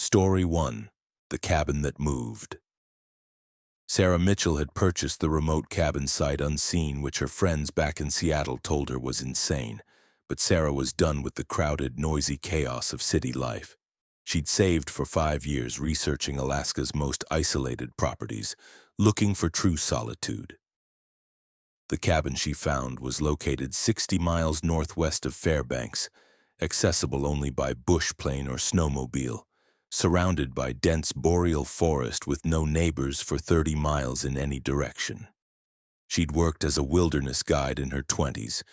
Story 1. The Cabin That Moved. Sarah Mitchell had purchased the remote cabin site unseen, which her friends back in Seattle told her was insane. But Sarah was done with the crowded, noisy chaos of city life. She'd saved for 5 years researching Alaska's most isolated properties, looking for true solitude. The cabin she found was located 60 miles northwest of Fairbanks, accessible only by bush plane or snowmobile, surrounded by dense boreal forest with no neighbors for 30 miles in any direction. She'd worked as a wilderness guide in her 20s,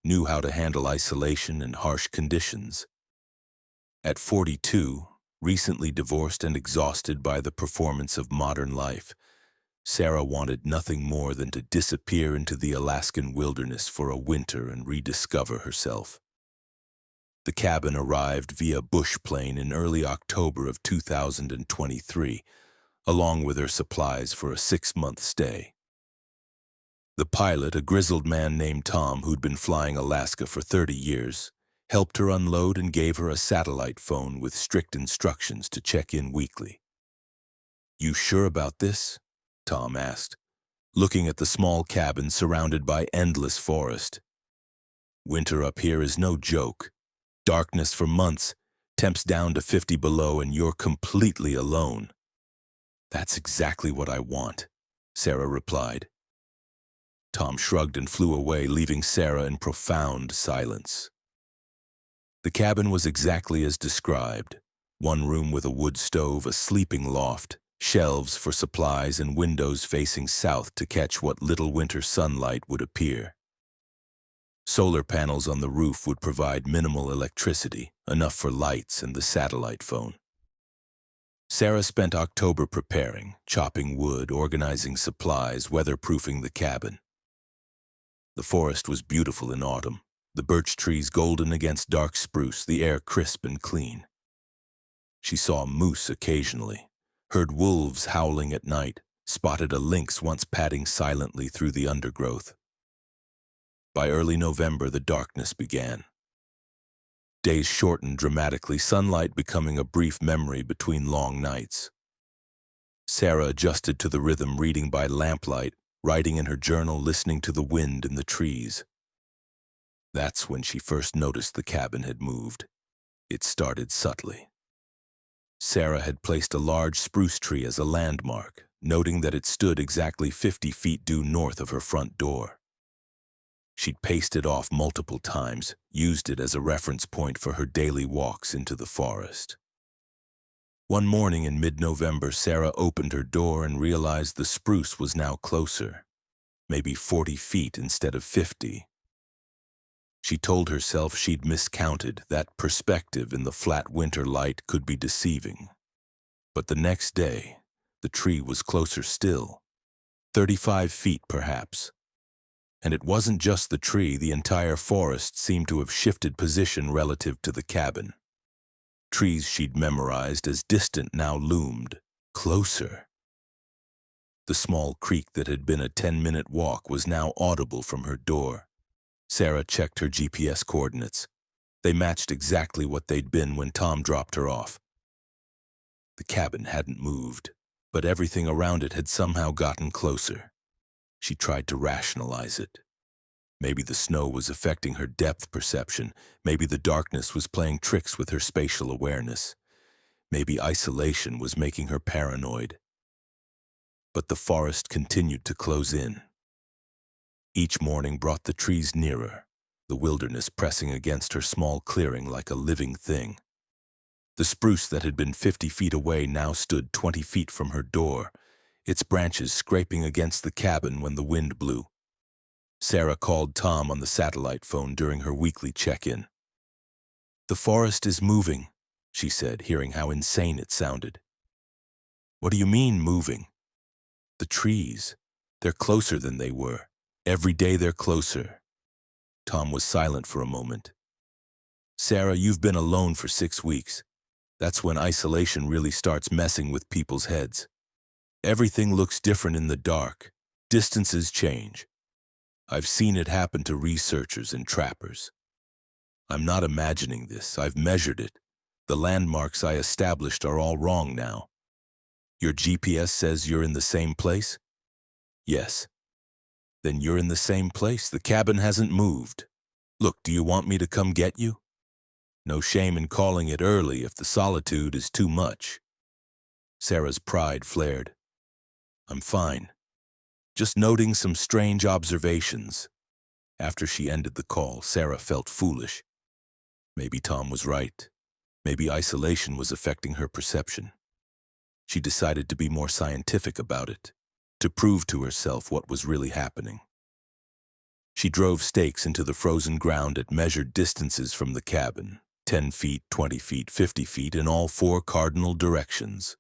knew how to handle isolation and harsh conditions. At 42, recently divorced and exhausted by the performance of modern life, Sarah wanted nothing more than to disappear into the Alaskan wilderness for a winter and rediscover herself. The cabin arrived via bush plane in early October of 2023, along with her supplies for a 6-month stay. The pilot, a grizzled man named Tom who'd been flying Alaska for 30 years, helped her unload and gave her a satellite phone with strict instructions to check in weekly. "You sure about this?" Tom asked, looking at the small cabin surrounded by endless forest. "Winter up here is no joke. Darkness for months, temps down to 50 below, and you're completely alone." "That's exactly what I want," Sarah replied. Tom shrugged and flew away, leaving Sarah in profound silence. The cabin was exactly as described. One room with a wood stove, a sleeping loft, shelves for supplies, and windows facing south to catch what little winter sunlight would appear. Solar panels on the roof would provide minimal electricity, enough for lights and the satellite phone. Sarah spent October preparing, chopping wood, organizing supplies, weatherproofing the cabin. The forest was beautiful in autumn, the birch trees golden against dark spruce, the air crisp and clean. She saw moose occasionally, heard wolves howling at night, spotted a lynx once padding silently through the undergrowth. By early November, the darkness began. Days shortened dramatically, sunlight becoming a brief memory between long nights. Sarah adjusted to the rhythm, reading by lamplight, writing in her journal, listening to the wind in the trees. That's when she first noticed the cabin had moved. It started subtly. Sarah had placed a large spruce tree as a landmark, noting that it stood exactly 50 feet due north of her front door. She'd paced it off multiple times, used it as a reference point for her daily walks into the forest. One morning in mid-November, Sarah opened her door and realized the spruce was now closer, maybe 40 feet instead of 50. She told herself she'd miscounted, that perspective in the flat winter light could be deceiving. But the next day, the tree was closer still, 35 feet perhaps. And it wasn't just the tree, the entire forest seemed to have shifted position relative to the cabin. Trees she'd memorized as distant now loomed, closer. The small creek that had been a 10-minute walk was now audible from her door. Sarah checked her GPS coordinates. They matched exactly what they'd been when Tom dropped her off. The cabin hadn't moved, but everything around it had somehow gotten closer. She tried to rationalize it. Maybe the snow was affecting her depth perception. Maybe the darkness was playing tricks with her spatial awareness. Maybe isolation was making her paranoid. But the forest continued to close in. Each morning brought the trees nearer, the wilderness pressing against her small clearing like a living thing. The spruce that had been 50 feet away now stood 20 feet from her door, its branches scraping against the cabin when the wind blew. Sarah called Tom on the satellite phone during her weekly check-in. "The forest is moving," she said, hearing how insane it sounded. "What do you mean, moving?" "The trees. They're closer than they were. Every day they're closer." Tom was silent for a moment. "Sarah, you've been alone for 6 weeks. That's when isolation really starts messing with people's heads. Everything looks different in the dark. Distances change. I've seen it happen to researchers and trappers. I'm not imagining this. I've measured it. The landmarks I established are all wrong now. Your GPS says you're in the same place? Yes. Then you're in the same place. The cabin hasn't moved. Look, do you want me to come get you? No shame in calling it early if the solitude is too much. Sarah's pride flared. I'm fine. Just noting some strange observations. After she ended the call, Sarah felt foolish. Maybe Tom was right. Maybe isolation was affecting her perception. She decided to be more scientific about it, to prove to herself what was really happening. She drove stakes into the frozen ground at measured distances from the cabin, 10 feet, 20 feet, 50 feet, in all 4 cardinal directions.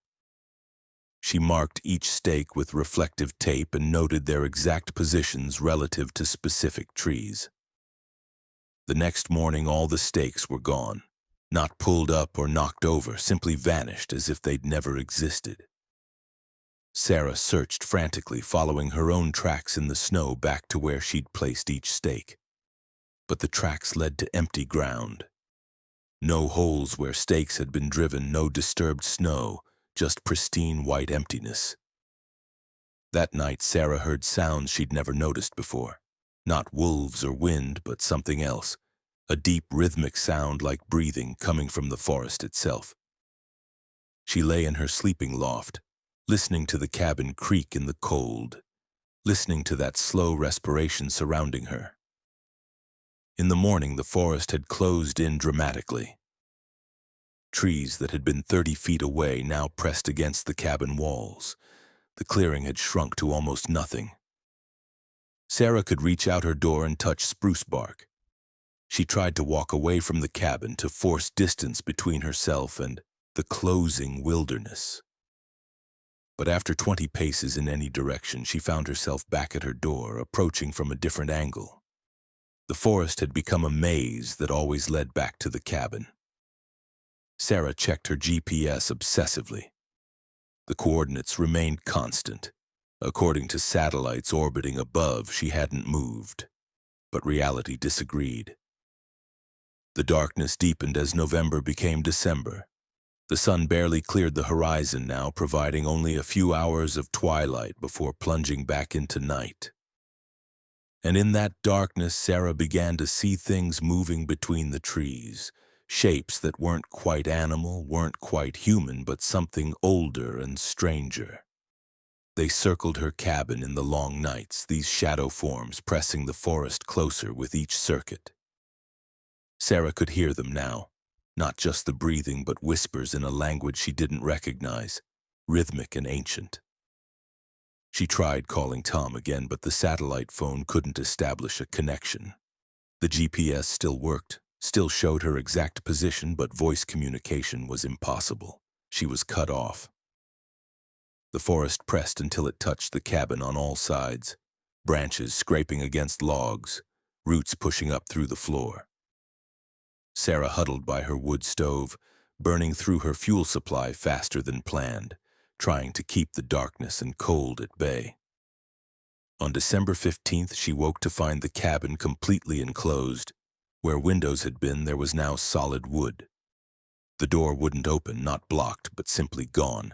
She marked each stake with reflective tape and noted their exact positions relative to specific trees. The next morning, all the stakes were gone, not pulled up or knocked over, simply vanished as if they'd never existed. Sarah searched frantically, following her own tracks in the snow back to where she'd placed each stake. But the tracks led to empty ground. No holes where stakes had been driven, no disturbed snow, just pristine white emptiness. That night, Sarah heard sounds she'd never noticed before. Not wolves or wind, but something else. A deep, rhythmic sound like breathing coming from the forest itself. She lay in her sleeping loft, listening to the cabin creak in the cold, listening to that slow respiration surrounding her. In the morning, the forest had closed in dramatically. Trees that had been 30 feet away now pressed against the cabin walls. The clearing had shrunk to almost nothing. Sarah could reach out her door and touch spruce bark. She tried to walk away from the cabin to force distance between herself and the closing wilderness. But after 20 paces in any direction, she found herself back at her door, approaching from a different angle. The forest had become a maze that always led back to the cabin. Sarah checked her GPS obsessively. The coordinates remained constant. According to satellites orbiting above, she hadn't moved. But reality disagreed. The darkness deepened as November became December. The sun barely cleared the horizon now, providing only a few hours of twilight before plunging back into night. And in that darkness, Sarah began to see things moving between the trees, shapes that weren't quite animal, weren't quite human, but something older and stranger. They circled her cabin in the long nights, these shadow forms pressing the forest closer with each circuit. Sarah could hear them now, not just the breathing, but whispers in a language she didn't recognize, rhythmic and ancient. She tried calling Tom again, but the satellite phone couldn't establish a connection. The GPS still worked, still showed her exact position, but voice communication was impossible. She was cut off. The forest pressed until it touched the cabin on all sides, branches scraping against logs, roots pushing up through the floor. Sarah huddled by her wood stove, burning through her fuel supply faster than planned, trying to keep the darkness and cold at bay. On December 15th, she woke to find the cabin completely enclosed. Where windows had been, there was now solid wood. The door wouldn't open, not blocked, but simply gone,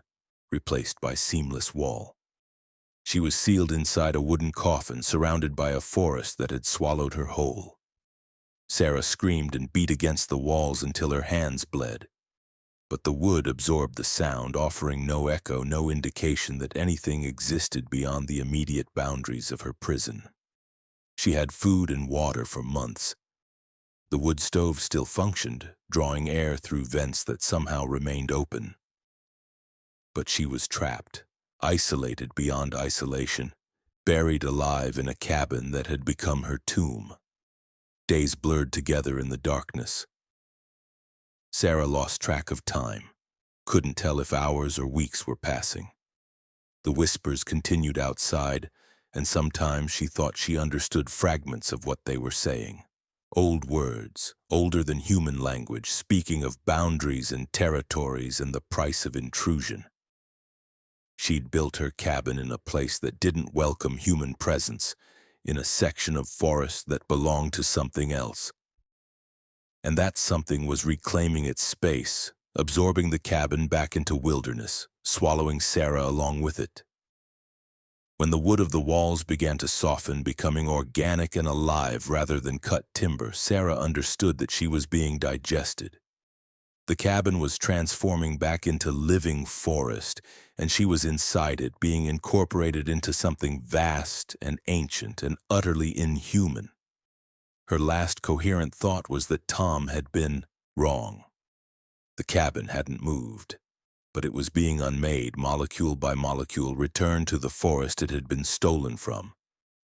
replaced by seamless wall. She was sealed inside a wooden coffin surrounded by a forest that had swallowed her whole. Sarah screamed and beat against the walls until her hands bled. But the wood absorbed the sound, offering no echo, no indication that anything existed beyond the immediate boundaries of her prison. She had food and water for months. The wood stove still functioned, drawing air through vents that somehow remained open. But she was trapped, isolated beyond isolation, buried alive in a cabin that had become her tomb. Days blurred together in the darkness. Sarah lost track of time, couldn't tell if hours or weeks were passing. The whispers continued outside, and sometimes she thought she understood fragments of what they were saying. Old words, older than human language, speaking of boundaries and territories and the price of intrusion. She'd built her cabin in a place that didn't welcome human presence, in a section of forest that belonged to something else. And that something was reclaiming its space, absorbing the cabin back into wilderness, swallowing Sarah along with it. When the wood of the walls began to soften, becoming organic and alive rather than cut timber, Sarah understood that she was being digested. The cabin was transforming back into living forest, and she was inside it, being incorporated into something vast and ancient and utterly inhuman. Her last coherent thought was that Tom had been wrong. The cabin hadn't moved, but it was being unmade, molecule by molecule, returned to the forest it had been stolen from.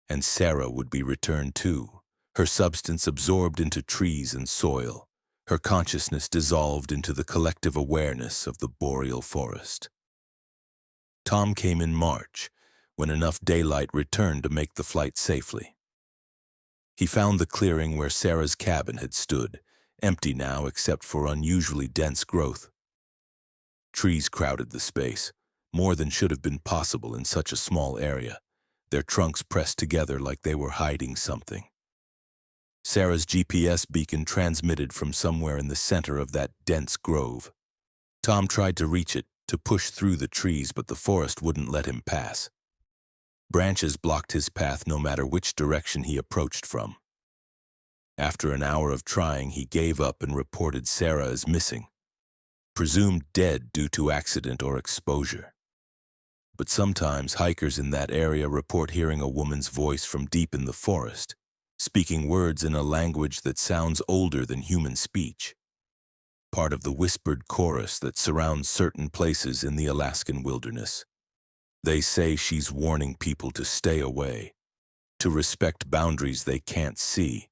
And Sarah would be returned too, her substance absorbed into trees and soil, her consciousness dissolved into the collective awareness of the boreal forest. Tom came in March, when enough daylight returned to make the flight safely. He found the clearing where Sarah's cabin had stood, empty now except for unusually dense growth. Trees crowded the space, more than should have been possible in such a small area, their trunks pressed together like they were hiding something. Sarah's GPS beacon transmitted from somewhere in the center of that dense grove. Tom tried to reach it, to push through the trees, but the forest wouldn't let him pass. Branches blocked his path no matter which direction he approached from. After an hour of trying, he gave up and reported Sarah as missing, presumed dead due to accident or exposure. But sometimes hikers in that area report hearing a woman's voice from deep in the forest, speaking words in a language that sounds older than human speech, part of the whispered chorus that surrounds certain places in the Alaskan wilderness. They say she's warning people to stay away, to respect boundaries they can't see,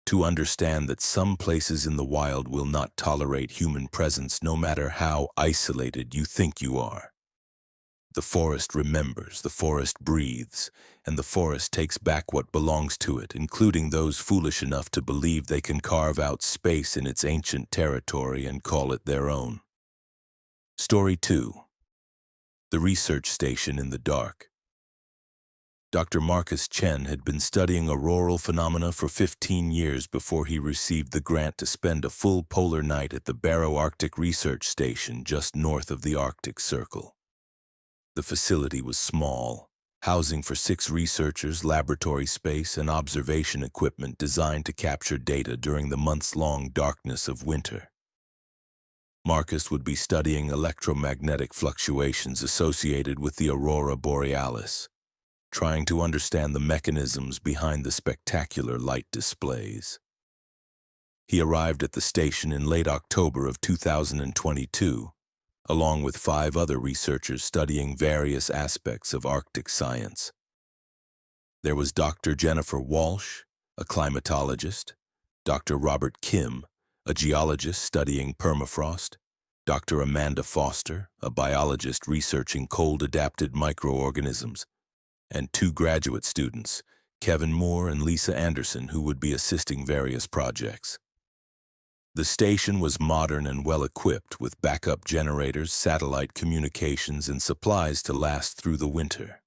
to understand that some places in the wild will not tolerate human presence no matter how isolated you think you are. The forest remembers, the forest breathes, and the forest takes back what belongs to it, including those foolish enough to believe they can carve out space in its ancient territory and call it their own. Story 2. The Research Station in the Dark. Dr. Marcus Chen had been studying auroral phenomena for 15 years before he received the grant to spend a full polar night at the Barrow Arctic Research Station just north of the Arctic Circle. The facility was small, housing for 6 researchers, laboratory space, and observation equipment designed to capture data during the months-long darkness of winter. Marcus would be studying electromagnetic fluctuations associated with the aurora borealis, trying to understand the mechanisms behind the spectacular light displays. He arrived at the station in late October of 2022, along with 5 other researchers studying various aspects of Arctic science. There was Dr. Jennifer Walsh, a climatologist, Dr. Robert Kim, a geologist studying permafrost, Dr. Amanda Foster, a biologist researching cold-adapted microorganisms, and 2 graduate students, Kevin Moore and Lisa Anderson, who would be assisting various projects. The station was modern and well-equipped with backup generators, satellite communications, and supplies to last through the winter.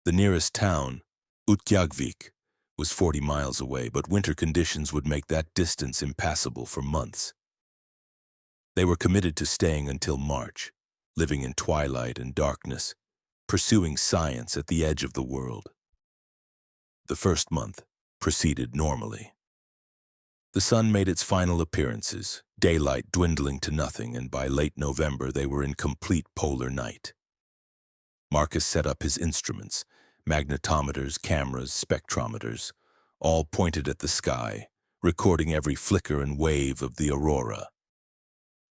The nearest town, Utqiagvik, was 40 miles away, but winter conditions would make that distance impassable for months. They were committed to staying until March, living in twilight and darkness, pursuing science at the edge of the world. The first month proceeded normally. The sun made its final appearances, daylight dwindling to nothing, and by late November they were in complete polar night. Marcus set up his instruments, magnetometers, cameras, spectrometers, all pointed at the sky, recording every flicker and wave of the aurora.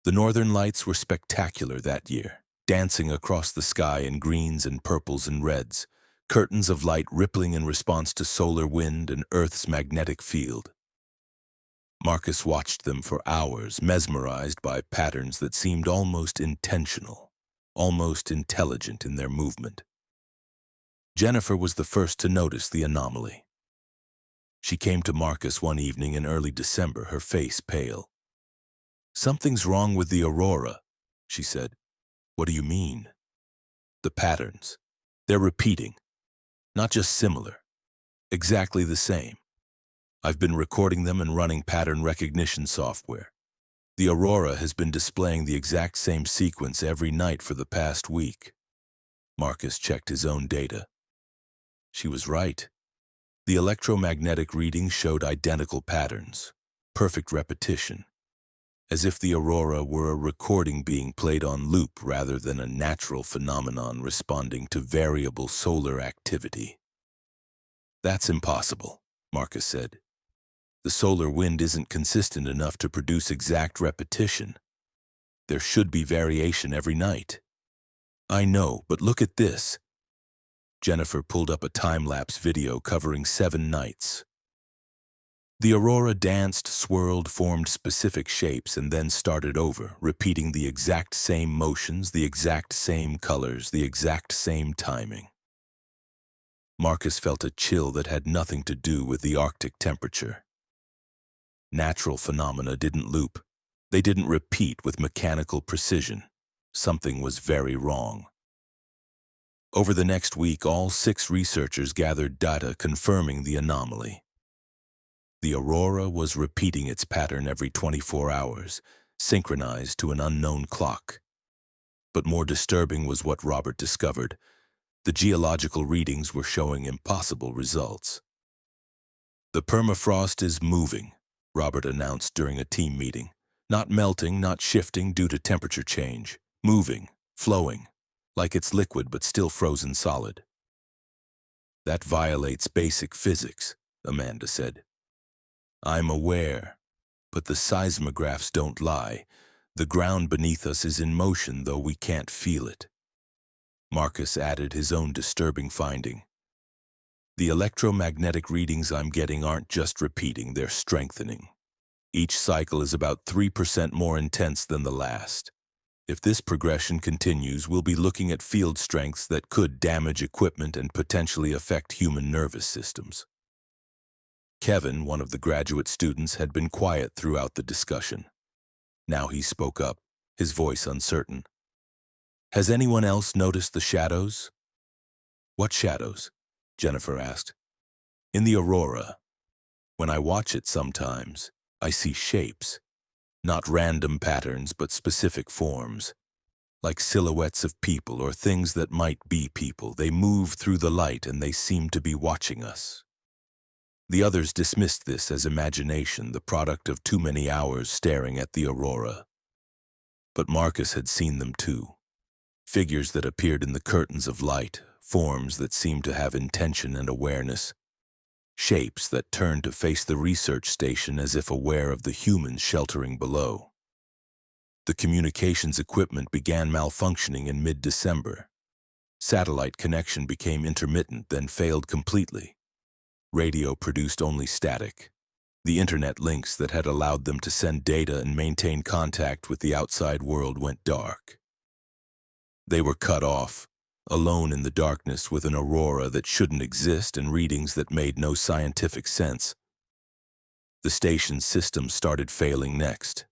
The northern lights were spectacular that year, dancing across the sky in greens and purples and reds, curtains of light rippling in response to solar wind and Earth's magnetic field. Marcus watched them for hours, mesmerized by patterns that seemed almost intentional, almost intelligent in their movement. Jennifer was the first to notice the anomaly. She came to Marcus one evening in early December, her face pale. "Something's wrong with the aurora," she said. "What do you mean?" "The patterns. They're repeating. Not just similar. Exactly the same. I've been recording them and running pattern recognition software. The aurora has been displaying the exact same sequence every night for the past week. Marcus checked his own data. She was right. The electromagnetic readings showed identical patterns, perfect repetition, as if the aurora were a recording being played on loop rather than a natural phenomenon responding to variable solar activity. That's impossible, Marcus said. The solar wind isn't consistent enough to produce exact repetition. There should be variation every night. I know, but look at this. Jennifer pulled up a time-lapse video covering 7 nights. The aurora danced, swirled, formed specific shapes, and then started over, repeating the exact same motions, the exact same colors, the exact same timing. Marcus felt a chill that had nothing to do with the Arctic temperature. Natural phenomena didn't loop. They didn't repeat with mechanical precision. Something was very wrong. Over the next week, all 6 researchers gathered data confirming the anomaly. The aurora was repeating its pattern every 24 hours, synchronized to an unknown clock. But more disturbing was what Robert discovered. The geological readings were showing impossible results. The permafrost is moving, Robert announced during a team meeting. Not melting, not shifting due to temperature change. Moving, flowing, like it's liquid but still frozen solid. That violates basic physics, Amanda said. I'm aware, but the seismographs don't lie. The ground beneath us is in motion, though we can't feel it. Marcus added his own disturbing finding. The electromagnetic readings I'm getting aren't just repeating, they're strengthening. Each cycle is about 3% more intense than the last. If this progression continues, we'll be looking at field strengths that could damage equipment and potentially affect human nervous systems. Kevin, one of the graduate students, had been quiet throughout the discussion. Now he spoke up, his voice uncertain. Has anyone else noticed the shadows? What shadows? Jennifer asked. In the aurora. When I watch it sometimes, I see shapes. Not random patterns, but specific forms. Like silhouettes of people or things that might be people. They move through the light and they seem to be watching us. The others dismissed this as imagination, the product of too many hours staring at the aurora. But Marcus had seen them too. Figures that appeared in the curtains of light, forms that seemed to have intention and awareness. Shapes that turned to face the research station as if aware of the humans sheltering below. The communications equipment began malfunctioning in mid-December. Satellite connection became intermittent, then failed completely. Radio produced only static. The internet links that had allowed them to send data and maintain contact with the outside world went dark. They were cut off, alone in the darkness with an aurora that shouldn't exist and readings that made no scientific sense. The station's system started failing next.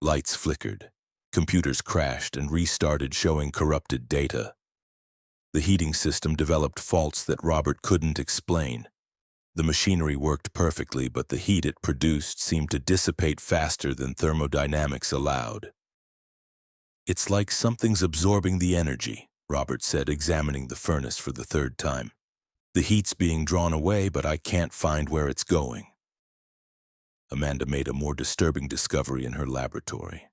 Lights flickered, computers crashed and restarted showing corrupted data. The heating system developed faults that Robert couldn't explain. The machinery worked perfectly, but the heat it produced seemed to dissipate faster than thermodynamics allowed. It's like something's absorbing the energy, Robert said, examining the furnace for the 3rd time. The heat's being drawn away, but I can't find where it's going. Amanda made a more disturbing discovery in her laboratory.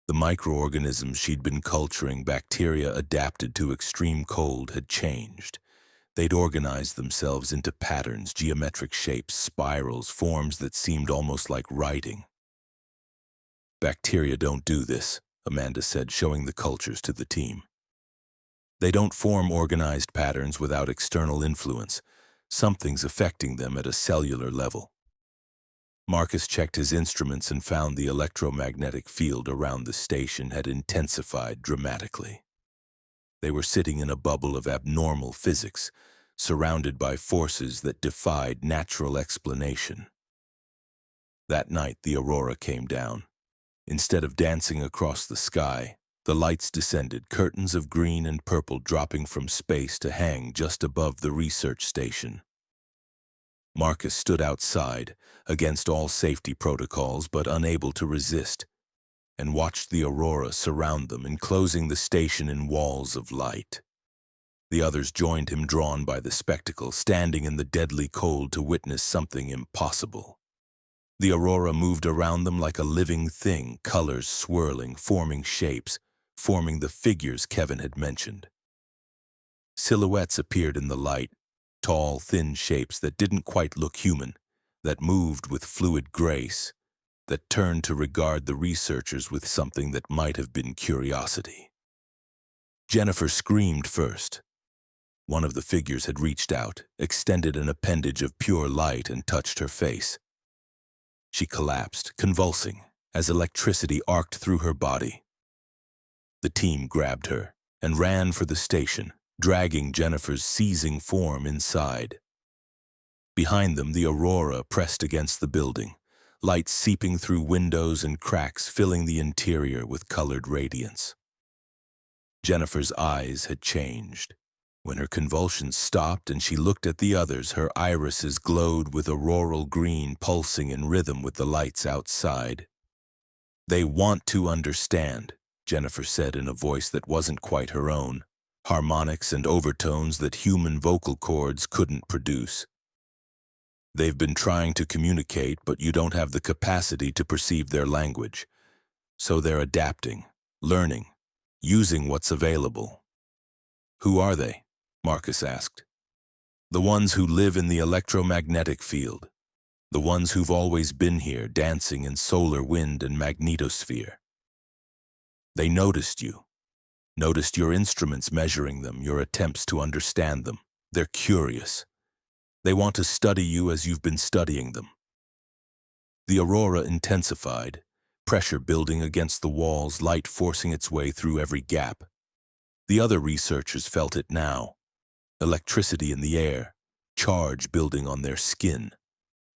The microorganisms she'd been culturing, bacteria adapted to extreme cold, had changed. They'd organized themselves into patterns, geometric shapes, spirals, forms that seemed almost like writing. Bacteria don't do this, Amanda said, showing the cultures to the team. They don't form organized patterns without external influence. Something's affecting them at a cellular level. Marcus checked his instruments and found the electromagnetic field around the station had intensified dramatically. They were sitting in a bubble of abnormal physics, surrounded by forces that defied natural explanation. That night, the aurora came down. Instead of dancing across the sky, the lights descended, curtains of green and purple dropping from space to hang just above the research station. Marcus stood outside, against all safety protocols but unable to resist, and watched the aurora surround them, enclosing the station in walls of light. The others joined him, drawn by the spectacle, standing in the deadly cold to witness something impossible. The aurora moved around them like a living thing, colors swirling, forming shapes, forming the figures Kevin had mentioned. Silhouettes appeared in the light, tall, thin shapes that didn't quite look human, that moved with fluid grace, that turned to regard the researchers with something that might have been curiosity. Jennifer screamed first. One of the figures had reached out, extended an appendage of pure light, and touched her face. She collapsed, convulsing, as electricity arced through her body. The team grabbed her and ran for the station, dragging Jennifer's seizing form inside. Behind them, the aurora pressed against the building, light seeping through windows and cracks, filling the interior with colored radiance. Jennifer's eyes had changed. When her convulsions stopped and she looked at the others, her irises glowed with auroral green, pulsing in rhythm with the lights outside. "They want to understand," Jennifer said in a voice that wasn't quite her own, harmonics and overtones that human vocal cords couldn't produce. "They've been trying to communicate, but you don't have the capacity to perceive their language. So they're adapting, learning, using what's available." "Who are they?" Marcus asked. "The ones who live in the electromagnetic field. The ones who've always been here, dancing in solar wind and magnetosphere. They noticed you. Noticed your instruments measuring them, your attempts to understand them. They're curious. They want to study you as you've been studying them." The aurora intensified, pressure building against the walls, light forcing its way through every gap. The other researchers felt it now. Electricity in the air, charge building on their skin,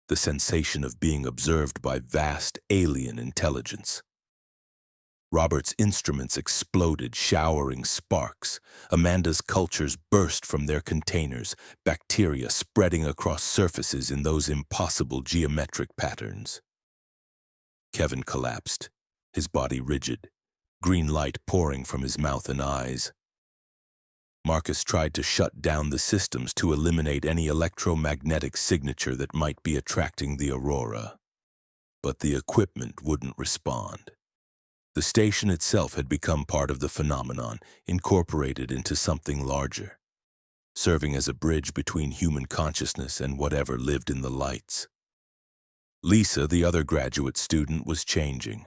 the sensation of being observed by vast alien intelligence. Robert's instruments exploded, showering sparks. Amanda's cultures burst from their containers, bacteria spreading across surfaces in those impossible geometric patterns. Kevin collapsed, his body rigid, green light pouring from his mouth and eyes. Marcus tried to shut down the systems to eliminate any electromagnetic signature that might be attracting the aurora. But the equipment wouldn't respond. The station itself had become part of the phenomenon, incorporated into something larger, serving as a bridge between human consciousness and whatever lived in the lights. Lisa, the other graduate student, was changing.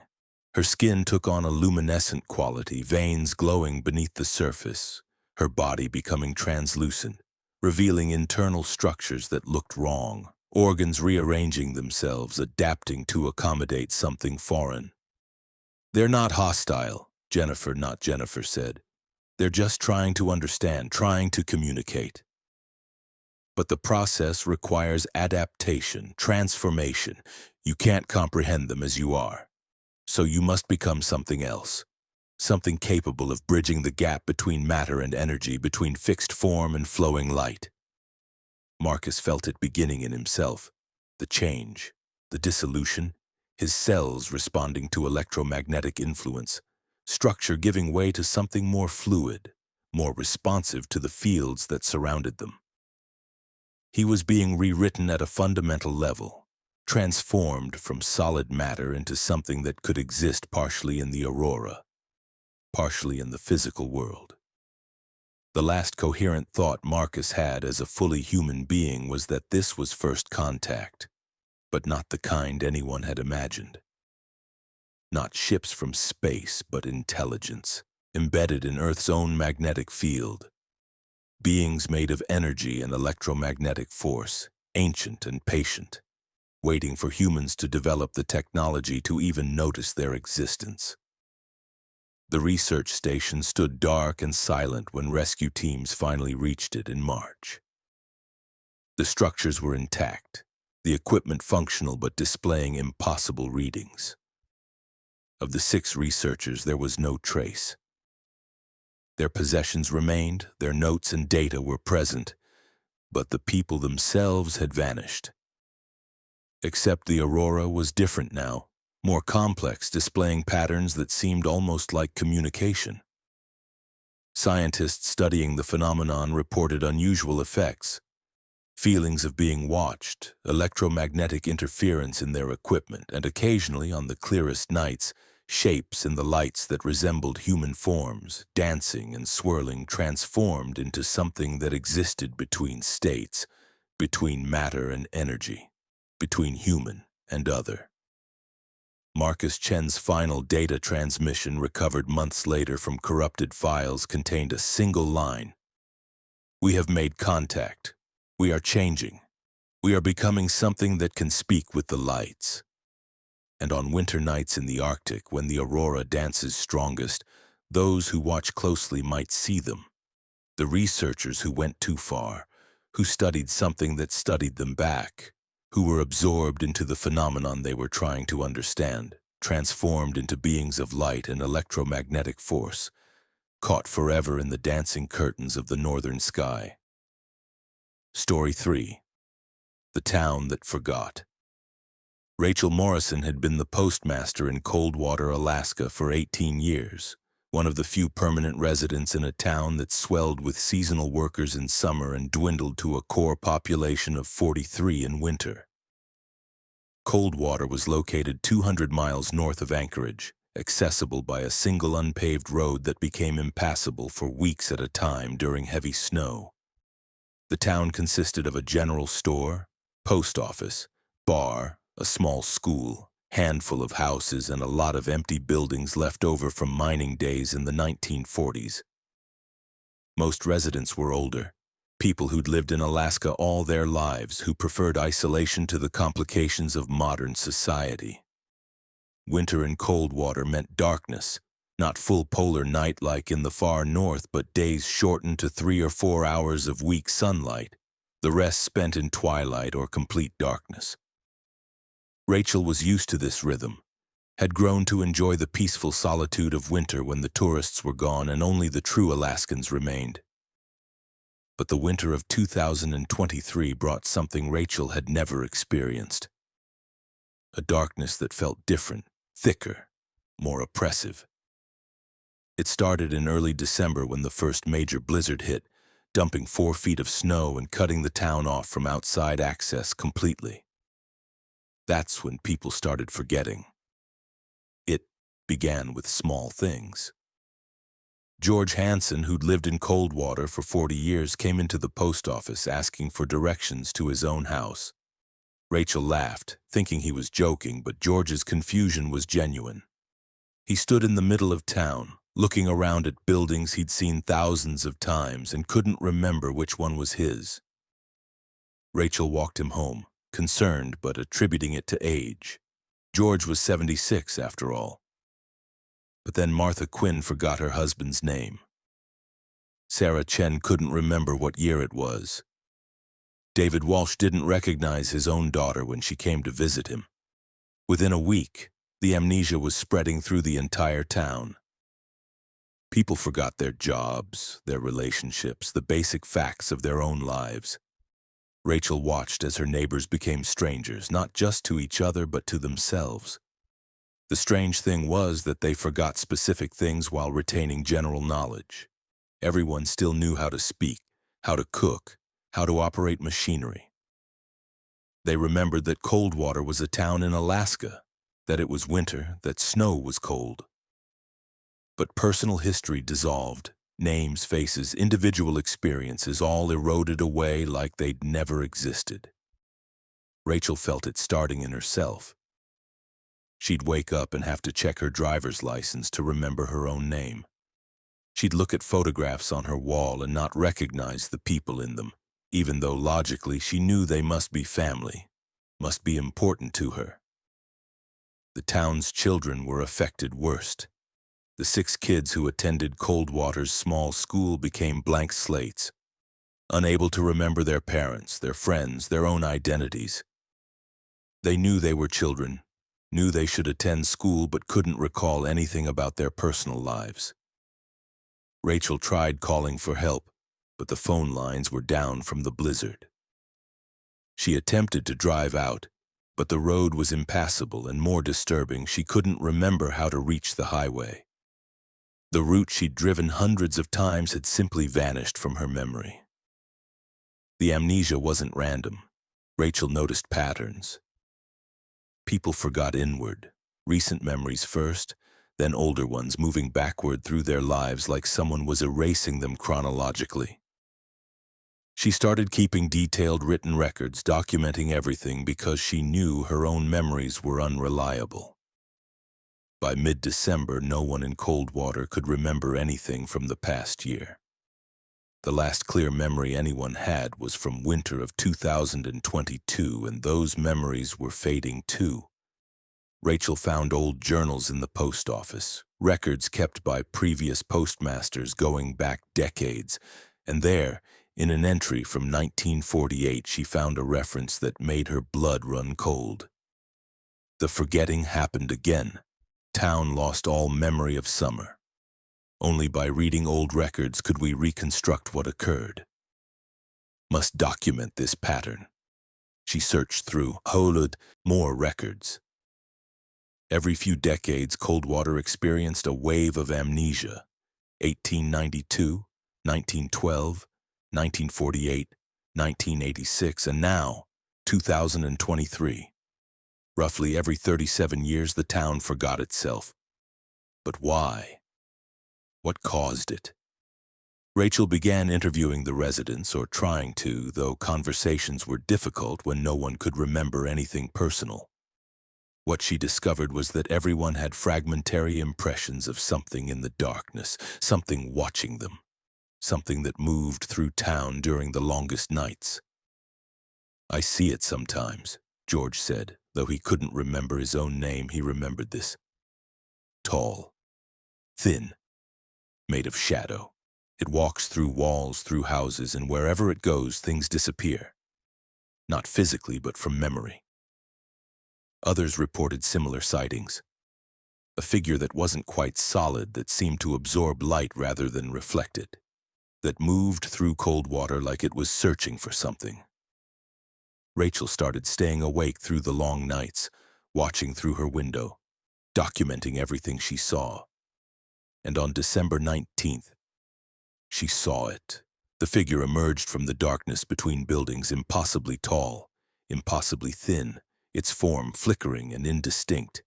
Her skin took on a luminescent quality, veins glowing beneath the surface, her body becoming translucent, revealing internal structures that looked wrong, organs rearranging themselves, adapting to accommodate something foreign. "They're not hostile," Jennifer said. "They're just trying to understand, trying to communicate. But the process requires adaptation, transformation. You can't comprehend them as you are. So you must become something else. Something capable of bridging the gap between matter and energy, between fixed form and flowing light." Marcus felt it beginning in himself. The change, the dissolution, his cells responding to electromagnetic influence, structure giving way to something more fluid, more responsive to the fields that surrounded them. He was being rewritten at a fundamental level, transformed from solid matter into something that could exist partially in the aurora, partially in the physical world. The last coherent thought Marcus had as a fully human being was that this was first contact, but not the kind anyone had imagined. Not ships from space, but intelligence, embedded in Earth's own magnetic field. Beings made of energy and electromagnetic force, ancient and patient, waiting for humans to develop the technology to even notice their existence. The research station stood dark and silent when rescue teams finally reached it in March. The structures were intact, the equipment functional but displaying impossible readings. Of the 6 researchers, there was no trace. Their possessions remained, their notes and data were present, but the people themselves had vanished. Except the aurora was different now, more complex, displaying patterns that seemed almost like communication. Scientists studying the phenomenon reported unusual effects, feelings of being watched, electromagnetic interference in their equipment, and occasionally, on the clearest nights, shapes in the lights that resembled human forms, dancing and swirling, transformed into something that existed between states, between matter and energy, between human and other. Marcus Chen's final data transmission, recovered months later from corrupted files, contained a single line: "We have made contact. We are changing. We are becoming something that can speak with the lights." And on winter nights in the Arctic, when the aurora dances strongest, those who watch closely might see them. The researchers who went too far, who studied something that studied them back, who were absorbed into the phenomenon they were trying to understand, transformed into beings of light and electromagnetic force, caught forever in the dancing curtains of the northern sky. Story 3. The Town That Forgot. Rachel Morrison had been the postmaster in Coldwater, Alaska for 18 years, one of the few permanent residents in a town that swelled with seasonal workers in summer and dwindled to a core population of 43 in winter. Coldwater was located 200 miles north of Anchorage, accessible by a single unpaved road that became impassable for weeks at a time during heavy snow. The town consisted of a general store, post office, bar, a small school, handful of houses, and a lot of empty buildings left over from mining days in the 1940s. Most residents were older, people who'd lived in Alaska all their lives, who preferred isolation to the complications of modern society. Winter in Coldwater meant darkness, not full polar night like in the far north, but days shortened to 3 or 4 hours of weak sunlight, the rest spent in twilight or complete darkness. Rachel was used to this rhythm, had grown to enjoy the peaceful solitude of winter when the tourists were gone and only the true Alaskans remained. But the winter of 2023 brought something Rachel had never experienced. A darkness that felt different, thicker, more oppressive. It started in early December when the first major blizzard hit, dumping 4 feet of snow and cutting the town off from outside access completely. That's when people started forgetting. It began with small things. George Hansen, who'd lived in Coldwater for 40 years, came into the post office asking for directions to his own house. Rachel laughed, thinking he was joking, but George's confusion was genuine. He stood in the middle of town, looking around at buildings he'd seen thousands of times, and couldn't remember which one was his. Rachel walked him home, concerned but attributing it to age. George was 76 after all. But then Martha Quinn forgot her husband's name. Sarah Chen couldn't remember what year it was. David Walsh didn't recognize his own daughter when she came to visit him. Within a week, the amnesia was spreading through the entire town. People forgot their jobs, their relationships, the basic facts of their own lives. Rachel watched as her neighbors became strangers, not just to each other, but to themselves. The strange thing was that they forgot specific things while retaining general knowledge. Everyone still knew how to speak, how to cook, how to operate machinery. They remembered that Coldwater was a town in Alaska, that it was winter, that snow was cold. But personal history dissolved. Names, faces, individual experiences all eroded away like they'd never existed. Rachel felt it starting in herself. She'd wake up and have to check her driver's license to remember her own name. She'd look at photographs on her wall and not recognize the people in them, even though logically she knew they must be family, must be important to her. The town's children were affected worst. The 6 kids who attended Coldwater's small school became blank slates, unable to remember their parents, their friends, their own identities. They knew they were children, knew they should attend school, but couldn't recall anything about their personal lives. Rachel tried calling for help, but the phone lines were down from the blizzard. She attempted to drive out, But the road was impassable, and more disturbing, she couldn't remember how to reach the highway. The route she'd driven hundreds of times had simply vanished from her memory. The amnesia wasn't random. Rachel noticed patterns. People forgot inward, recent memories first, then older ones moving backward through their lives like someone was erasing them chronologically. She started keeping detailed written records documenting everything because she knew her own memories were unreliable. By mid-December, no one in Coldwater could remember anything from the past year. The last clear memory anyone had was from winter of 2022, and those memories were fading too. Rachel found old journals in the post office, records kept by previous postmasters going back decades, and there, in an entry from 1948, she found a reference that made her blood run cold. The forgetting happened again. Town lost all memory of summer. Only by reading old records could we reconstruct what occurred. Must document this pattern. She searched through more records. Every few decades, Coldwater experienced a wave of amnesia. 1892, 1912, 1948, 1986, and now, 2023. Roughly every 37 years, the town forgot itself. But why? What caused it? Rachel began interviewing the residents, or trying to, though conversations were difficult when no one could remember anything personal. What she discovered was that everyone had fragmentary impressions of something in the darkness, something watching them, something that moved through town during the longest nights. "I see it sometimes," George said. Though he couldn't remember his own name, he remembered this. Tall, thin, made of shadow. It walks through walls, through houses, and wherever it goes, things disappear. Not physically, but from memory. Others reported similar sightings. A figure that wasn't quite solid, that seemed to absorb light rather than reflect it, that moved through Coldwater like it was searching for something. Rachel started staying awake through the long nights, watching through her window, documenting everything she saw. And on December 19th, she saw it. The figure emerged from the darkness between buildings, impossibly tall, impossibly thin, its form flickering and indistinct.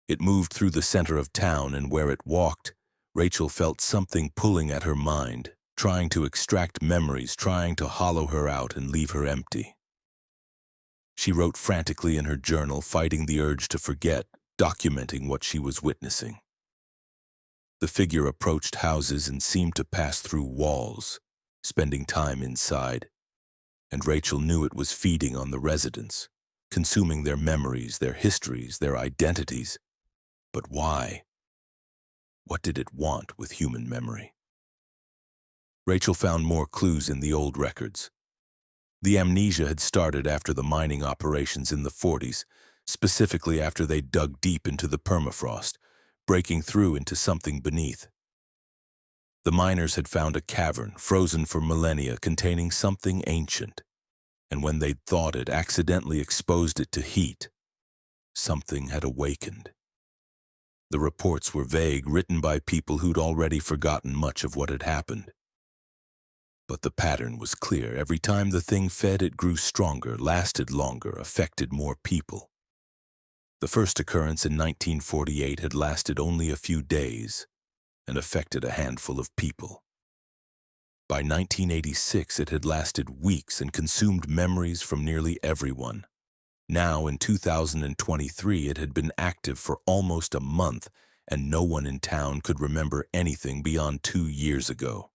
It moved through the center of town, and where it walked, Rachel felt something pulling at her mind, trying to extract memories, trying to hollow her out and leave her empty. She wrote frantically in her journal, fighting the urge to forget, documenting what she was witnessing. The figure approached houses and seemed to pass through walls, spending time inside. And Rachel knew it was feeding on the residents, consuming their memories, their histories, their identities. But why? What did it want with human memory? Rachel found more clues in the old records. The amnesia had started after the mining operations in the 40s, specifically after they dug deep into the permafrost, breaking through into something beneath. The miners had found a cavern, frozen for millennia, containing something ancient, and when they'd thawed it, accidentally exposed it to heat. Something had awakened. The reports were vague, written by people who'd already forgotten much of what had happened. But the pattern was clear. Every time the thing fed, it grew stronger, lasted longer, affected more people. The first occurrence in 1948 had lasted only a few days and affected a handful of people. By 1986, it had lasted weeks and consumed memories from nearly everyone. Now, in 2023, it had been active for almost a month, and no one in town could remember anything beyond 2 years ago.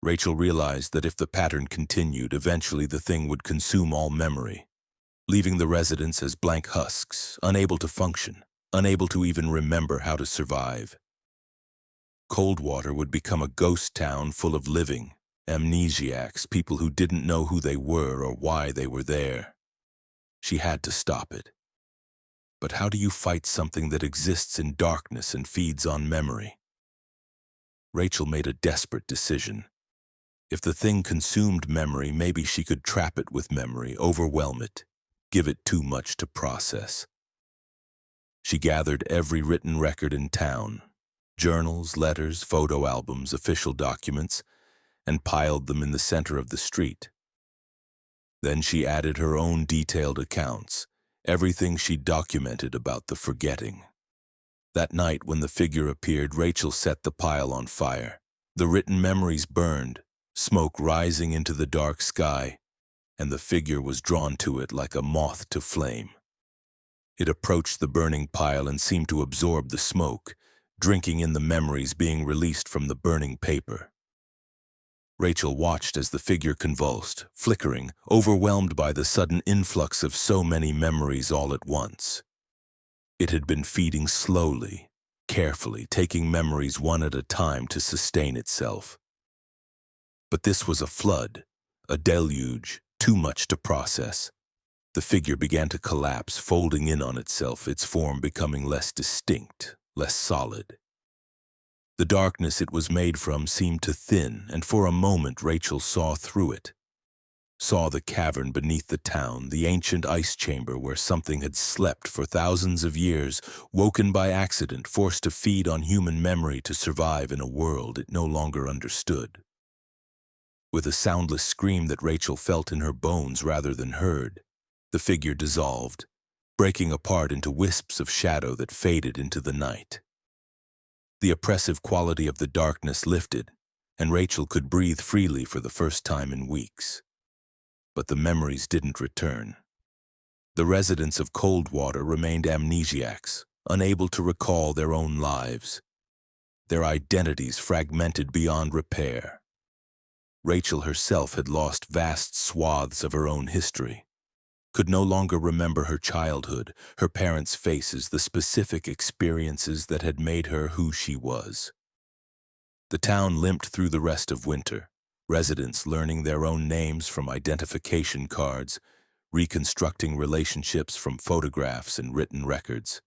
Rachel realized that if the pattern continued, eventually the thing would consume all memory, leaving the residents as blank husks, unable to function, unable to even remember how to survive. Coldwater would become a ghost town full of living amnesiacs, people who didn't know who they were or why they were there. She had to stop it. But how do you fight something that exists in darkness and feeds on memory? Rachel made a desperate decision. If the thing consumed memory, maybe she could trap it with memory, overwhelm it. give it too much to process. She gathered every written record in town, journals, letters, photo albums, official documents, and piled them in the center of the street. Then she added her own detailed accounts, everything she documented about the forgetting. That night when the figure appeared, Rachel set the pile on fire. The written memories burned, smoke rising into the dark sky, and the figure was drawn to it like a moth to flame. It approached the burning pile and seemed to absorb the smoke, drinking in the memories being released from the burning paper. Rachel watched as the figure convulsed, flickering, overwhelmed by the sudden influx of so many memories all at once. It had been feeding slowly, carefully, taking memories one at a time to sustain itself. But this was a flood, a deluge, too much to process. The figure began to collapse, folding in on itself, its form becoming less distinct, less solid. The darkness it was made from seemed to thin, and for a moment Rachel saw through it. Saw the cavern beneath the town, the ancient ice chamber where something had slept for thousands of years, woken by accident, forced to feed on human memory to survive in a world it no longer understood. With a soundless scream that Rachel felt in her bones rather than heard, the figure dissolved, breaking apart into wisps of shadow that faded into the night. The oppressive quality of the darkness lifted, and Rachel could breathe freely for the first time in weeks. But the memories didn't return. The residents of Coldwater remained amnesiacs, unable to recall their own lives, their identities fragmented beyond repair. Rachel herself had lost vast swaths of her own history, could no longer remember her childhood, her parents' faces, the specific experiences that had made her who she was. The town limped through the rest of winter, residents learning their own names from identification cards, reconstructing relationships from photographs and written records.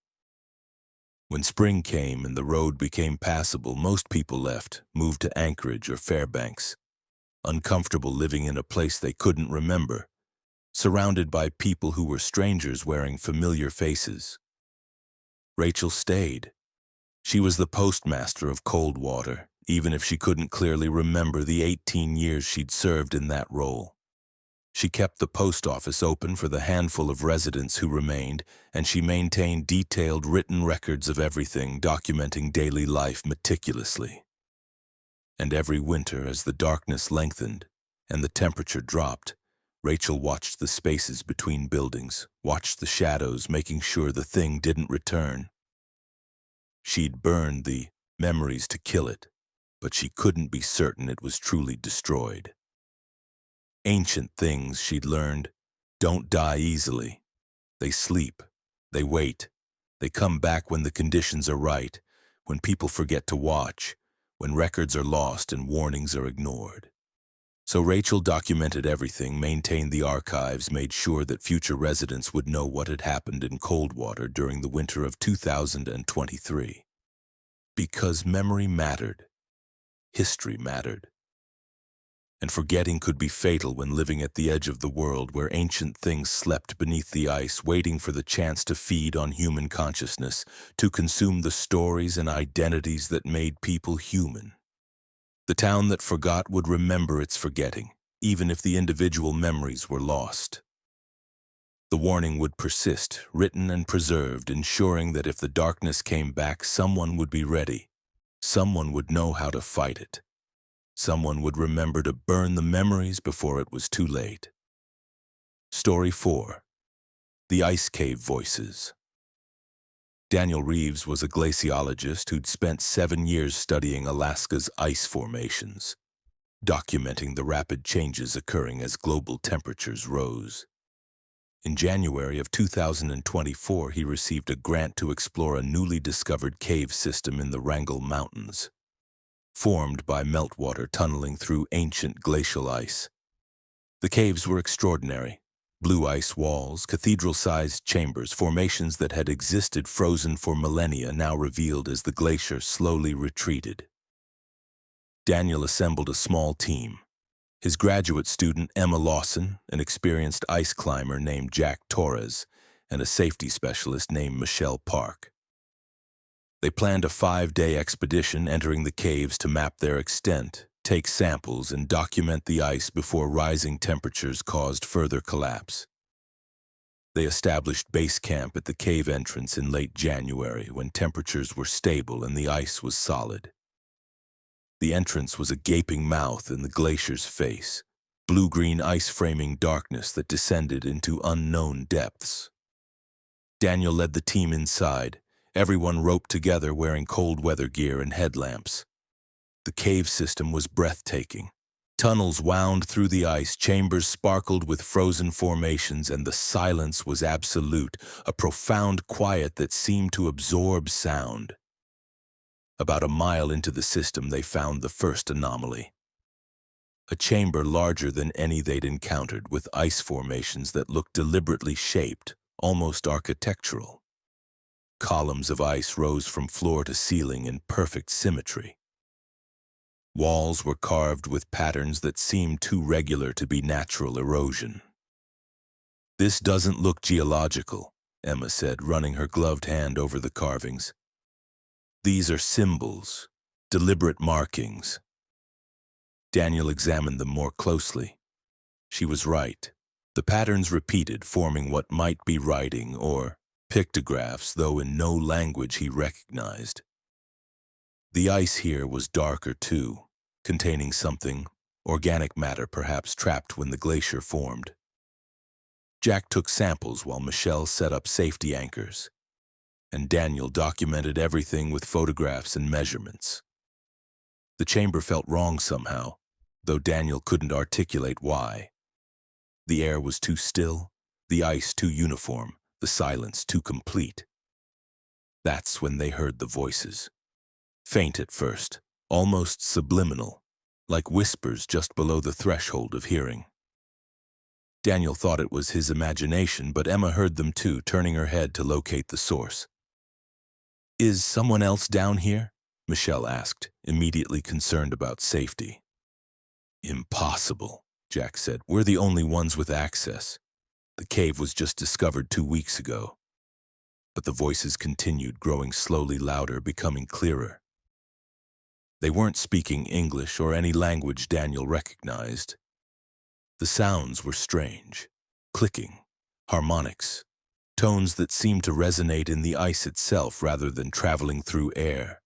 When spring came and the road became passable, most people left, moved to Anchorage or Fairbanks, uncomfortable living in a place they couldn't remember, surrounded by people who were strangers wearing familiar faces. Rachel stayed. She was the postmaster of Coldwater, even if she couldn't clearly remember the 18 years she'd served in that role. She kept the post office open for the handful of residents who remained, and she maintained detailed written records of everything, documenting daily life meticulously. And every winter, as the darkness lengthened and the temperature dropped, Rachel watched the spaces between buildings, watched the shadows, making sure the thing didn't return. She'd burned the memories to kill it, but she couldn't be certain it was truly destroyed. Ancient things, she'd learned, don't die easily. They sleep, they wait, they come back when the conditions are right, when people forget to watch, when records are lost and warnings are ignored. So Rachel documented everything, maintained the archives, made sure that future residents would know what had happened in Coldwater during the winter of 2023. Because memory mattered. History mattered. And forgetting could be fatal when living at the edge of the world where ancient things slept beneath the ice, waiting for the chance to feed on human consciousness, to consume the stories and identities that made people human. The town that forgot would remember its forgetting, even if the individual memories were lost. The warning would persist, written and preserved, ensuring that if the darkness came back, someone would be ready. Someone would know how to fight it. Someone would remember to burn the memories before it was too late. Story 4. The Ice Cave Voices. Daniel Reeves was a glaciologist who'd spent 7 years studying Alaska's ice formations, documenting the rapid changes occurring as global temperatures rose. In January of 2024, he received a grant to explore a newly discovered cave system in the Wrangell Mountains, formed by meltwater tunneling through ancient glacial ice. The caves were extraordinary. Blue ice walls, cathedral-sized chambers, formations that had existed frozen for millennia now revealed as the glacier slowly retreated. Daniel assembled a small team, his graduate student Emma Lawson, an experienced ice climber named Jack Torres, and a safety specialist named Michelle Park. They planned a 5-day expedition entering the caves to map their extent, take samples, and document the ice before rising temperatures caused further collapse. They established base camp at the cave entrance in late January when temperatures were stable and the ice was solid. The entrance was a gaping mouth in the glacier's face, blue-green ice framing darkness that descended into unknown depths. Daniel led the team inside, everyone roped together wearing cold weather gear and headlamps. The cave system was breathtaking. Tunnels wound through the ice, chambers sparkled with frozen formations, and the silence was absolute, a profound quiet that seemed to absorb sound. About a mile into the system, they found the first anomaly. A chamber larger than any they'd encountered, with ice formations that looked deliberately shaped, almost architectural. Columns of ice rose from floor to ceiling in perfect symmetry. Walls were carved with patterns that seemed too regular to be natural erosion. "This doesn't look geological," Emma said, running her gloved hand over the carvings. "These are symbols, deliberate markings." Daniel examined them more closely. She was right. The patterns repeated, forming what might be writing or pictographs, though in no language he recognized. The ice here was darker too, containing something, organic matter perhaps trapped when the glacier formed. Jack took samples while Michelle set up safety anchors, and Daniel documented everything with photographs and measurements. The chamber felt wrong somehow, though Daniel couldn't articulate why. The air was too still, the ice too uniform, the silence too complete. That's when they heard the voices. Faint at first, almost subliminal, like whispers just below the threshold of hearing. Daniel thought it was his imagination, but Emma heard them too, turning her head to locate the source. "Is someone else down here?" Michelle asked, immediately concerned about safety. "Impossible," Jack said. "We're the only ones with access. The cave was just discovered 2 weeks ago." But the voices continued, growing slowly louder, becoming clearer. They weren't speaking English or any language Daniel recognized. The sounds were strange, clicking, harmonics, tones that seemed to resonate in the ice itself rather than traveling through air.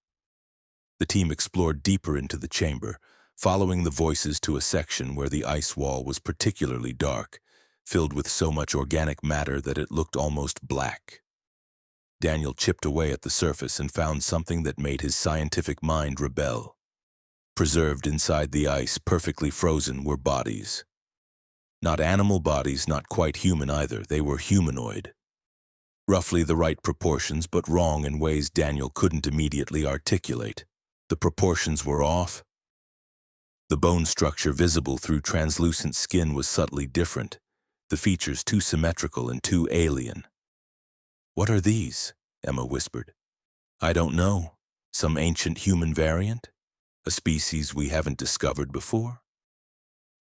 The team explored deeper into the chamber, following the voices to a section where the ice wall was particularly dark, filled with so much organic matter that it looked almost black. Daniel chipped away at the surface and found something that made his scientific mind rebel. Preserved inside the ice, perfectly frozen, were bodies. Not animal bodies, not quite human either. They were humanoid. Roughly the right proportions, but wrong in ways Daniel couldn't immediately articulate. The proportions were off. The bone structure visible through translucent skin was subtly different, the features too symmetrical and too alien. "What are these?" Emma whispered. "I don't know. Some ancient human variant? A species we haven't discovered before?"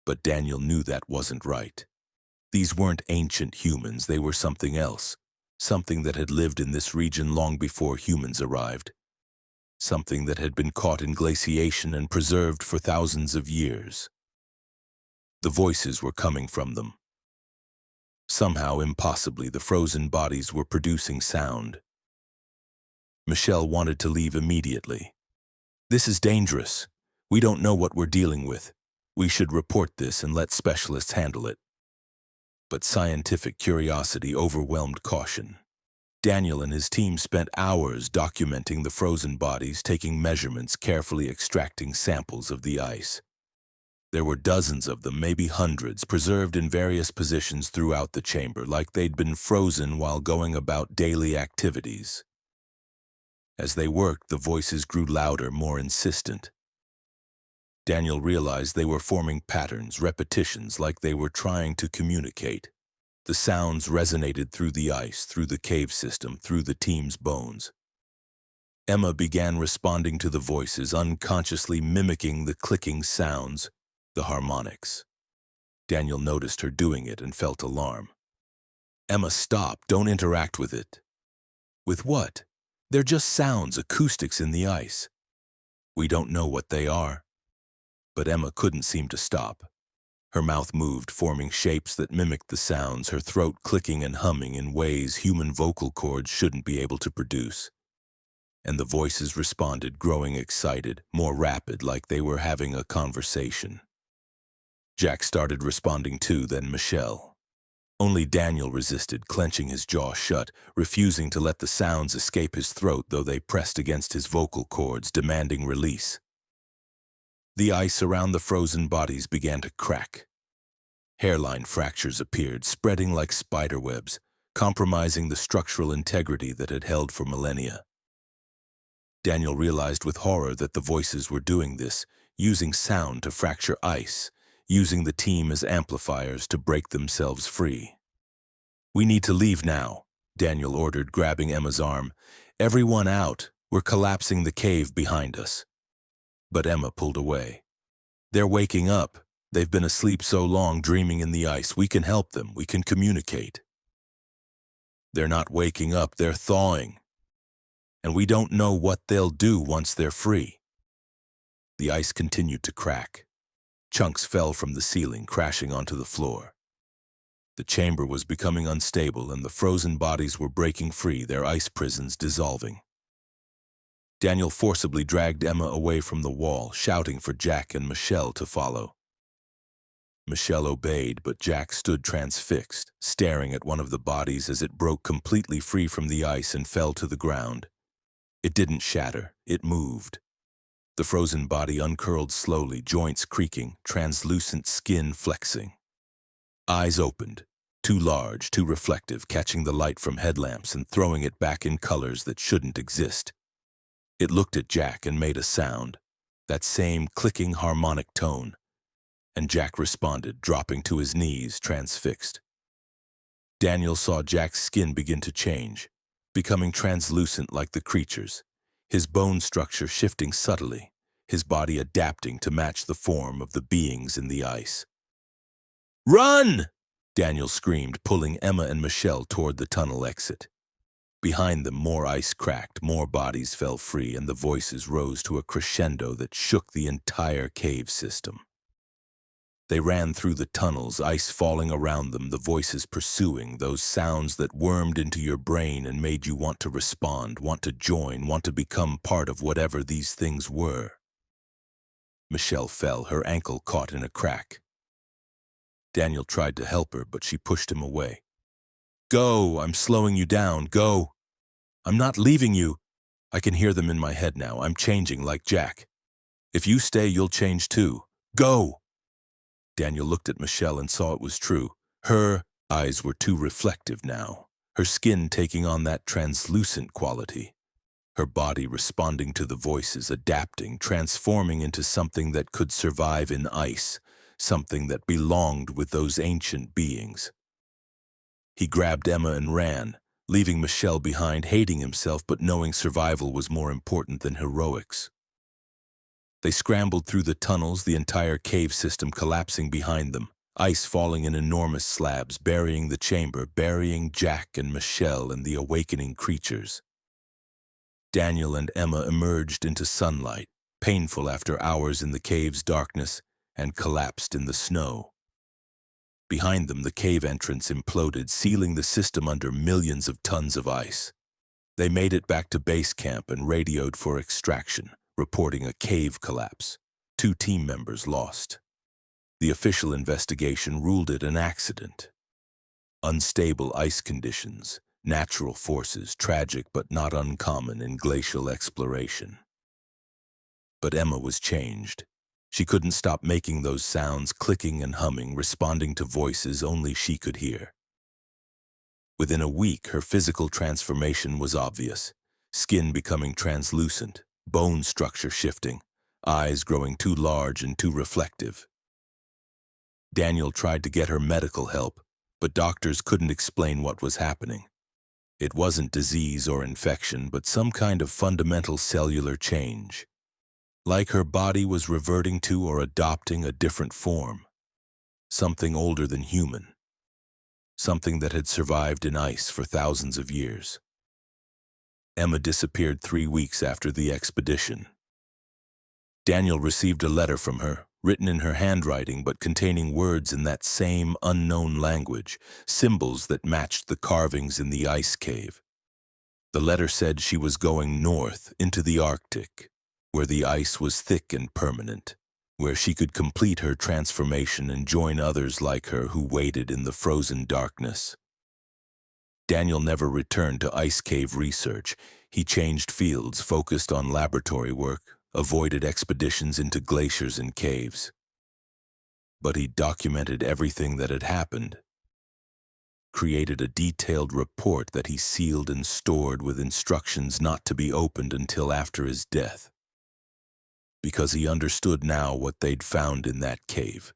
But Daniel knew that wasn't right. These weren't ancient humans, they were something else, something that had lived in this region long before humans arrived. Something that had been caught in glaciation and preserved for thousands of years. The voices were coming from them. Somehow, impossibly, the frozen bodies were producing sound. Michelle wanted to leave immediately. "This is dangerous. We don't know what we're dealing with. We should report this and let specialists handle it." But scientific curiosity overwhelmed caution. Daniel and his team spent hours documenting the frozen bodies, taking measurements, carefully extracting samples of the ice. There were dozens of them, maybe hundreds, preserved in various positions throughout the chamber, like they'd been frozen while going about daily activities. As they worked, the voices grew louder, more insistent. Daniel realized they were forming patterns, repetitions, like they were trying to communicate. The sounds resonated through the ice, through the cave system, through the team's bones. Emma began responding to the voices, unconsciously mimicking the clicking sounds. The harmonics. Daniel noticed her doing it and felt alarm. Emma, stop. Don't interact with it. With what? They're just sounds, acoustics in the ice. We don't know what they are. But Emma couldn't seem to stop. Her mouth moved, forming shapes that mimicked the sounds, her throat clicking and humming in ways human vocal cords shouldn't be able to produce. And the voices responded, growing excited, more rapid, like they were having a conversation. Jack started responding too, then Michelle. Only Daniel resisted, clenching his jaw shut, refusing to let the sounds escape his throat, though they pressed against his vocal cords, demanding release. The ice around the frozen bodies began to crack. Hairline fractures appeared, spreading like spiderwebs, compromising the structural integrity that had held for millennia. Daniel realized with horror that the voices were doing this, using sound to fracture ice, using the team as amplifiers to break themselves free. "We need to leave now," Daniel ordered, grabbing Emma's arm. "Everyone out. We're collapsing the cave behind us." But Emma pulled away. "They're waking up. They've been asleep so long, dreaming in the ice. We can help them. We can communicate." "They're not waking up. They're thawing. And we don't know what they'll do once they're free." The ice continued to crack. Chunks fell from the ceiling, crashing onto the floor. The chamber was becoming unstable, and the frozen bodies were breaking free, their ice prisons dissolving. Daniel forcibly dragged Emma away from the wall, shouting for Jack and Michelle to follow. Michelle obeyed, but Jack stood transfixed, staring at one of the bodies as it broke completely free from the ice and fell to the ground. It didn't shatter, it moved. The frozen body uncurled slowly, joints creaking, translucent skin flexing. Eyes opened, too large, too reflective, catching the light from headlamps and throwing it back in colors that shouldn't exist. It looked at Jack and made a sound, that same clicking harmonic tone, and Jack responded, dropping to his knees, transfixed. Daniel saw Jack's skin begin to change, becoming translucent like the creature's, his bone structure shifting subtly, his body adapting to match the form of the beings in the ice. "Run!" Daniel screamed, pulling Emma and Michelle toward the tunnel exit. Behind them, more ice cracked, more bodies fell free, and the voices rose to a crescendo that shook the entire cave system. They ran through the tunnels, ice falling around them, the voices pursuing, those sounds that wormed into your brain and made you want to respond, want to join, want to become part of whatever these things were. Michelle fell, her ankle caught in a crack. Daniel tried to help her, but she pushed him away. "Go, I'm slowing you down, go. I'm not leaving you." I can hear them in my head now. I'm changing like Jack. "If you stay, you'll change too. Go." Daniel looked at Michelle and saw it was true. Her eyes were too reflective now, her skin taking on that translucent quality. Her body responding to the voices, adapting, transforming into something that could survive in ice, something that belonged with those ancient beings. He grabbed Emma and ran, leaving Michelle behind, hating himself but knowing survival was more important than heroics. They scrambled through the tunnels, the entire cave system collapsing behind them, ice falling in enormous slabs, burying the chamber, burying Jack and Michelle and the awakening creatures. Daniel and Emma emerged into sunlight, painful after hours in the cave's darkness, and collapsed in the snow. Behind them, the cave entrance imploded, sealing the system under millions of tons of ice. They made it back to base camp and radioed for extraction, reporting a cave collapse. 2 team members lost. The official investigation ruled it an accident. Unstable ice conditions, natural forces, tragic but not uncommon in glacial exploration. But Emma was changed. She couldn't stop making those sounds, clicking and humming, responding to voices only she could hear. Within a week, her physical transformation was obvious. Skin becoming translucent, bone structure shifting, eyes growing too large and too reflective. Daniel tried to get her medical help, but doctors couldn't explain what was happening. It wasn't disease or infection, but some kind of fundamental cellular change. like her body was reverting to or adopting a different form, something older than human, something that had survived in ice for thousands of years. Emma disappeared 3 weeks after the expedition. Daniel received a letter from her, written in her handwriting but containing words in that same unknown language, symbols that matched the carvings in the ice cave. The letter said she was going north into the Arctic, where the ice was thick and permanent, where she could complete her transformation and join others like her who waited in the frozen darkness. Daniel never returned to ice cave research. He changed fields, focused on laboratory work, avoided expeditions into glaciers and caves. But he documented everything that had happened, created a detailed report that he sealed and stored with instructions not to be opened until after his death. Because he understood now what they'd found in that cave.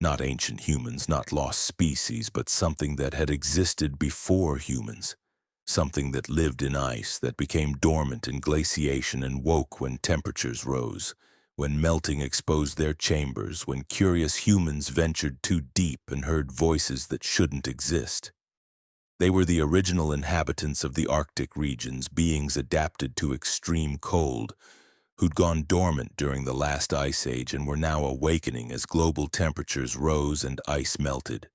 Not ancient humans, not lost species, but something that had existed before humans. Something that lived in ice, that became dormant in glaciation and woke when temperatures rose, when melting exposed their chambers, when curious humans ventured too deep and heard voices that shouldn't exist. They were the original inhabitants of the Arctic regions, beings adapted to extreme cold, who'd gone dormant during the last ice age and were now awakening as global temperatures rose and ice melted.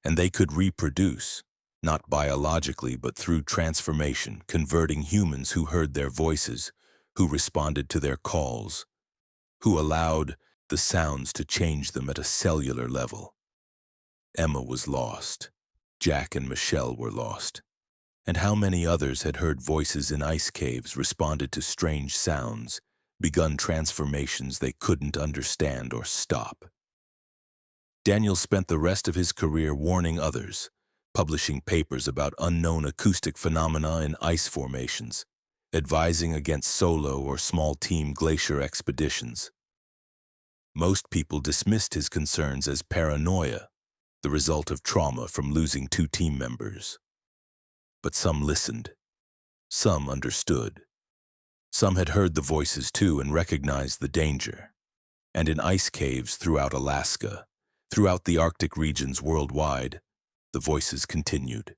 And they could reproduce, not biologically but through transformation, converting humans who heard their voices, who responded to their calls, who allowed the sounds to change them at a cellular level. Emma was lost. Jack and Michelle were lost. And how many others had heard voices in ice caves, responded to strange sounds, begun transformations they couldn't understand or stop. Daniel spent the rest of his career warning others, publishing papers about unknown acoustic phenomena in ice formations, advising against solo or small-team glacier expeditions. Most people dismissed his concerns as paranoia, the result of trauma from losing 2 team members. But some listened. Some understood. Some had heard the voices too and recognized the danger. And in ice caves throughout Alaska, throughout the Arctic regions worldwide, the voices continued.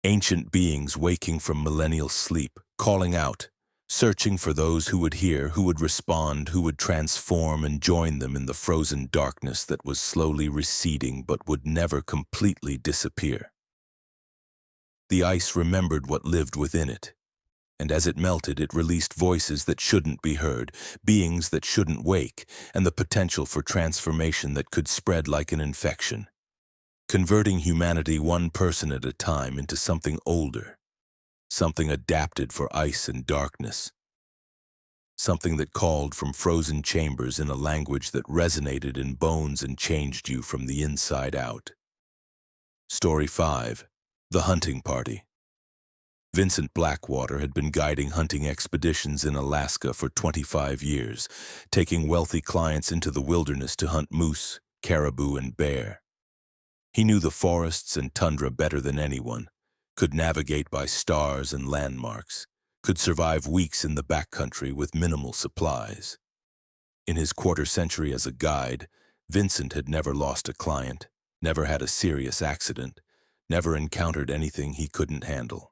Ancient beings waking from millennial sleep, calling out, searching for those who would hear, who would respond, who would transform and join them in the frozen darkness that was slowly receding but would never completely disappear. The ice remembered what lived within it, and as it melted, it released voices that shouldn't be heard, beings that shouldn't wake, and the potential for transformation that could spread like an infection, converting humanity one person at a time into something older, something adapted for ice and darkness, something that called from frozen chambers in a language that resonated in bones and changed you from the inside out. Story 5. The Hunting Party. Vincent Blackwater had been guiding hunting expeditions in Alaska for 25 years, taking wealthy clients into the wilderness to hunt moose, caribou, and bear. He knew the forests and tundra better than anyone, could navigate by stars and landmarks, could survive weeks in the backcountry with minimal supplies. In his quarter-century as a guide, Vincent had never lost a client, never had a serious accident, never encountered anything he couldn't handle.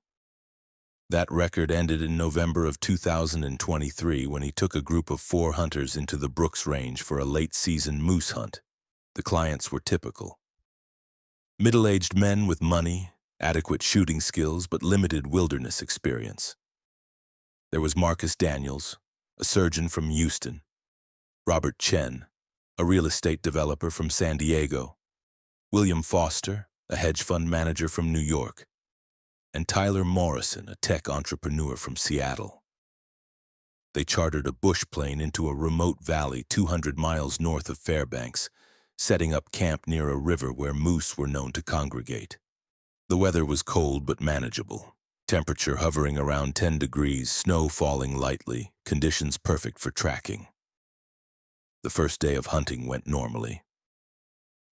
That record ended in November of 2023 when he took a group of 4 hunters into the Brooks Range for a late-season moose hunt. The clients were typical. Middle-aged men with money, adequate shooting skills, but limited wilderness experience. There was Marcus Daniels, a surgeon from Houston, Robert Chen, a real estate developer from San Diego, William Foster, a hedge fund manager from New York, and Tyler Morrison, a tech entrepreneur from Seattle. They chartered a bush plane into a remote valley 200 miles north of Fairbanks, setting up camp near a river where moose were known to congregate. The weather was cold but manageable, temperature hovering around 10 degrees, snow falling lightly, conditions perfect for tracking. The first day of hunting went normally.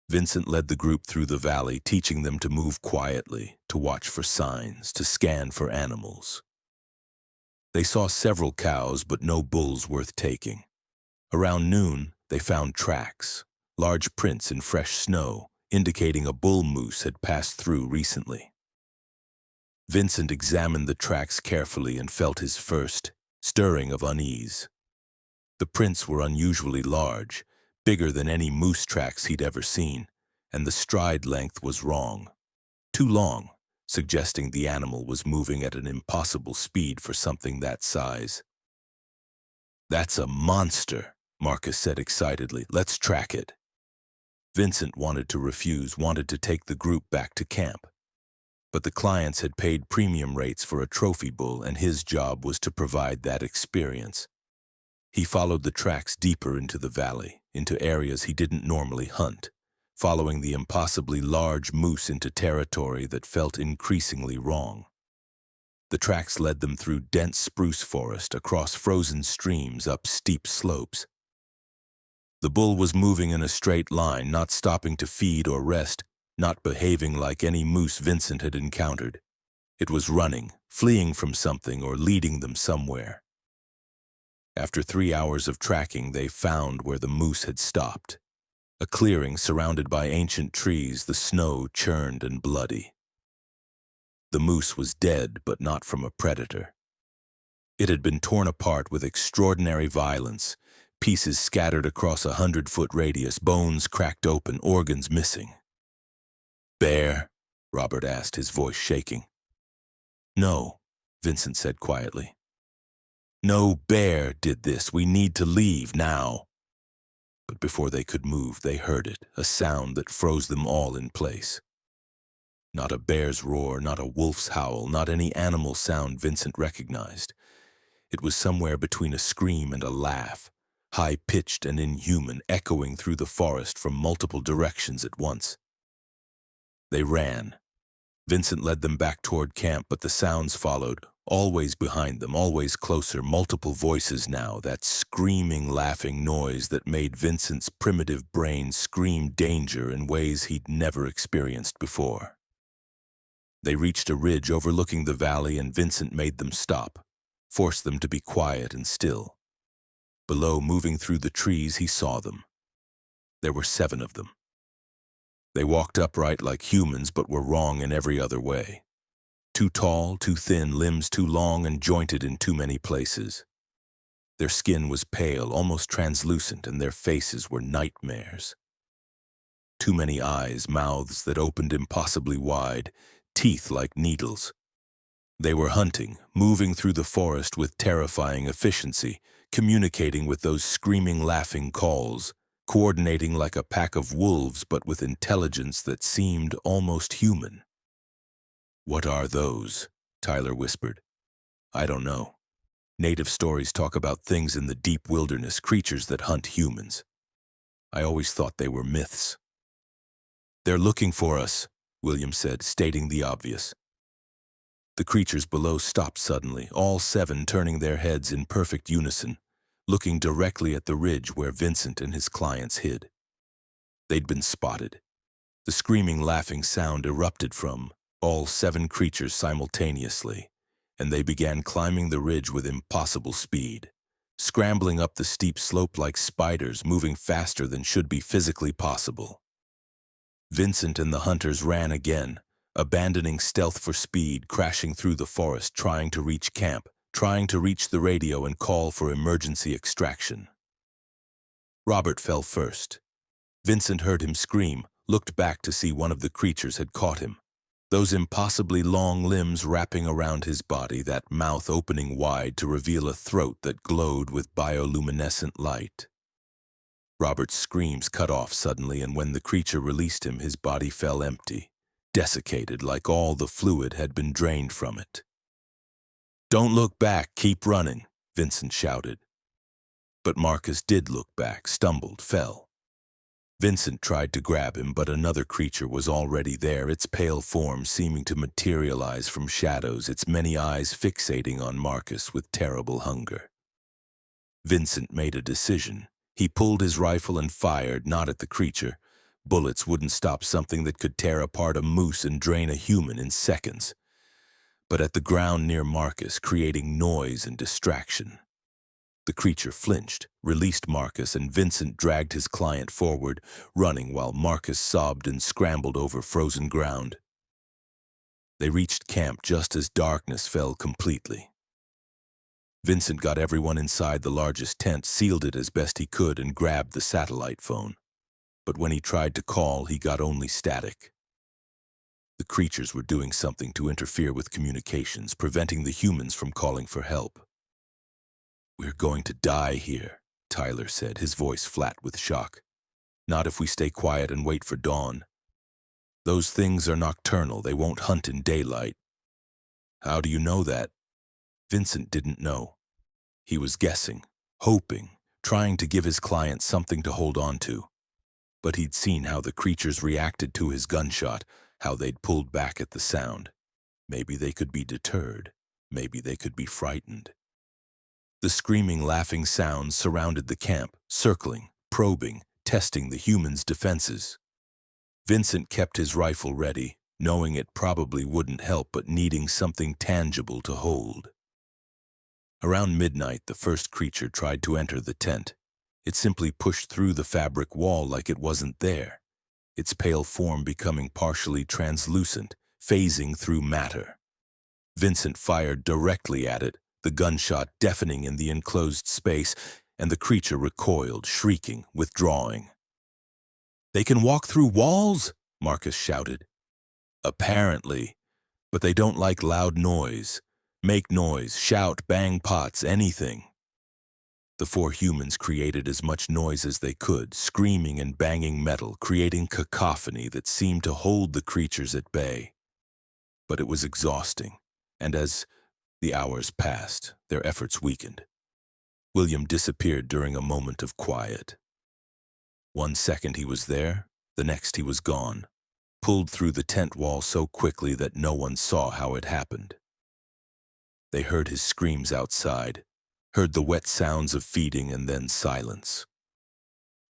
Vincent led the group through the valley, teaching them to move quietly, to watch for signs, to scan for animals. They saw several cows, but no bulls worth taking. Around noon, they found tracks, large prints in fresh snow, indicating a bull moose had passed through recently. Vincent examined the tracks carefully and felt his first stirring of unease. The prints were unusually large, bigger than any moose tracks he'd ever seen, and the stride length was wrong. Too long, suggesting the animal was moving at an impossible speed for something that size. "That's a monster," Marcus said excitedly. "Let's track it." Vincent wanted to refuse, wanted to take the group back to camp. But the clients had paid premium rates for a trophy bull, and his job was to provide that experience. He followed the tracks deeper into the valley, into areas he didn't normally hunt, following the impossibly large moose into territory that felt increasingly wrong. The tracks led them through dense spruce forest, across frozen streams, up steep slopes. The bull was moving in a straight line, not stopping to feed or rest, not behaving like any moose Vincent had encountered. It was running, fleeing from something, or leading them somewhere. After 3 hours of tracking, they found where the moose had stopped. A clearing surrounded by ancient trees, the snow churned and bloody. The moose was dead, but not from a predator. It had been torn apart with extraordinary violence, pieces scattered across a 100-foot radius, bones cracked open, organs missing. "Bear?" Robert asked, his voice shaking. "No," Vincent said quietly. "No bear did this. We need to leave now." But before they could move, they heard it, a sound that froze them all in place. Not a bear's roar, not a wolf's howl, not any animal sound Vincent recognized. It was somewhere between a scream and a laugh, high-pitched and inhuman, echoing through the forest from multiple directions at once. They ran. Vincent led them back toward camp, but the sounds followed, always behind them, always closer, multiple voices now, that screaming, laughing noise that made Vincent's primitive brain scream danger in ways he'd never experienced before. They reached a ridge overlooking the valley, and Vincent made them stop, forced them to be quiet and still. Below, moving through the trees, he saw them. There were 7 of them. They walked upright like humans, but were wrong in every other way. Too tall, too thin, limbs too long and jointed in too many places. Their skin was pale, almost translucent, and their faces were nightmares. Too many eyes, mouths that opened impossibly wide, teeth like needles. They were hunting, moving through the forest with terrifying efficiency, communicating with those screaming, laughing calls, coordinating like a pack of wolves, but with intelligence that seemed almost human. "What are those?" Tyler whispered. "I don't know. Native stories talk about things in the deep wilderness, creatures that hunt humans. I always thought they were myths." "They're looking for us," William said, stating the obvious. The creatures below stopped suddenly, all 7 turning their heads in perfect unison, looking directly at the ridge where Vincent and his clients hid. They'd been spotted. The screaming, laughing sound erupted from all 7 creatures simultaneously, and they began climbing the ridge with impossible speed, scrambling up the steep slope like spiders, moving faster than should be physically possible. Vincent and the hunters ran again, abandoning stealth for speed, crashing through the forest, trying to reach camp, trying to reach the radio and call for emergency extraction. Robert fell first. Vincent heard him scream, looked back to see one of the creatures had caught him. Those impossibly long limbs wrapping around his body, that mouth opening wide to reveal a throat that glowed with bioluminescent light. Robert's screams cut off suddenly, and when the creature released him, his body fell empty, desiccated like all the fluid had been drained from it. "Don't look back, keep running," Vincent shouted. But Marcus did look back, stumbled, fell. Vincent tried to grab him, but another creature was already there, its pale form seeming to materialize from shadows, its many eyes fixating on Marcus with terrible hunger. Vincent made a decision. He pulled his rifle and fired, not at the creature. Bullets wouldn't stop something that could tear apart a moose and drain a human in seconds. but at the ground near Marcus, creating noise and distraction. The creature flinched, released Marcus, and Vincent dragged his client forward, running while Marcus sobbed and scrambled over frozen ground. They reached camp just as darkness fell completely. Vincent got everyone inside the largest tent, sealed it as best he could, and grabbed the satellite phone. But when he tried to call, he got only static. The creatures were doing something to interfere with communications, preventing the humans from calling for help. "We're going to die here," Tyler said, his voice flat with shock. "Not if we stay quiet and wait for dawn. Those things are nocturnal. They won't hunt in daylight." "How do you know that?" Vincent didn't know. He was guessing, hoping, trying to give his client something to hold on to. But he'd seen how the creatures reacted to his gunshot, how they'd pulled back at the sound. Maybe they could be deterred. Maybe they could be frightened. The screaming, laughing sounds surrounded the camp, circling, probing, testing the humans' defenses. Vincent kept his rifle ready, knowing it probably wouldn't help, but needing something tangible to hold. Around midnight, the first creature tried to enter the tent. It simply pushed through the fabric wall like it wasn't there, its pale form becoming partially translucent, phasing through matter. Vincent fired directly at it, the gunshot deafening in the enclosed space, and the creature recoiled, shrieking, withdrawing. "They can walk through walls?" Marcus shouted. "Apparently, but they don't like loud noise. Make noise, shout, bang pots, anything." The four humans created as much noise as they could, screaming and banging metal, creating cacophony that seemed to hold the creatures at bay. But it was exhausting, and as the hours passed, their efforts weakened. William disappeared during a moment of quiet. One second he was there, the next he was gone, pulled through the tent wall so quickly that no one saw how it happened. They heard his screams outside, heard the wet sounds of feeding, and then silence.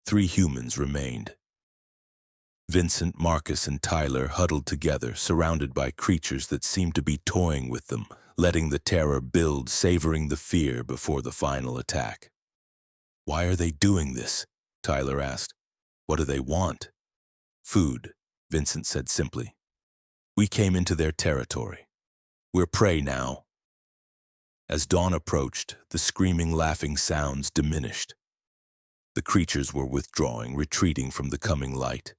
3 humans remained. Vincent, Marcus, and Tyler huddled together, surrounded by creatures that seemed to be toying with them, letting the terror build, savoring the fear before the final attack. "Why are they doing this?" Tyler asked. "What do they want?" "Food," Vincent said simply. "We came into their territory. We're prey now." As dawn approached, the screaming, laughing sounds diminished. The creatures were withdrawing, retreating from the coming light.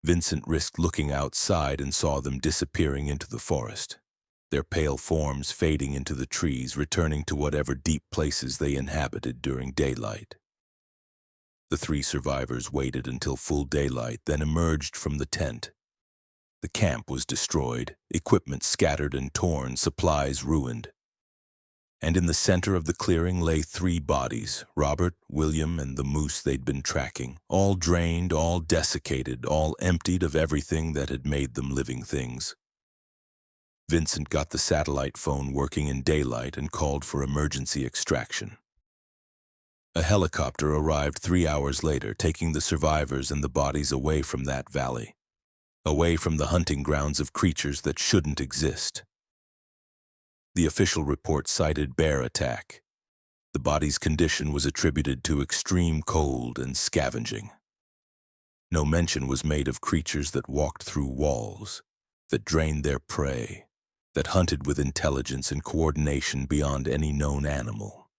Vincent risked looking outside and saw them disappearing into the forest, their pale forms fading into the trees, returning to whatever deep places they inhabited during daylight. The 3 survivors waited until full daylight, then emerged from the tent. The camp was destroyed, equipment scattered and torn, supplies ruined. And in the center of the clearing lay 3 bodies, Robert, William, and the moose they'd been tracking, all drained, all desiccated, all emptied of everything that had made them living things. Vincent got the satellite phone working in daylight and called for emergency extraction. A helicopter arrived 3 hours later, taking the survivors and the bodies away from that valley, away from the hunting grounds of creatures that shouldn't exist. The official report cited bear attack. The body's condition was attributed to extreme cold and scavenging. No mention was made of creatures that walked through walls, that drained their prey, that hunted with intelligence and coordination beyond any known animal.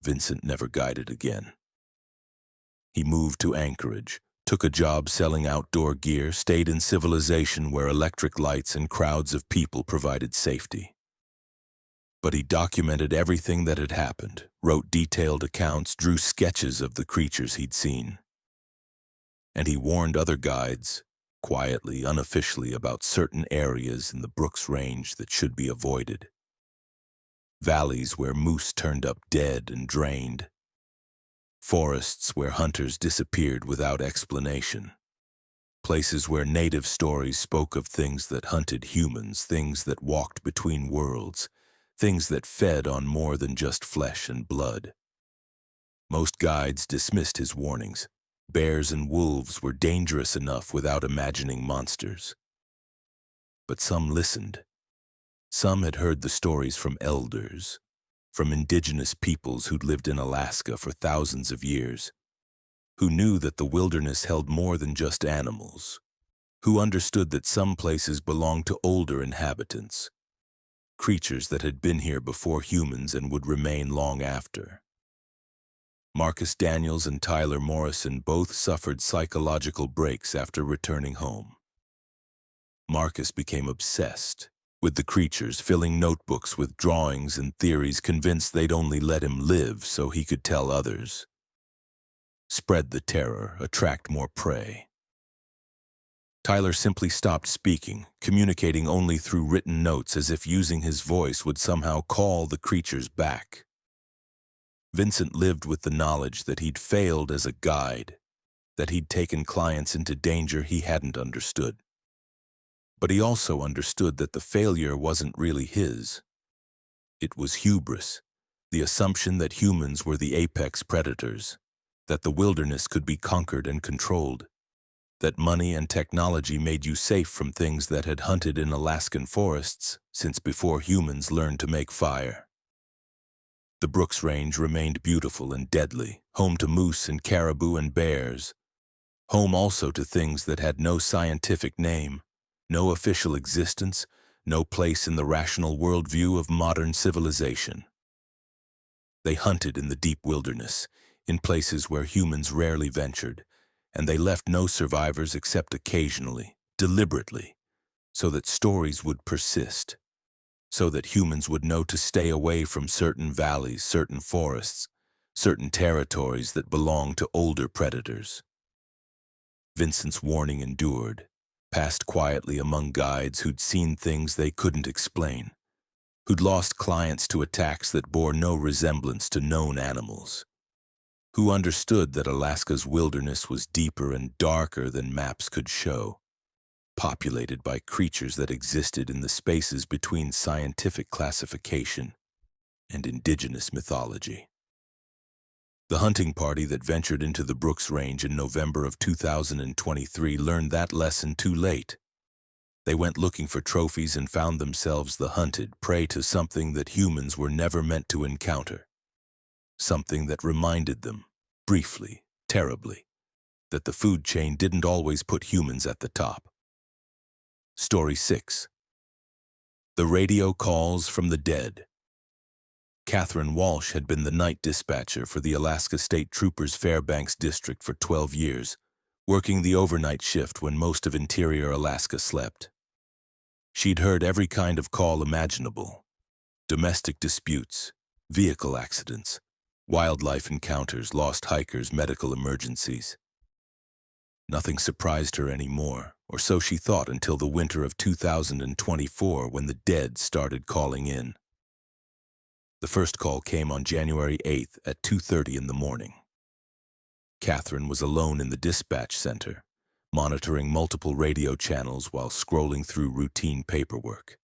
Vincent never guided again. He moved to Anchorage, took a job selling outdoor gear, stayed in civilization where electric lights and crowds of people provided safety. But he documented everything that had happened, wrote detailed accounts, drew sketches of the creatures he'd seen. And he warned other guides, quietly, unofficially, about certain areas in the Brooks Range that should be avoided. Valleys where moose turned up dead and drained. Forests where hunters disappeared without explanation. Places where native stories spoke of things that hunted humans, things that walked between worlds, things that fed on more than just flesh and blood. Most guides dismissed his warnings. Bears and wolves were dangerous enough without imagining monsters. But some listened. Some had heard the stories from elders, from indigenous peoples who'd lived in Alaska for thousands of years, who knew that the wilderness held more than just animals, who understood that some places belonged to older inhabitants, creatures that had been here before humans and would remain long after. Marcus Daniels and Tyler Morrison both suffered psychological breaks after returning home. Marcus became obsessed with the creatures, filling notebooks with drawings and theories, convinced they'd only let him live so he could tell others. Spread the terror, attract more prey. Tyler simply stopped speaking, communicating only through written notes, as if using his voice would somehow call the creatures back. Vincent lived with the knowledge that he'd failed as a guide, that he'd taken clients into danger he hadn't understood. But he also understood that the failure wasn't really his. It was hubris, the assumption that humans were the apex predators, that the wilderness could be conquered and controlled, that money and technology made you safe from things that had hunted in Alaskan forests since before humans learned to make fire. The Brooks Range remained beautiful and deadly, home to moose and caribou and bears, home also to things that had no scientific name, no official existence, no place in the rational worldview of modern civilization. They hunted in the deep wilderness, in places where humans rarely ventured, and they left no survivors except occasionally, deliberately, so that stories would persist, so that humans would know to stay away from certain valleys, certain forests, certain territories that belonged to older predators. Vincent's warning endured, passed quietly among guides who'd seen things they couldn't explain, who'd lost clients to attacks that bore no resemblance to known animals, who understood that Alaska's wilderness was deeper and darker than maps could show, populated by creatures that existed in the spaces between scientific classification and indigenous mythology. The hunting party that ventured into the Brooks Range in November of 2023 learned that lesson too late. They went looking for trophies and found themselves the hunted, prey to something that humans were never meant to encounter. Something that reminded them, briefly, terribly, that the food chain didn't always put humans at the top. Story 6. The Radio Calls from the Dead. Catherine Walsh had been the night dispatcher for the Alaska State Troopers Fairbanks District for 12 years, working the overnight shift when most of interior Alaska slept. She'd heard every kind of call imaginable: domestic disputes, vehicle accidents, wildlife encounters, lost hikers, medical emergencies. Nothing surprised her anymore, or so she thought, until the winter of 2024, when the dead started calling in. The first call came on January 8th at 2:30 in the morning. Catherine was alone in the dispatch center, monitoring multiple radio channels while scrolling through routine paperwork.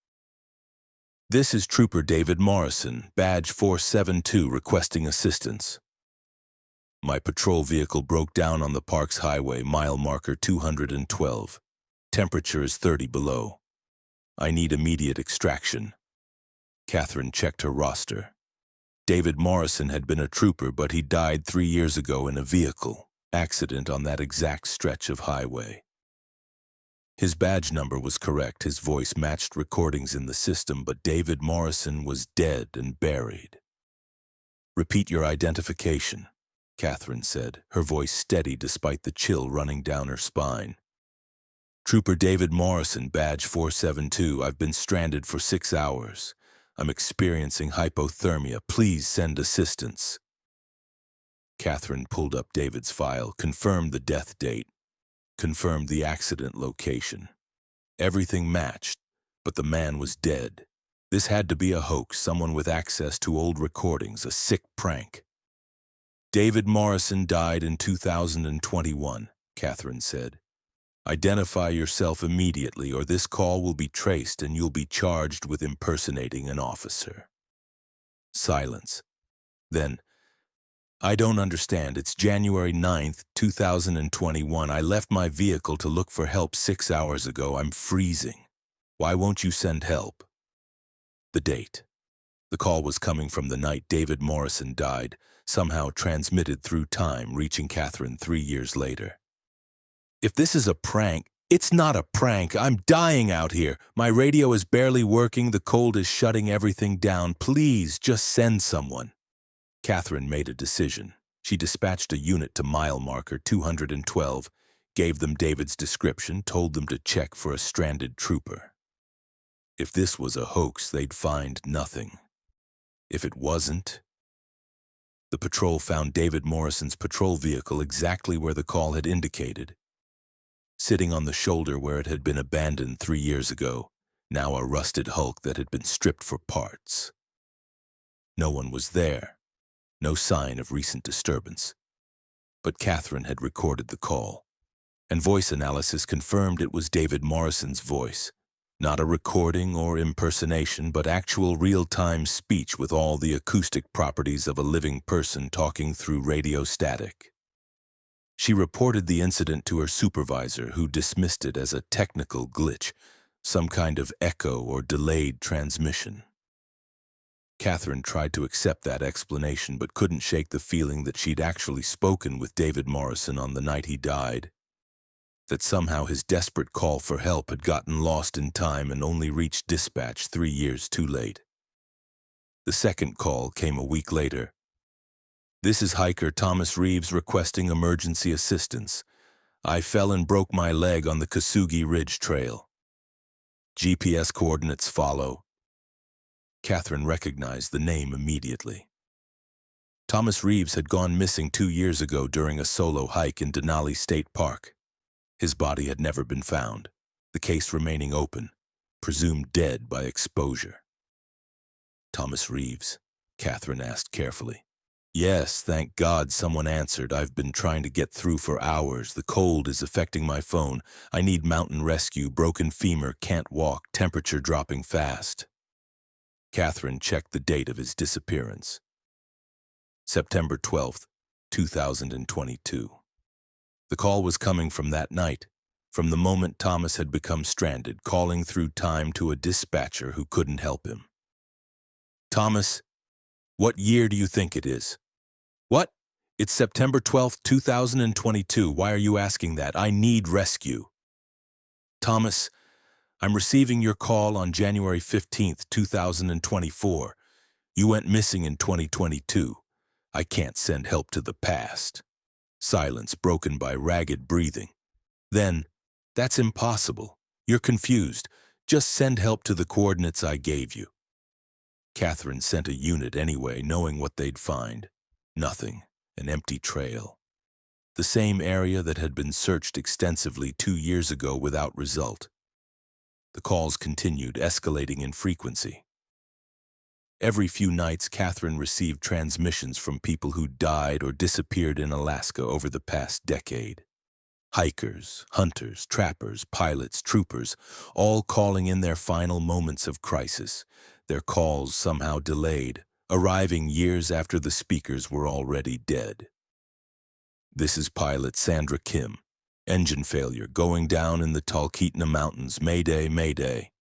"This is Trooper David Morrison, badge 472, requesting assistance. My patrol vehicle broke down on the Parks Highway, mile marker 212. Temperature is 30 below. I need immediate extraction." Catherine checked her roster. David Morrison had been a trooper, but he died 3 years ago in a vehicle accident on that exact stretch of highway. His badge number was correct, his voice matched recordings in the system, but David Morrison was dead and buried. "Repeat your identification," Catherine said, her voice steady despite the chill running down her spine. "Trooper David Morrison, badge 472, I've been stranded for 6 hours. I'm experiencing hypothermia. Please send assistance." Catherine pulled up David's file, confirmed the death date, confirmed the accident location. Everything matched, but the man was dead. This had to be a hoax, someone with access to old recordings, a sick prank. "David Morrison died in 2021, Catherine said. "Identify yourself immediately, or this call will be traced and you'll be charged with impersonating an officer." Silence. Then, "I don't understand. It's January 9th, 2021. I left my vehicle to look for help 6 hours ago. I'm freezing. Why won't you send help?" The date. The call was coming from the night David Morrison died, somehow transmitted through time, reaching Catherine 3 years later. If this is a prank, it's not a prank. I'm dying out here. My radio is barely working. The cold is shutting everything down. Please, just send someone. Catherine made a decision. She dispatched a unit to mile marker 212, gave them David's description, told them to check for a stranded trooper. If this was a hoax, they'd find nothing. If it wasn't, the patrol found David Morrison's patrol vehicle exactly where the call had indicated, sitting on the shoulder where it had been abandoned 3 years ago, now a rusted hulk that had been stripped for parts. No one was there, no sign of recent disturbance. But Catherine had recorded the call, and voice analysis confirmed it was David Morrison's voice. Not a recording or impersonation, but actual real-time speech with all the acoustic properties of a living person talking through radio static. She reported the incident to her supervisor, who dismissed it as a technical glitch, some kind of echo or delayed transmission. Catherine tried to accept that explanation, but couldn't shake the feeling that she'd actually spoken with David Morrison on the night he died, that somehow his desperate call for help had gotten lost in time and only reached dispatch 3 years too late. The second call came a week later. "This is hiker Thomas Reeves requesting emergency assistance. I fell and broke my leg on the Kasugi Ridge Trail. GPS coordinates follow." Catherine recognized the name immediately. Thomas Reeves had gone missing 2 years ago during a solo hike in Denali State Park. His body had never been found, the case remaining open, presumed dead by exposure. "Thomas Reeves?" Catherine asked carefully. "Yes, thank God someone answered. I've been trying to get through for hours. The cold is affecting my phone. I need mountain rescue, broken femur, can't walk, temperature dropping fast." Catherine checked the date of his disappearance. September 12th, 2022. The call was coming from that night, from the moment Thomas had become stranded, calling through time to a dispatcher who couldn't help him. "Thomas, what year do you think it is?" "What? It's September 12th, 2022. Why are you asking that? I need rescue." "Thomas, I'm receiving your call on January 15th, 2024. You went missing in 2022. I can't send help to the past." Silence broken by ragged breathing. Then, "That's impossible. You're confused. Just send help to the coordinates I gave you." Catherine sent a unit anyway, knowing what they'd find. Nothing. An empty trail. The same area that had been searched extensively 2 years ago without result. The calls continued, escalating in frequency. Every few nights, Catherine received transmissions from people who died or disappeared in Alaska over the past decade. Hikers, hunters, trappers, pilots, troopers, all calling in their final moments of crisis, their calls somehow delayed, arriving years after the speakers were already dead. "This is pilot Sandra Kim. Engine failure, going down in the Talkeetna Mountains. Mayday, mayday."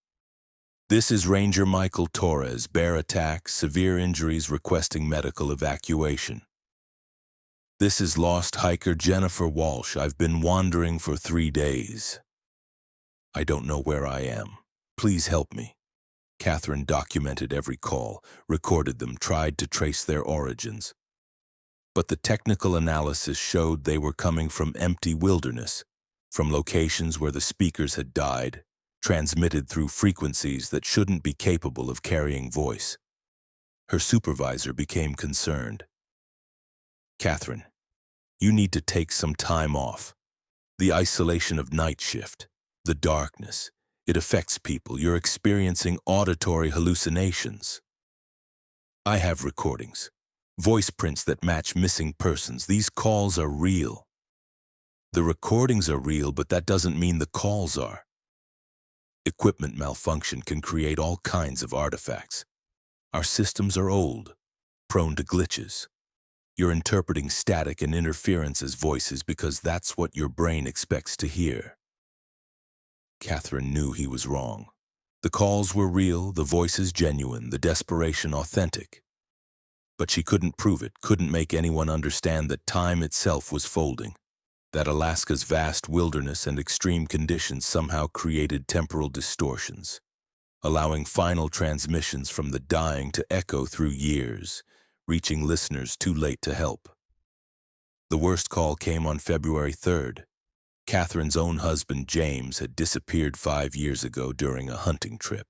"This is Ranger Michael Torres. Bear attack, severe injuries, requesting medical evacuation." "This is lost hiker Jennifer Walsh. I've been wandering for 3 days. I don't know where I am. Please help me." Catherine documented every call, recorded them, tried to trace their origins. But the technical analysis showed they were coming from empty wilderness, from locations where the speakers had died, transmitted through frequencies that shouldn't be capable of carrying voice. Her supervisor became concerned. "Catherine, you need to take some time off. The isolation of night shift, the darkness, it affects people. You're experiencing auditory hallucinations." "I have recordings, voice prints that match missing persons. These calls are real." "The recordings are real, but that doesn't mean the calls are." "Equipment malfunction can create all kinds of artifacts. Our systems are old, prone to glitches. You're interpreting static and interference as voices because that's what your brain expects to hear." Catherine knew he was wrong. The calls were real, the voices genuine, the desperation authentic. But she couldn't prove it, couldn't make anyone understand that time itself was folding, that Alaska's vast wilderness and extreme conditions somehow created temporal distortions, allowing final transmissions from the dying to echo through years, reaching listeners too late to help. The worst call came on February 3rd. Catherine's own husband, James, had disappeared 5 years ago during a hunting trip.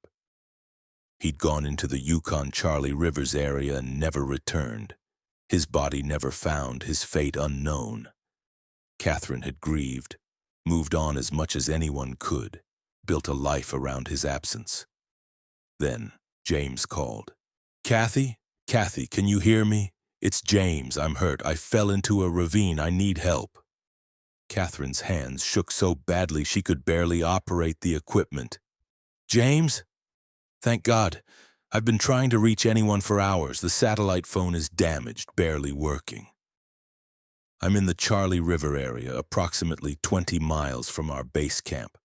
He'd gone into the Yukon-Charlie Rivers area and never returned. His body never found, his fate unknown. Catherine had grieved, moved on as much as anyone could, built a life around his absence. Then James called. "Kathy? Kathy, can you hear me? It's James. I'm hurt. I fell into a ravine. I need help." Catherine's hands shook so badly she could barely operate the equipment. "James? Thank God. I've been trying to reach anyone for hours. The satellite phone is damaged, barely working. I'm in the Charlie River area, approximately 20 miles from our base camp.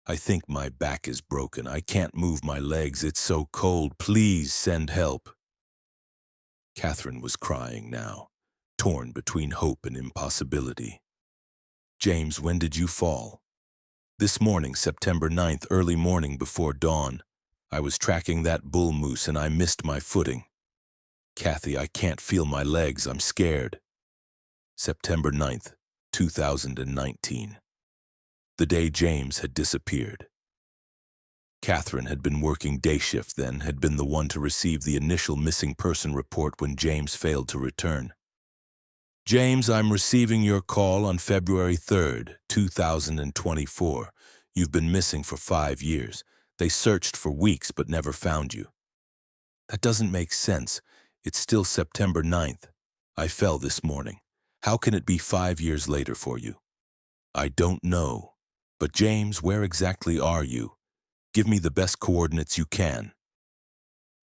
I think my back is broken. I can't move my legs. It's so cold. Please send help." Catherine was crying now, torn between hope and impossibility. "James, when did you fall?" "This morning, September 9th, early morning before dawn. I was tracking that bull moose and I missed my footing. Kathy, I can't feel my legs. I'm scared." September 9th, 2019. The day James had disappeared. Catherine had been working day shift then, had been the one to receive the initial missing person report when James failed to return. "James, I'm receiving your call on February 3rd, 2024. You've been missing for 5 years. They searched for weeks but never found you." "That doesn't make sense. It's still September 9th. I fell this morning. How can it be 5 years later for you?" "I don't know. But James, where exactly are you? Give me the best coordinates you can."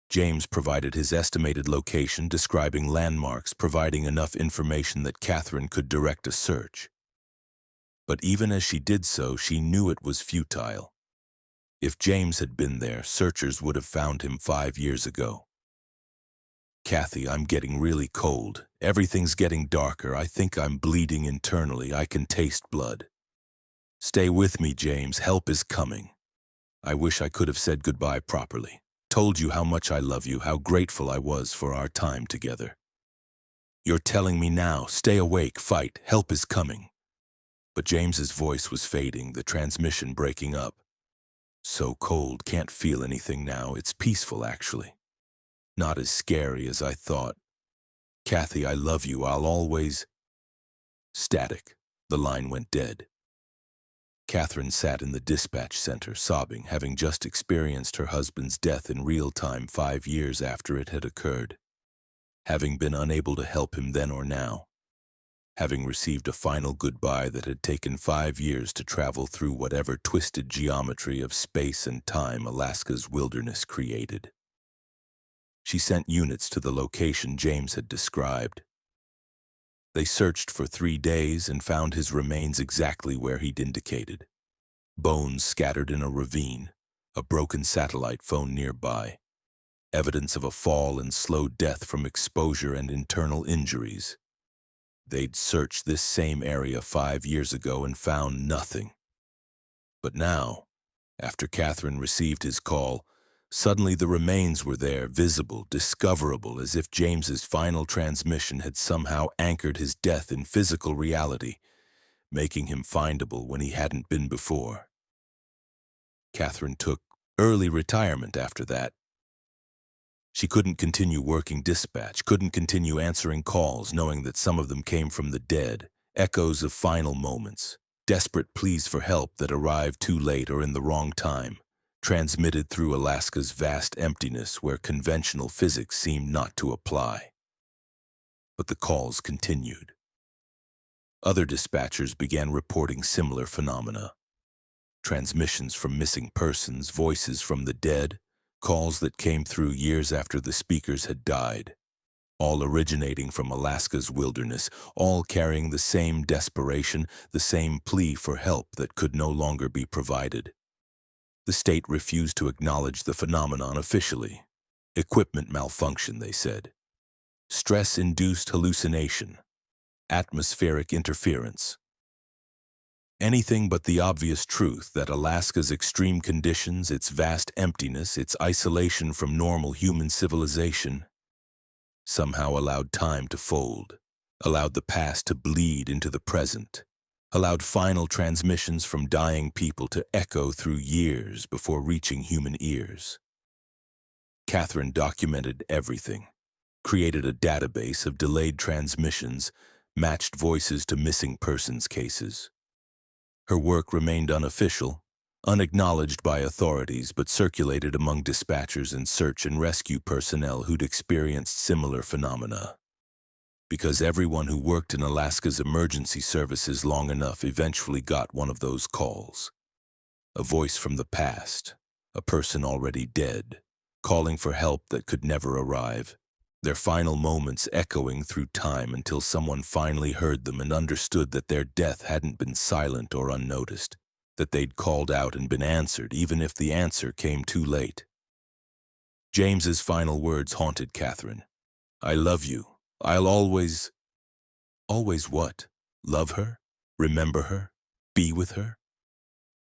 James provided his estimated location, describing landmarks, providing enough information that Catherine could direct a search. But even as she did so, she knew it was futile. If James had been there, searchers would have found him 5 years ago. "Kathy, I'm getting really cold. Everything's getting darker. I think I'm bleeding internally. I can taste blood. Stay with me, James. Help is coming. I wish I could have said goodbye properly. Told you how much I love you, how grateful I was for our time together. You're telling me now, stay awake, fight, help is coming." But James's voice was fading, the transmission breaking up. "So cold, can't feel anything now. It's peaceful, actually. Not as scary as I thought. Kathy, I love you. I'll always—" Static. The line went dead. Catherine sat in the dispatch center, sobbing, having just experienced her husband's death in real time 5 years after it had occurred. Having been unable to help him then or now. Having received a final goodbye that had taken 5 years to travel through whatever twisted geometry of space and time Alaska's wilderness created. She sent units to the location James had described. They searched for 3 days and found his remains exactly where he'd indicated. Bones scattered in a ravine, a broken satellite phone nearby, evidence of a fall and slow death from exposure and internal injuries. They'd searched this same area 5 years ago and found nothing. But now, after Catherine received his call, suddenly the remains were there, visible, discoverable, as if James's final transmission had somehow anchored his death in physical reality, making him findable when he hadn't been before. Catherine took early retirement after that. She couldn't continue working dispatch, couldn't continue answering calls, knowing that some of them came from the dead, echoes of final moments, desperate pleas for help that arrived too late or in the wrong time, transmitted through Alaska's vast emptiness where conventional physics seemed not to apply. But the calls continued. Other dispatchers began reporting similar phenomena. Transmissions from missing persons, voices from the dead, calls that came through years after the speakers had died, all originating from Alaska's wilderness, all carrying the same desperation, the same plea for help that could no longer be provided. The state refused to acknowledge the phenomenon officially. Equipment malfunction, they said. Stress-induced hallucination. Atmospheric interference. Anything but the obvious truth that Alaska's extreme conditions, its vast emptiness, its isolation from normal human civilization, somehow allowed time to fold, allowed the past to bleed into the present, allowed final transmissions from dying people to echo through years before reaching human ears. Catherine documented everything, created a database of delayed transmissions, matched voices to missing persons cases. Her work remained unofficial, unacknowledged by authorities, but circulated among dispatchers and search and rescue personnel who'd experienced similar phenomena. Because everyone who worked in Alaska's emergency services long enough eventually got one of those calls. A voice from the past, a person already dead, calling for help that could never arrive, their final moments echoing through time until someone finally heard them and understood that their death hadn't been silent or unnoticed, that they'd called out and been answered, even if the answer came too late. James's final words haunted Catherine. "I love you. I'll always..." Always what? Love her? Remember her? Be with her?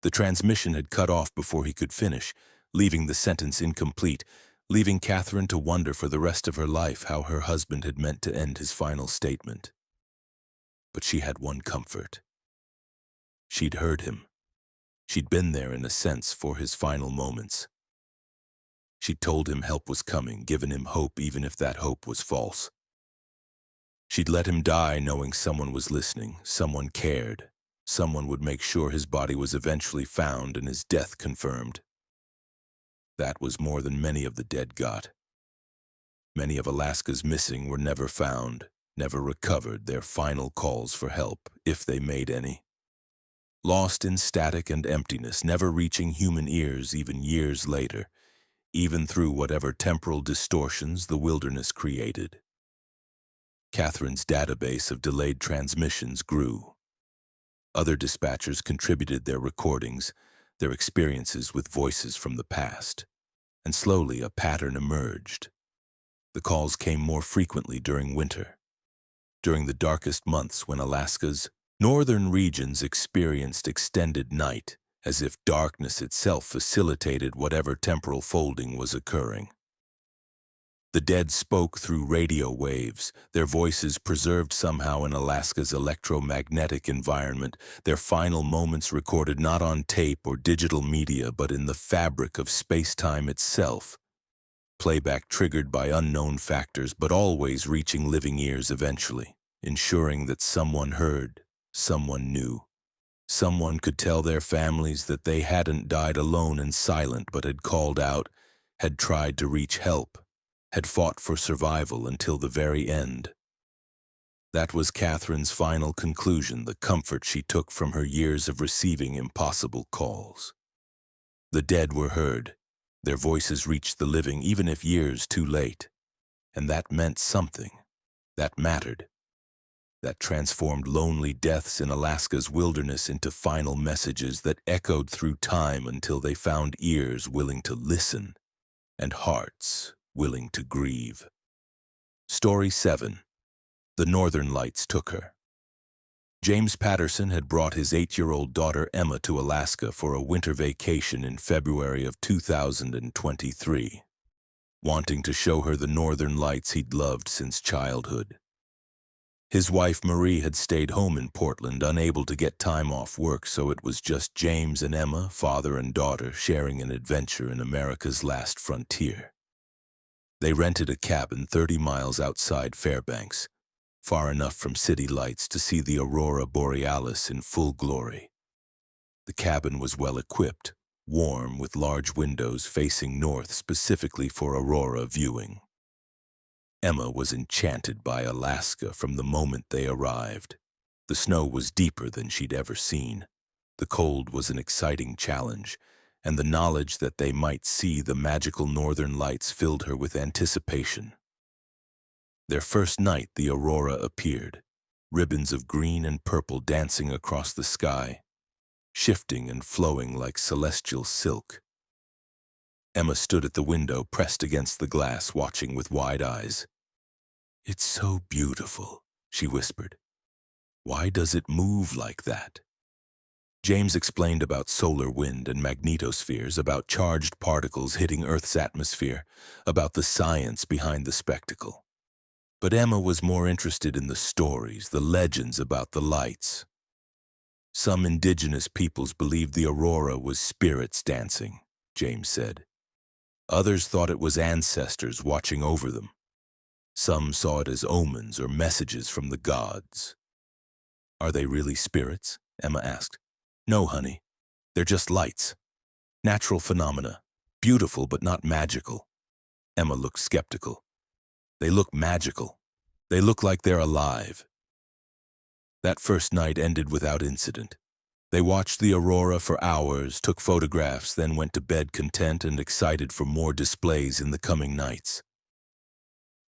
The transmission had cut off before he could finish, leaving the sentence incomplete, leaving Catherine to wonder for the rest of her life how her husband had meant to end his final statement. But she had one comfort. She'd heard him. She'd been there, in a sense, for his final moments. She'd told him help was coming, given him hope even if that hope was false. She'd let him die knowing someone was listening, someone cared, someone would make sure his body was eventually found and his death confirmed. That was more than many of the dead got. Many of Alaska's missing were never found, never recovered, their final calls for help, if they made any. Lost in static and emptiness, never reaching human ears even years later, even through whatever temporal distortions the wilderness created. Catherine's database of delayed transmissions grew. Other dispatchers contributed their recordings, their experiences with voices from the past, and slowly a pattern emerged. The calls came more frequently during winter, during the darkest months when Alaska's northern regions experienced extended night, as if darkness itself facilitated whatever temporal folding was occurring. The dead spoke through radio waves, their voices preserved somehow in Alaska's electromagnetic environment, their final moments recorded not on tape or digital media but in the fabric of space-time itself. Playback triggered by unknown factors but always reaching living ears eventually, ensuring that someone heard, someone knew. Someone could tell their families that they hadn't died alone and silent but had called out, had tried to reach help, had fought for survival until the very end. That was Catherine's final conclusion, the comfort she took from her years of receiving impossible calls. The dead were heard. Their voices reached the living, even if years too late. And that meant something. That mattered. That transformed lonely deaths in Alaska's wilderness into final messages that echoed through time until they found ears willing to listen and hearts willing to grieve. Story 7. The Northern Lights Took Her. James Patterson had brought his 8-year-old daughter Emma to Alaska for a winter vacation in February of 2023, wanting to show her the northern lights he'd loved since childhood. His wife Marie had stayed home in Portland, unable to get time off work, so it was just James and Emma, father and daughter, sharing an adventure in America's last frontier. They rented a cabin 30 miles outside Fairbanks, far enough from city lights to see the aurora borealis in full glory. The cabin was well equipped, warm, with large windows facing north specifically for aurora viewing. Emma was enchanted by Alaska from the moment they arrived. The snow was deeper than she'd ever seen. The cold was an exciting challenge, and the knowledge that they might see the magical northern lights filled her with anticipation. Their first night, the aurora appeared, ribbons of green and purple dancing across the sky, shifting and flowing like celestial silk. Emma stood at the window, pressed against the glass, watching with wide eyes. "It's so beautiful," she whispered. "Why does it move like that?" James explained about solar wind and magnetospheres, about charged particles hitting Earth's atmosphere, about the science behind the spectacle. But Emma was more interested in the stories, the legends about the lights. Some indigenous peoples believed the aurora was spirits dancing, James said. Others thought it was ancestors watching over them. Some saw it as omens or messages from the gods. "Are they really spirits?" Emma asked. "No, honey. They're just lights. Natural phenomena. Beautiful but not magical." Emma looked skeptical. "They look magical. They look like they're alive." That first night ended without incident. They watched the aurora for hours, took photographs, then went to bed content and excited for more displays in the coming nights.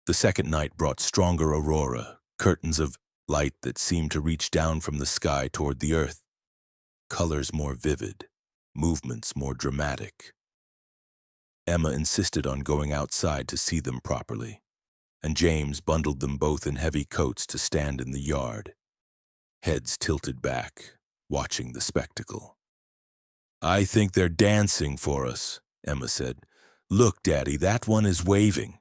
The second night brought stronger aurora, curtains of light that seemed to reach down from the sky toward the earth. Colors more vivid, movements more dramatic. Emma insisted on going outside to see them properly, and James bundled them both in heavy coats to stand in the yard, heads tilted back, watching the spectacle. "I think they're dancing for us," Emma said. "Look, Daddy, that one is waving."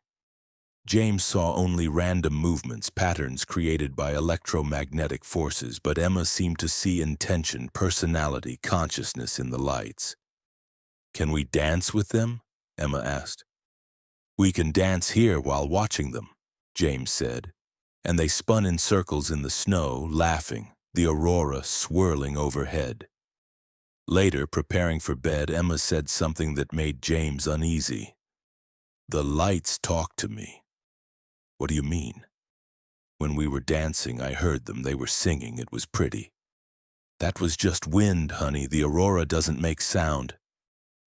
James saw only random movements, patterns created by electromagnetic forces, but Emma seemed to see intention, personality, consciousness in the lights. "Can we dance with them?" Emma asked. "We can dance here while watching them," James said, and they spun in circles in the snow, laughing, the aurora swirling overhead. Later, preparing for bed, Emma said something that made James uneasy. "The lights talk to me." "What do you mean?" "When we were dancing, I heard them. They were singing. It was pretty." "That was just wind, honey. The aurora doesn't make sound."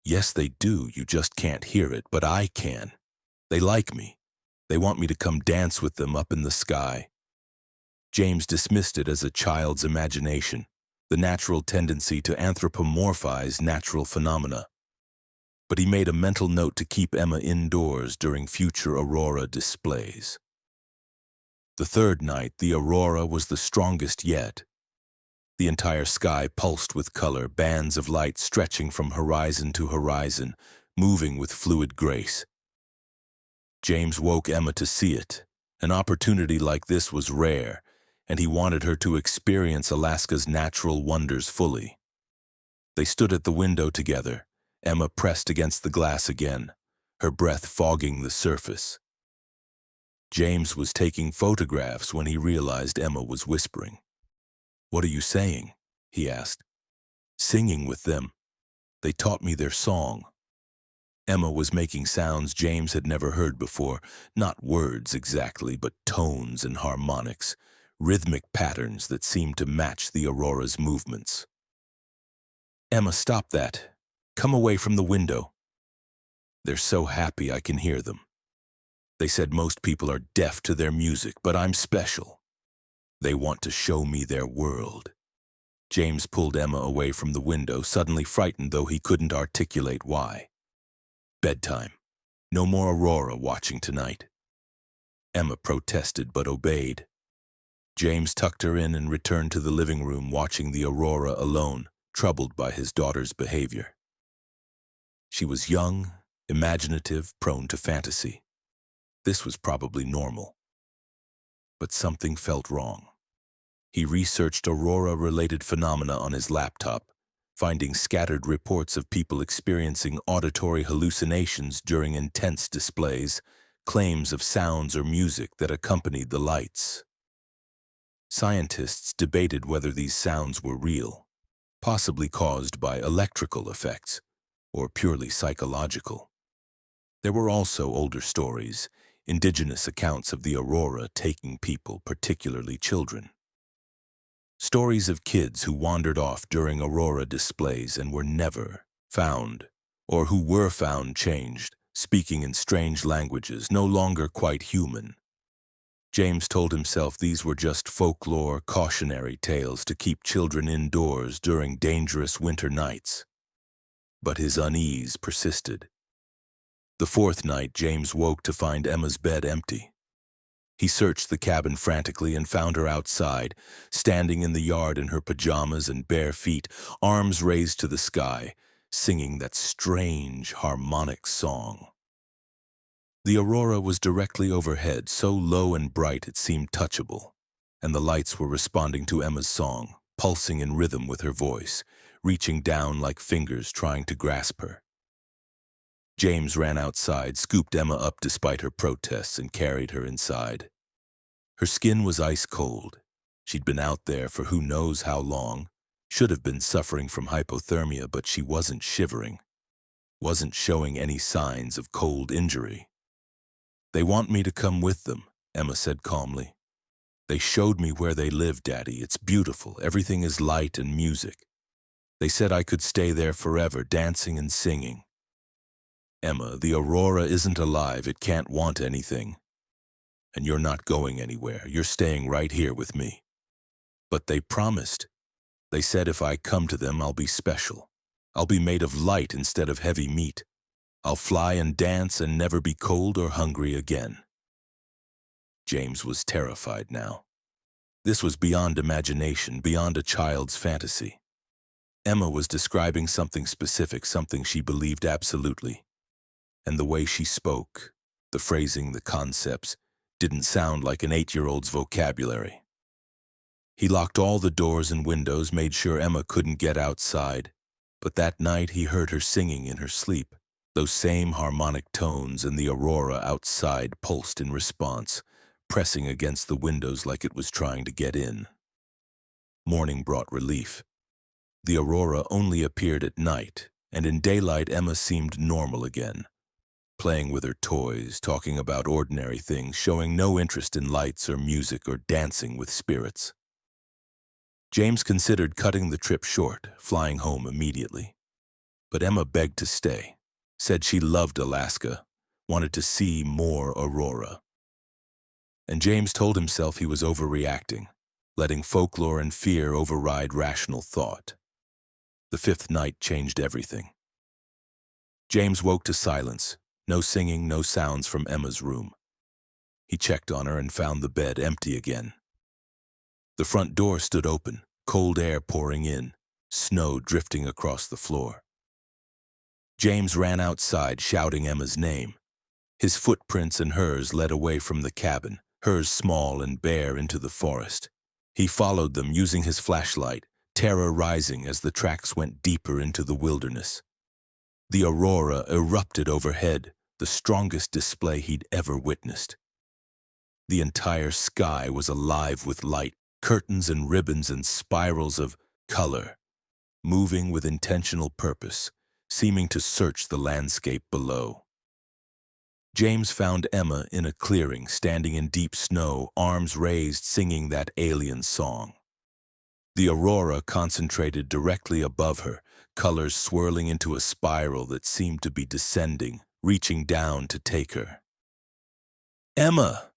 "Yes, they do. You just can't hear it, but I can. They like me. They want me to come dance with them up in the sky." James dismissed it as a child's imagination, the natural tendency to anthropomorphize natural phenomena. But he made a mental note to keep Emma indoors during future aurora displays. The third night, the aurora was the strongest yet. The entire sky pulsed with color, bands of light stretching from horizon to horizon, moving with fluid grace. James woke Emma to see it. An opportunity like this was rare, and he wanted her to experience Alaska's natural wonders fully. They stood at the window together, Emma pressed against the glass again, her breath fogging the surface. James was taking photographs when he realized Emma was whispering. "What are you saying?" he asked. "Singing with them. They taught me their song." Emma was making sounds James had never heard before, not words exactly, but tones and harmonics, rhythmic patterns that seemed to match the aurora's movements. "Emma, stop that. Come away from the window." "They're so happy I can hear them. They said most people are deaf to their music, but I'm special. They want to show me their world." James pulled Emma away from the window, suddenly frightened though he couldn't articulate why. "Bedtime. No more aurora watching tonight." Emma protested but obeyed. James tucked her in and returned to the living room, watching the aurora alone, troubled by his daughter's behavior. She was young, imaginative, prone to fantasy. This was probably normal. But something felt wrong. He researched aurora-related phenomena on his laptop, finding scattered reports of people experiencing auditory hallucinations during intense displays, claims of sounds or music that accompanied the lights. Scientists debated whether these sounds were real, possibly caused by electrical effects, or purely psychological. There were also older stories, indigenous accounts of the aurora taking people, particularly children. Stories of kids who wandered off during aurora displays and were never found, or who were found changed, speaking in strange languages, no longer quite human. James told himself these were just folklore, cautionary tales to keep children indoors during dangerous winter nights. But his unease persisted. The fourth night, James woke to find Emma's bed empty. He searched the cabin frantically and found her outside, standing in the yard in her pajamas and bare feet, arms raised to the sky, singing that strange, harmonic song. The aurora was directly overhead, so low and bright it seemed touchable, and the lights were responding to Emma's song, pulsing in rhythm with her voice, reaching down like fingers trying to grasp her. James ran outside, scooped Emma up despite her protests, and carried her inside. Her skin was ice cold. She'd been out there for who knows how long, should have been suffering from hypothermia, but she wasn't shivering, wasn't showing any signs of cold injury. "They want me to come with them," Emma said calmly. "They showed me where they live, Daddy. It's beautiful. Everything is light and music. They said I could stay there forever, dancing and singing." "Emma, the aurora isn't alive. It can't want anything. And you're not going anywhere. You're staying right here with me." "But they promised. They said if I come to them, I'll be special. I'll be made of light instead of heavy meat. I'll fly and dance and never be cold or hungry again." James was terrified now. This was beyond imagination, beyond a child's fantasy. Emma was describing something specific, something she believed absolutely. And the way she spoke, the phrasing, the concepts, didn't sound like an 8-year-old's vocabulary. He locked all the doors and windows, made sure Emma couldn't get outside, but that night he heard her singing in her sleep. Those same harmonic tones, and the aurora outside pulsed in response, pressing against the windows like it was trying to get in. Morning brought relief. The aurora only appeared at night, and in daylight Emma seemed normal again, playing with her toys, talking about ordinary things, showing no interest in lights or music or dancing with spirits. James considered cutting the trip short, flying home immediately. But Emma begged to stay, said she loved Alaska, wanted to see more aurora. And James told himself he was overreacting, letting folklore and fear override rational thought. The fifth night changed everything. James woke to silence. No singing, no sounds from Emma's room. He checked on her and found the bed empty again. The front door stood open, cold air pouring in, snow drifting across the floor. James ran outside, shouting Emma's name. His footprints and hers led away from the cabin, hers small and bare into the forest. He followed them using his flashlight, terror rising as the tracks went deeper into the wilderness. The aurora erupted overhead, the strongest display he'd ever witnessed. The entire sky was alive with light, curtains and ribbons and spirals of color, moving with intentional purpose, seeming to search the landscape below. James found Emma in a clearing, standing in deep snow, arms raised, singing that alien song. The aurora concentrated directly above her, colors swirling into a spiral that seemed to be descending, reaching down to take her. "Emma!"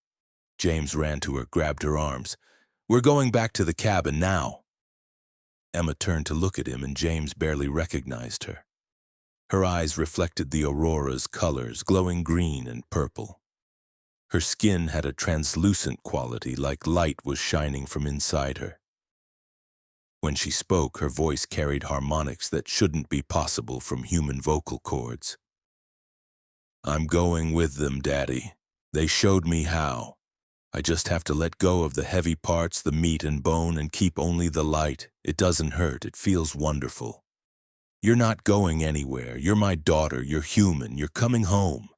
James ran to her, grabbed her arms. "We're going back to the cabin now." Emma turned to look at him, and James barely recognized her. Her eyes reflected the aurora's colors, glowing green and purple. Her skin had a translucent quality, like light was shining from inside her. When she spoke, her voice carried harmonics that shouldn't be possible from human vocal cords. "I'm going with them, Daddy. They showed me how. I just have to let go of the heavy parts, the meat and bone, and keep only the light. It doesn't hurt. It feels wonderful. You're not going anywhere. You're my daughter. You're human. You're coming home."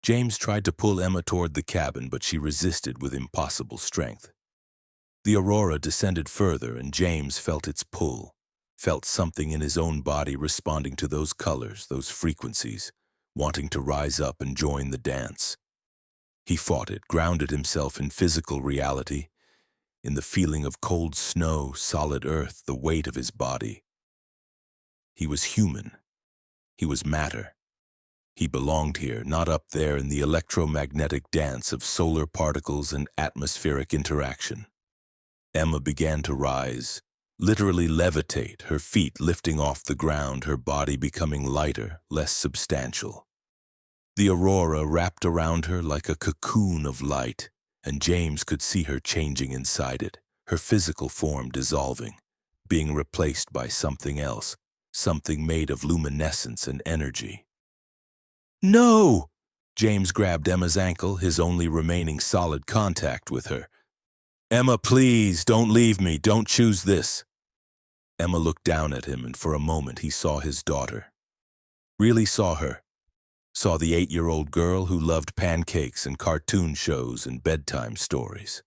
James tried to pull Emma toward the cabin, but she resisted with impossible strength. The aurora descended further, and James felt its pull, felt something in his own body responding to those colors, those frequencies, wanting to rise up and join the dance. He fought it, grounded himself in physical reality, in the feeling of cold snow, solid earth, the weight of his body. He was human. He was matter. He belonged here, not up there in the electromagnetic dance of solar particles and atmospheric interaction. Emma began to rise, literally levitate, her feet lifting off the ground, her body becoming lighter, less substantial. The aurora wrapped around her like a cocoon of light, and James could see her changing inside it, her physical form dissolving, being replaced by something else, something made of luminescence and energy. "No!" James grabbed Emma's ankle, his only remaining solid contact with her. "Emma, please, don't leave me, don't choose this." Emma looked down at him, and for a moment he saw his daughter. Really saw her. Saw the 8-year-old girl who loved pancakes and cartoon shows and bedtime stories.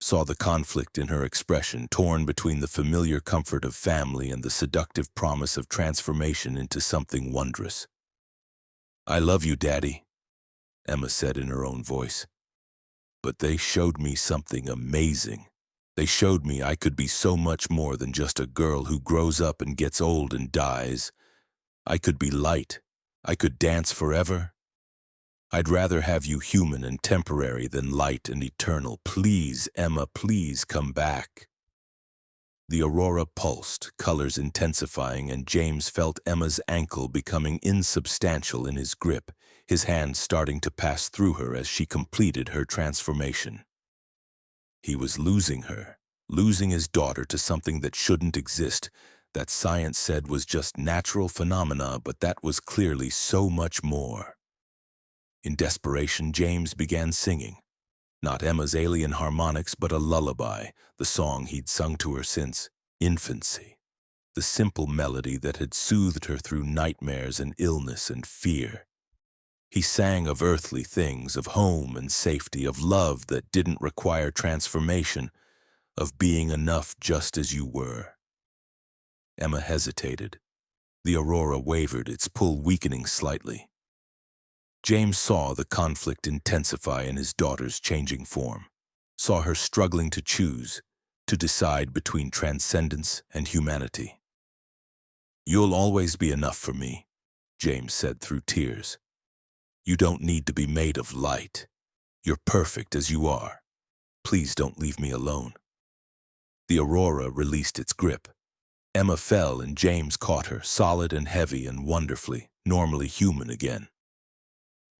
Saw the conflict in her expression, torn between the familiar comfort of family and the seductive promise of transformation into something wondrous. "I love you, Daddy," Emma said in her own voice. "But they showed me something amazing. They showed me I could be so much more than just a girl who grows up and gets old and dies. I could be light. I could dance forever. I'd rather have you human and temporary than light and eternal. Please, Emma, please come back." The aurora pulsed, colors intensifying, and James felt Emma's ankle becoming insubstantial in his grip, his hand starting to pass through her as she completed her transformation. He was losing her, losing his daughter to something that shouldn't exist, that science said was just natural phenomena, but that was clearly so much more. In desperation, James began singing. Not Emma's alien harmonics, but a lullaby, the song he'd sung to her since infancy. The simple melody that had soothed her through nightmares and illness and fear. He sang of earthly things, of home and safety, of love that didn't require transformation, of being enough just as you were. Emma hesitated. The aurora wavered, its pull weakening slightly. James saw the conflict intensify in his daughter's changing form, saw her struggling to choose, to decide between transcendence and humanity. "You'll always be enough for me," James said through tears. "You don't need to be made of light. You're perfect as you are. Please don't leave me alone." The aurora released its grip. Emma fell and James caught her, solid and heavy and wonderfully, normally human again.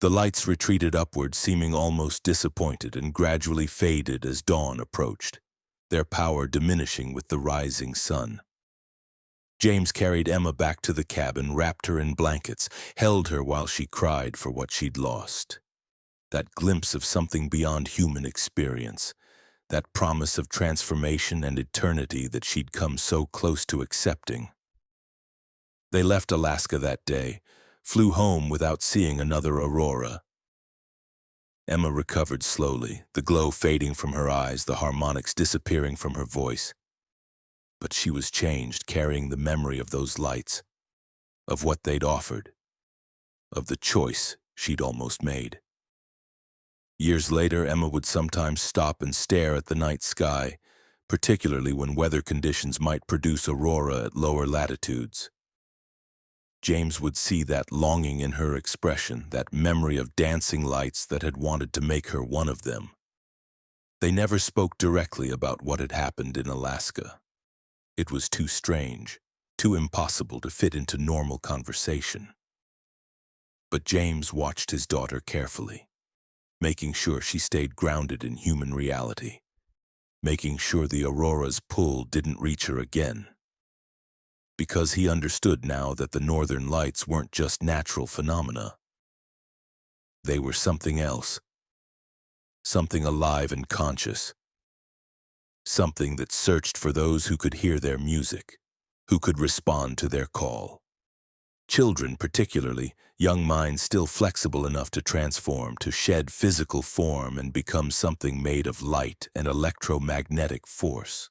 The lights retreated upward, seeming almost disappointed, and gradually faded as dawn approached, their power diminishing with the rising sun. James carried Emma back to the cabin, wrapped her in blankets, held her while she cried for what she'd lost. That glimpse of something beyond human experience, that promise of transformation and eternity that she'd come so close to accepting. They left Alaska that day, flew home without seeing another aurora. Emma recovered slowly, the glow fading from her eyes, the harmonics disappearing from her voice. But she was changed, carrying the memory of those lights, of what they'd offered, of the choice she'd almost made. Years later, Emma would sometimes stop and stare at the night sky, particularly when weather conditions might produce aurora at lower latitudes. James would see that longing in her expression, that memory of dancing lights that had wanted to make her one of them. They never spoke directly about what had happened in Alaska. It was too strange, too impossible to fit into normal conversation. But James watched his daughter carefully, making sure she stayed grounded in human reality, making sure the aurora's pull didn't reach her again. Because he understood now that the northern lights weren't just natural phenomena. They were something else, something alive and conscious, something that searched for those who could hear their music, who could respond to their call. Children particularly, young minds still flexible enough to transform, to shed physical form and become something made of light and electromagnetic force.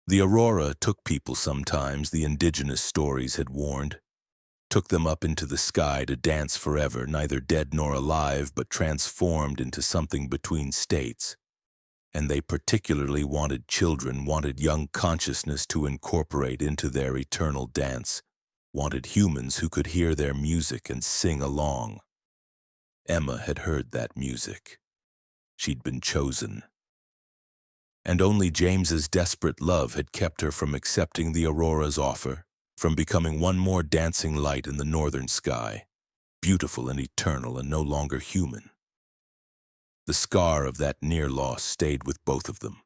The aurora took people sometimes, the indigenous stories had warned. Took them up into the sky to dance forever, neither dead nor alive, but transformed into something between states. And they particularly wanted children, wanted young consciousness to incorporate into their eternal dance, wanted humans who could hear their music and sing along. Emma had heard that music. She'd been chosen. And only James's desperate love had kept her from accepting the aurora's offer, from becoming one more dancing light in the northern sky, beautiful and eternal and no longer human. The scar of that near loss stayed with both of them.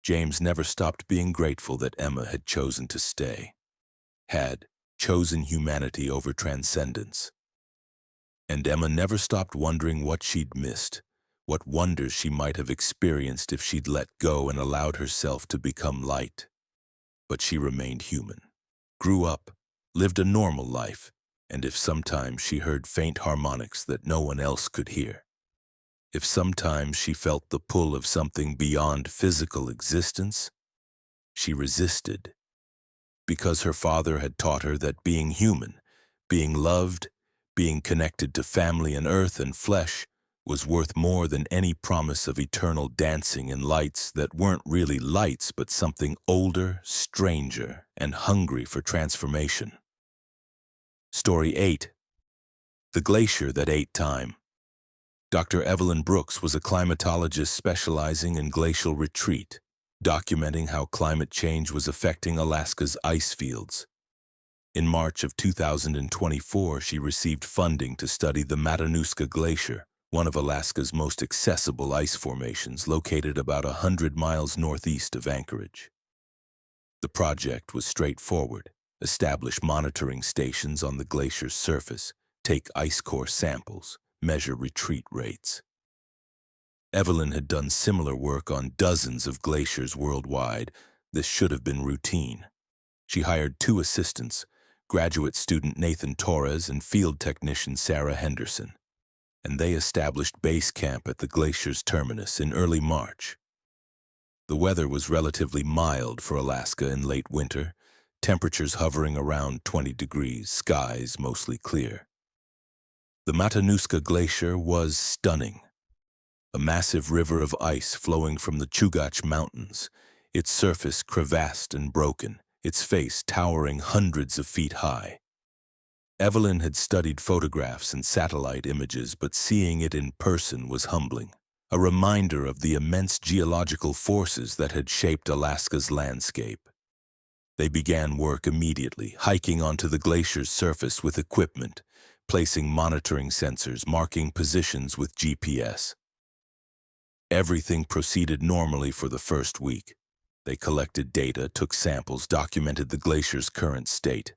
James never stopped being grateful that Emma had chosen to stay, had chosen humanity over transcendence. And Emma never stopped wondering what she'd missed, what wonders she might have experienced if she'd let go and allowed herself to become light. But she remained human, grew up, lived a normal life, and if sometimes she heard faint harmonics that no one else could hear, if sometimes she felt the pull of something beyond physical existence, she resisted, because her father had taught her that being human, being loved, being connected to family and earth and flesh was worth more than any promise of eternal dancing in lights that weren't really lights but something older, stranger, and hungry for transformation. Story 8. The Glacier That Ate Time. Dr. Evelyn Brooks was a climatologist specializing in glacial retreat, documenting how climate change was affecting Alaska's ice fields. In March of 2024, she received funding to study the Matanuska Glacier, one of Alaska's most accessible ice formations located about 100 miles northeast of Anchorage. The project was straightforward: establish monitoring stations on the glacier's surface, take ice core samples, measure retreat rates. Evelyn had done similar work on dozens of glaciers worldwide. This should have been routine. She hired 2 assistants, graduate student Nathan Torres and field technician Sarah Henderson, and they established base camp at the glacier's terminus in early March. The weather was relatively mild for Alaska in late winter, temperatures hovering around 20 degrees, skies mostly clear. The Matanuska Glacier was stunning. A massive river of ice flowing from the Chugach Mountains, its surface crevassed and broken, its face towering hundreds of feet high. Evelyn had studied photographs and satellite images, but seeing it in person was humbling, a reminder of the immense geological forces that had shaped Alaska's landscape. They began work immediately, hiking onto the glacier's surface with equipment, placing monitoring sensors, marking positions with GPS. Everything proceeded normally for the first week. They collected data, took samples, documented the glacier's current state.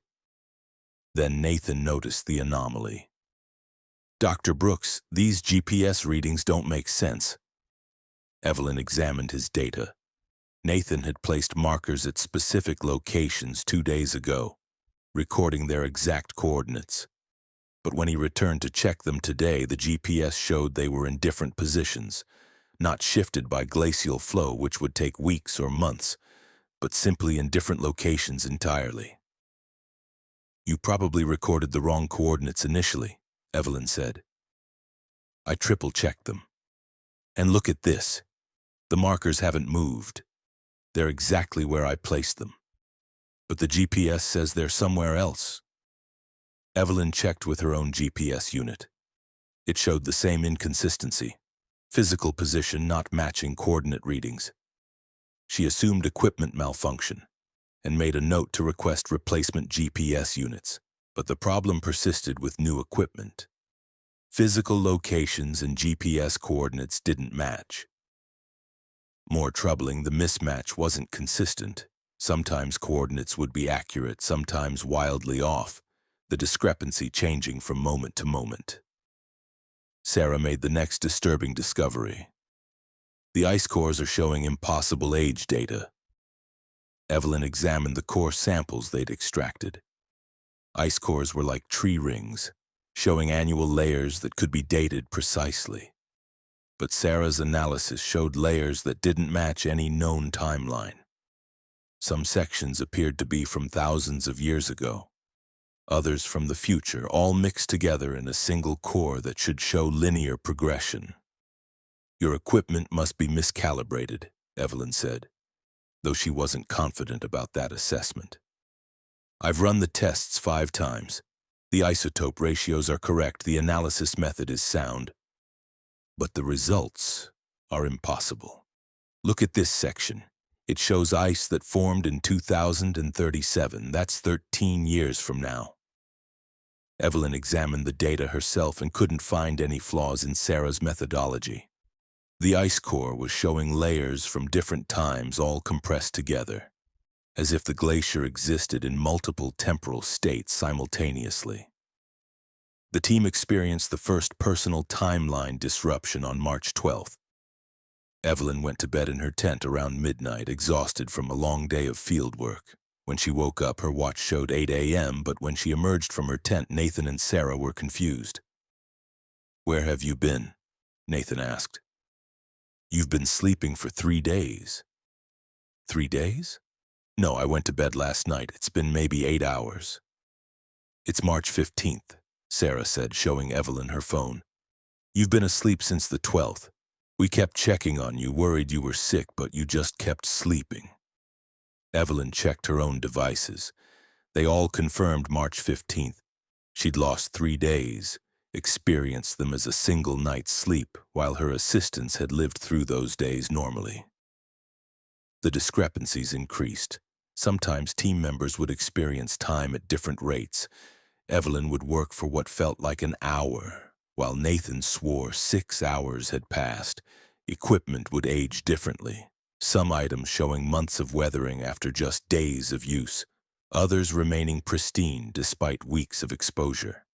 Then Nathan noticed the anomaly. "Dr. Brooks, these GPS readings don't make sense." Evelyn examined his data. Nathan had placed markers at specific locations 2 days ago, recording their exact coordinates. But when he returned to check them today, the GPS showed they were in different positions, not shifted by glacial flow, which would take weeks or months, but simply in different locations entirely. "You probably recorded the wrong coordinates initially," Evelyn said. "I triple-checked them. And look at this. The markers haven't moved. They're exactly where I placed them. But the GPS says they're somewhere else." Evelyn checked with her own GPS unit. It showed the same inconsistency: physical position not matching coordinate readings. She assumed equipment malfunction and made a note to request replacement GPS units, but the problem persisted with new equipment. Physical locations and GPS coordinates didn't match. More troubling, the mismatch wasn't consistent. Sometimes coordinates would be accurate, sometimes wildly off, the discrepancy changing from moment to moment. Sarah made the next disturbing discovery. The ice cores are showing impossible age data. Evelyn examined the core samples they'd extracted. Ice cores were like tree rings, showing annual layers that could be dated precisely. But Sarah's analysis showed layers that didn't match any known timeline. Some sections appeared to be from thousands of years ago, others from the future, all mixed together in a single core that should show linear progression. "Your equipment must be miscalibrated," Evelyn said, though she wasn't confident about that assessment. "I've run the tests 5 times. The isotope ratios are correct, the analysis method is sound. But the results are impossible. Look at this section. It shows ice that formed in 2037. That's 13 years from now." Evelyn examined the data herself and couldn't find any flaws in Sarah's methodology. The ice core was showing layers from different times all compressed together, as if the glacier existed in multiple temporal states simultaneously. The team experienced the first personal timeline disruption on March 12th. Evelyn went to bed in her tent around midnight, exhausted from a long day of field work. When she woke up, her watch showed 8 a.m., but when she emerged from her tent, Nathan and Sarah were confused. "Where have you been?" Nathan asked. "You've been sleeping for 3 days." "3 days? No, I went to bed last night. It's been maybe 8 hours. "It's March 15th, Sarah said, showing Evelyn her phone. "You've been asleep since the 12th. We kept checking on you, worried you were sick, but you just kept sleeping." Evelyn checked her own devices. They all confirmed March 15th. She'd lost 3 days, experienced them as a single night's sleep, while her assistants had lived through those days normally. The discrepancies increased. Sometimes team members would experience time at different rates. Evelyn would work for what felt like an hour, while Nathan swore 6 hours had passed. Equipment would age differently, some items showing months of weathering after just days of use, others remaining pristine despite weeks of exposure.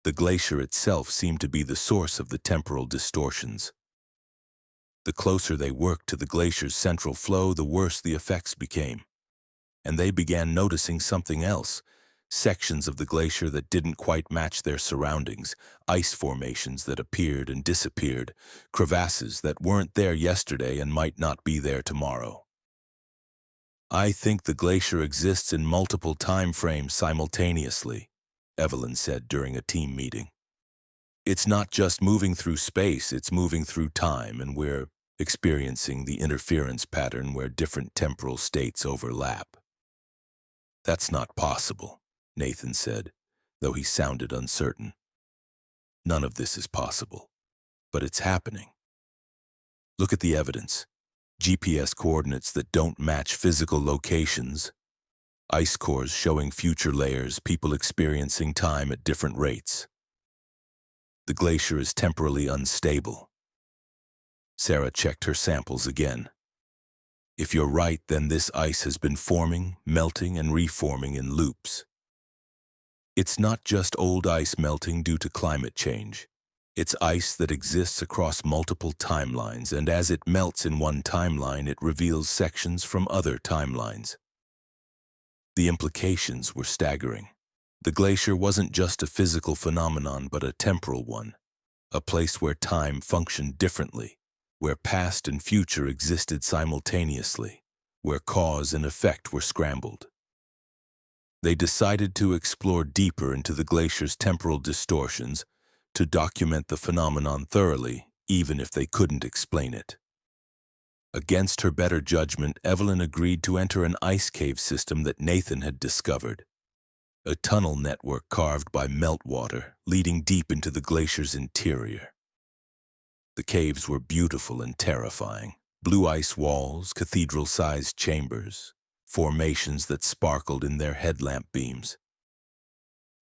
The glacier itself seemed to be the source of the temporal distortions. The closer they worked to the glacier's central flow, the worse the effects became. And they began noticing something else. Sections of the glacier that didn't quite match their surroundings, ice formations that appeared and disappeared, crevasses that weren't there yesterday and might not be there tomorrow. "I think the glacier exists in multiple time frames simultaneously," Evelyn said during a team meeting. "It's not just moving through space, it's moving through time, and we're experiencing the interference pattern where different temporal states overlap." "That's not possible," Nathan said, though he sounded uncertain. "None of this is possible, but it's happening. Look at the evidence. GPS coordinates that don't match physical locations, ice cores showing future layers, people experiencing time at different rates. The glacier is temporally unstable." Sarah checked her samples again. "If you're right, then this ice has been forming, melting, and reforming in loops. It's not just old ice melting due to climate change. It's ice that exists across multiple timelines, and as it melts in one timeline, it reveals sections from other timelines." The implications were staggering. The glacier wasn't just a physical phenomenon, but a temporal one, a place where time functioned differently, where past and future existed simultaneously, where cause and effect were scrambled. They decided to explore deeper into the glacier's temporal distortions, to document the phenomenon thoroughly, even if they couldn't explain it. Against her better judgment, Evelyn agreed to enter an ice cave system that Nathan had discovered, a tunnel network carved by meltwater, leading deep into the glacier's interior. The caves were beautiful and terrifying. Blue ice walls, cathedral-sized chambers, formations that sparkled in their headlamp beams.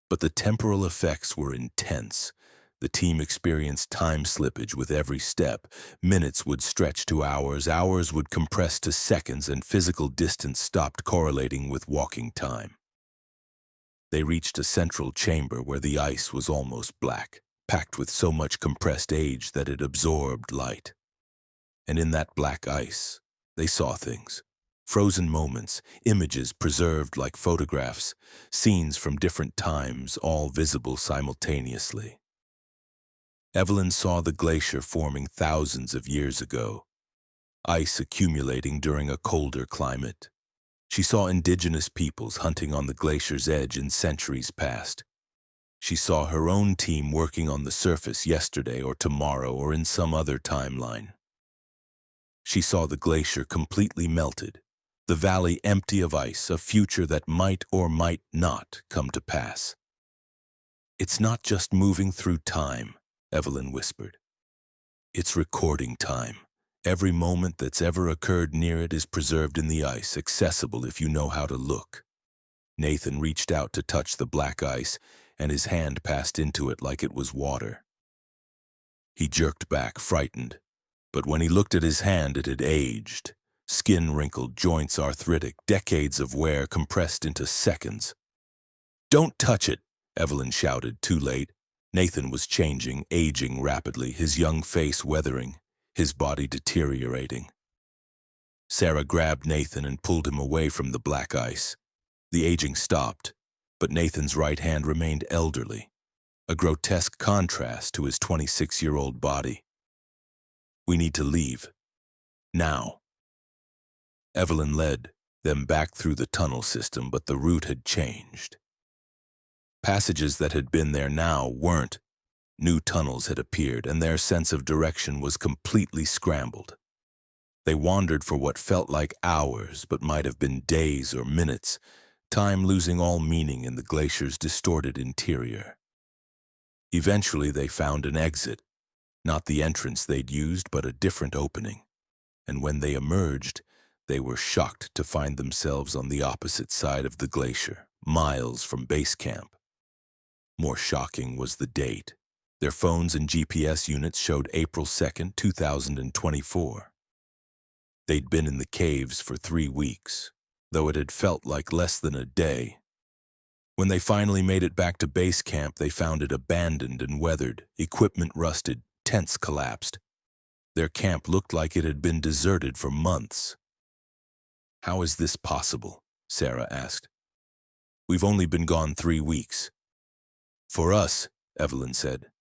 But the temporal effects were intense. The team experienced time slippage with every step. Minutes would stretch to hours, hours would compress to seconds, and physical distance stopped correlating with walking time. They reached a central chamber where the ice was almost black, packed with so much compressed age that it absorbed light. And in that black ice, they saw things. Frozen moments, images preserved like photographs, scenes from different times, all visible simultaneously. Evelyn saw the glacier forming thousands of years ago, ice accumulating during a colder climate. She saw indigenous peoples hunting on the glacier's edge in centuries past. She saw her own team working on the surface yesterday or tomorrow or in some other timeline. She saw the glacier completely melted, the valley empty of ice, a future that might or might not come to pass. "It's not just moving through time," Evelyn whispered. "It's recording time. Every moment that's ever occurred near it is preserved in the ice, accessible if you know how to look." Nathan reached out to touch the black ice. and his hand passed into it like it was water. He jerked back, frightened, but when he looked at his hand, it had aged. Skin wrinkled, joints arthritic, decades of wear compressed into seconds. "Don't touch it!" Evelyn shouted, too late. Nathan was changing, aging rapidly, his young face weathering, his body deteriorating. Sarah grabbed Nathan and pulled him away from the black ice. The aging stopped, but Nathan's right hand remained elderly, a grotesque contrast to his 26-year-old body. "We need to leave. Now." Evelyn led them back through the tunnel system, but the route had changed. Passages that had been there now weren't. New tunnels had appeared, and their sense of direction was completely scrambled. They wandered for what felt like hours, but might have been days or minutes, time losing all meaning in the glacier's distorted interior. Eventually they found an exit, not the entrance they'd used, but a different opening. And when they emerged, they were shocked to find themselves on the opposite side of the glacier, miles from base camp. More shocking was the date. Their phones and GPS units showed April 2nd, 2024. They'd been in the caves for 3 weeks, though it had felt like less than a day. When they finally made it back to base camp, they found it abandoned and weathered, equipment rusted, tents collapsed. Their camp looked like it had been deserted for months. "How is this possible?" Sarah asked. "We've only been gone 3 weeks. "For us," Evelyn said,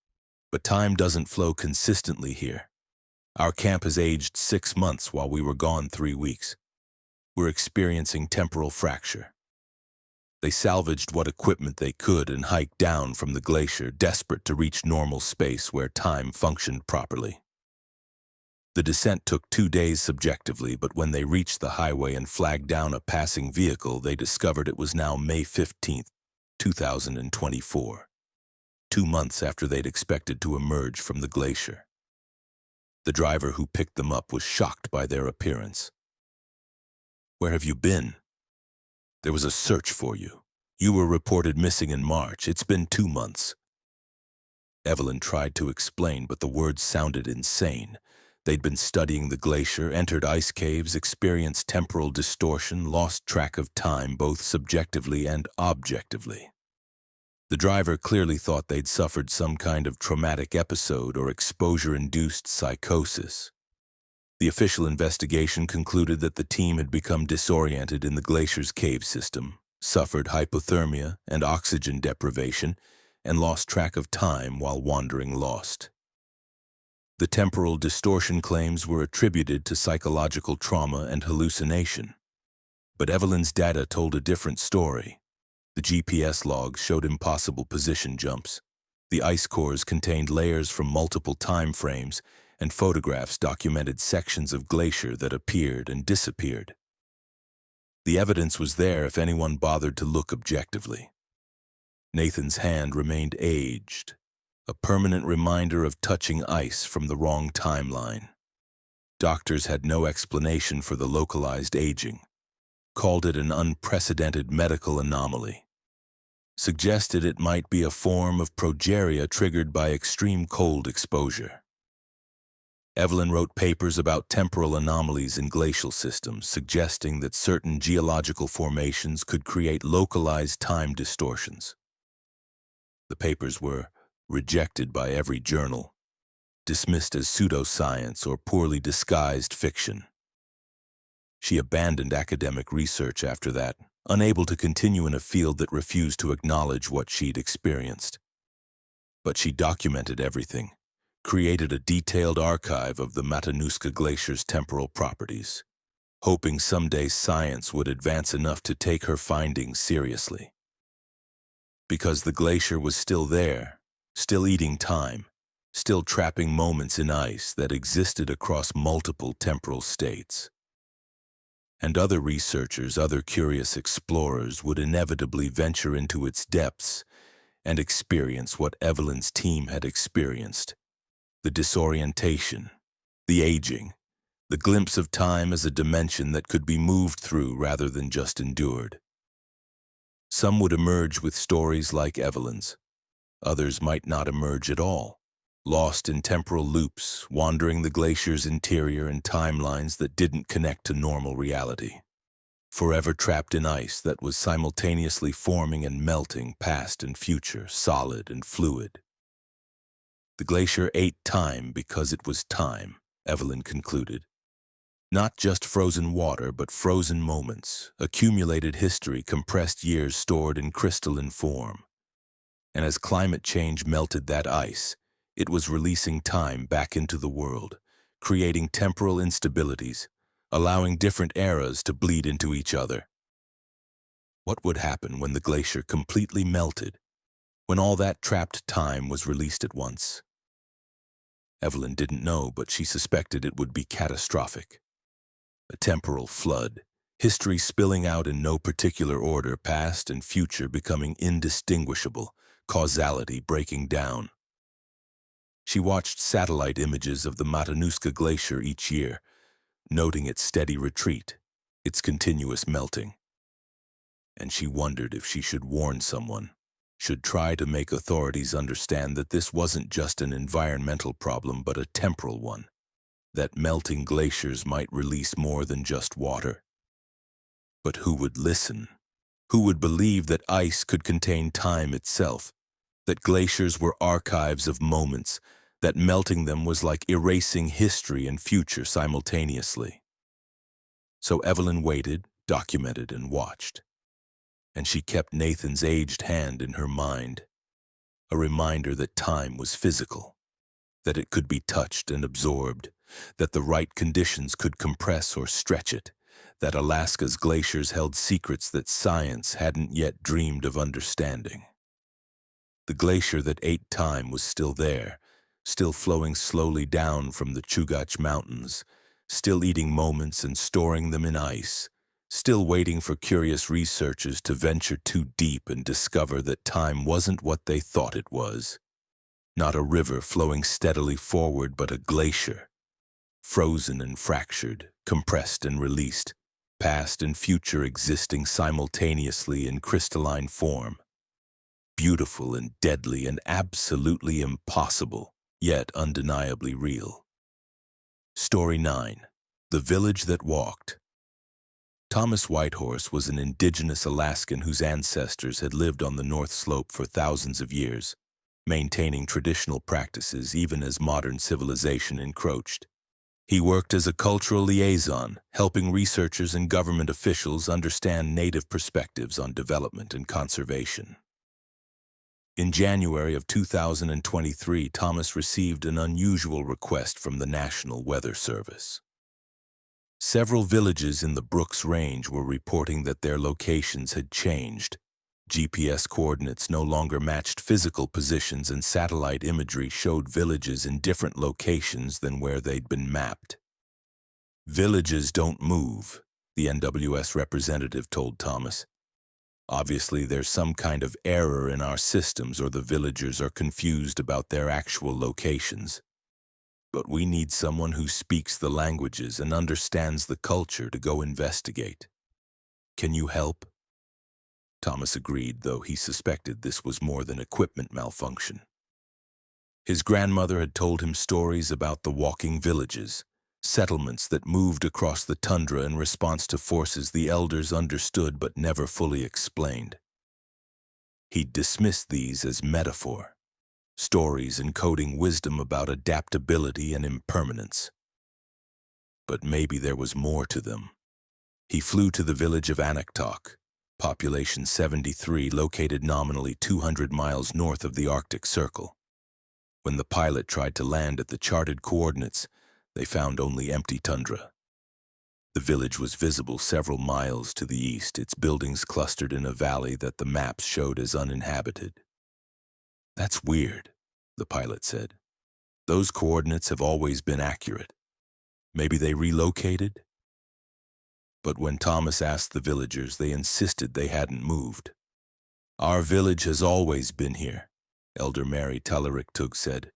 "but time doesn't flow consistently here. Our camp has aged 6 months while we were gone 3 weeks. We're experiencing temporal fracture." They salvaged what equipment they could and hiked down from the glacier, desperate to reach normal space where time functioned properly. The descent took 2 days subjectively, but when they reached the highway and flagged down a passing vehicle, they discovered it was now May 15th, 2024, 2 months after they'd expected to emerge from the glacier. The driver who picked them up was shocked by their appearance. "Where have you been? There was a search for you. You were reported missing in March. It's been 2 months." Evelyn tried to explain, but the words sounded insane. They'd been studying the glacier, entered ice caves, experienced temporal distortion, lost track of time both subjectively and objectively. The driver clearly thought they'd suffered some kind of traumatic episode or exposure-induced psychosis. The official investigation concluded that the team had become disoriented in the glacier's cave system, suffered hypothermia and oxygen deprivation, and lost track of time while wandering lost. The temporal distortion claims were attributed to psychological trauma and hallucination. But Evelyn's data told a different story. The GPS logs showed impossible position jumps. The ice cores contained layers from multiple time frames, and photographs documented sections of glacier that appeared and disappeared. The evidence was there if anyone bothered to look objectively. Nathan's hand remained aged, a permanent reminder of touching ice from the wrong timeline. Doctors had no explanation for the localized aging, called it an unprecedented medical anomaly, suggested it might be a form of progeria triggered by extreme cold exposure. Evelyn wrote papers about temporal anomalies in glacial systems, suggesting that certain geological formations could create localized time distortions. The papers were rejected by every journal, dismissed as pseudoscience or poorly disguised fiction. She abandoned academic research after that, unable to continue in a field that refused to acknowledge what she'd experienced. But she documented everything, created a detailed archive of the Matanuska Glacier's temporal properties, hoping someday science would advance enough to take her findings seriously. Because the glacier was still there, still eating time, still trapping moments in ice that existed across multiple temporal states. And other researchers, other curious explorers would inevitably venture into its depths and experience what Evelyn's team had experienced: the disorientation, the aging, the glimpse of time as a dimension that could be moved through rather than just endured. Some would emerge with stories like Evelyn's, Others might not emerge at all, lost in temporal loops, wandering the glacier's interior in timelines that didn't connect to normal reality. Forever trapped in ice that was simultaneously forming and melting, past and future, solid and fluid. The glacier ate time because it was time, Evelyn concluded. Not just frozen water, but frozen moments, accumulated history, compressed years stored in crystalline form. And as climate change melted that ice, it was releasing time back into the world, creating temporal instabilities, allowing different eras to bleed into each other. What would happen when the glacier completely melted, when all that trapped time was released at once? Evelyn didn't know, but she suspected it would be catastrophic. A temporal flood, history spilling out in no particular order, past and future becoming indistinguishable, causality breaking down. She watched satellite images of the Matanuska Glacier each year, noting its steady retreat, its continuous melting. And she wondered if she should warn someone, should try to make authorities understand that this wasn't just an environmental problem but a temporal one, that melting glaciers might release more than just water. But who would listen? Who would believe that ice could contain time itself, that glaciers were archives of moments, that melting them was like erasing history and future simultaneously? So Evelyn waited, documented, and watched. And she kept Nathan's aged hand in her mind, a reminder that time was physical, that it could be touched and absorbed, that the right conditions could compress or stretch it, that Alaska's glaciers held secrets that science hadn't yet dreamed of understanding. The glacier that ate time was still there, still flowing slowly down from the Chugach Mountains, still eating moments and storing them in ice, still waiting for curious researchers to venture too deep and discover that time wasn't what they thought it was. Not a river flowing steadily forward, but a glacier, frozen and fractured, compressed and released, past and future existing simultaneously in crystalline form. Beautiful and deadly and absolutely impossible, yet undeniably real. Story 9. The Village That Walked. Thomas Whitehorse was an indigenous Alaskan whose ancestors had lived on the North Slope for thousands of years, maintaining traditional practices even as modern civilization encroached. He worked as a cultural liaison, helping researchers and government officials understand native perspectives on development and conservation. In January of 2023, Thomas received an unusual request from the National Weather Service. Several villages in the Brooks Range were reporting that their locations had changed. GPS coordinates no longer matched physical positions, and satellite imagery showed villages in different locations than where they'd been mapped. "Villages don't move," the NWS representative told Thomas. "Obviously, there's some kind of error in our systems, or the villagers are confused about their actual locations. But we need someone who speaks the languages and understands the culture to go investigate. Can you help?" Thomas agreed, though he suspected this was more than equipment malfunction. His grandmother had told him stories about the walking villages, settlements that moved across the tundra in response to forces the elders understood but never fully explained. He'd dismissed these as metaphor, stories encoding wisdom about adaptability and impermanence. But maybe there was more to them. He flew to the village of Anaktok, population 73, located nominally 200 miles north of the Arctic Circle. When the pilot tried to land at the charted coordinates, they found only empty tundra. The village was visible several miles to the east, its buildings clustered in a valley that the maps showed as uninhabited. "That's weird," the pilot said. "Those coordinates have always been accurate. Maybe they relocated?" But when Thomas asked the villagers, they insisted they hadn't moved. "Our village has always been here," Elder Mary Tug said.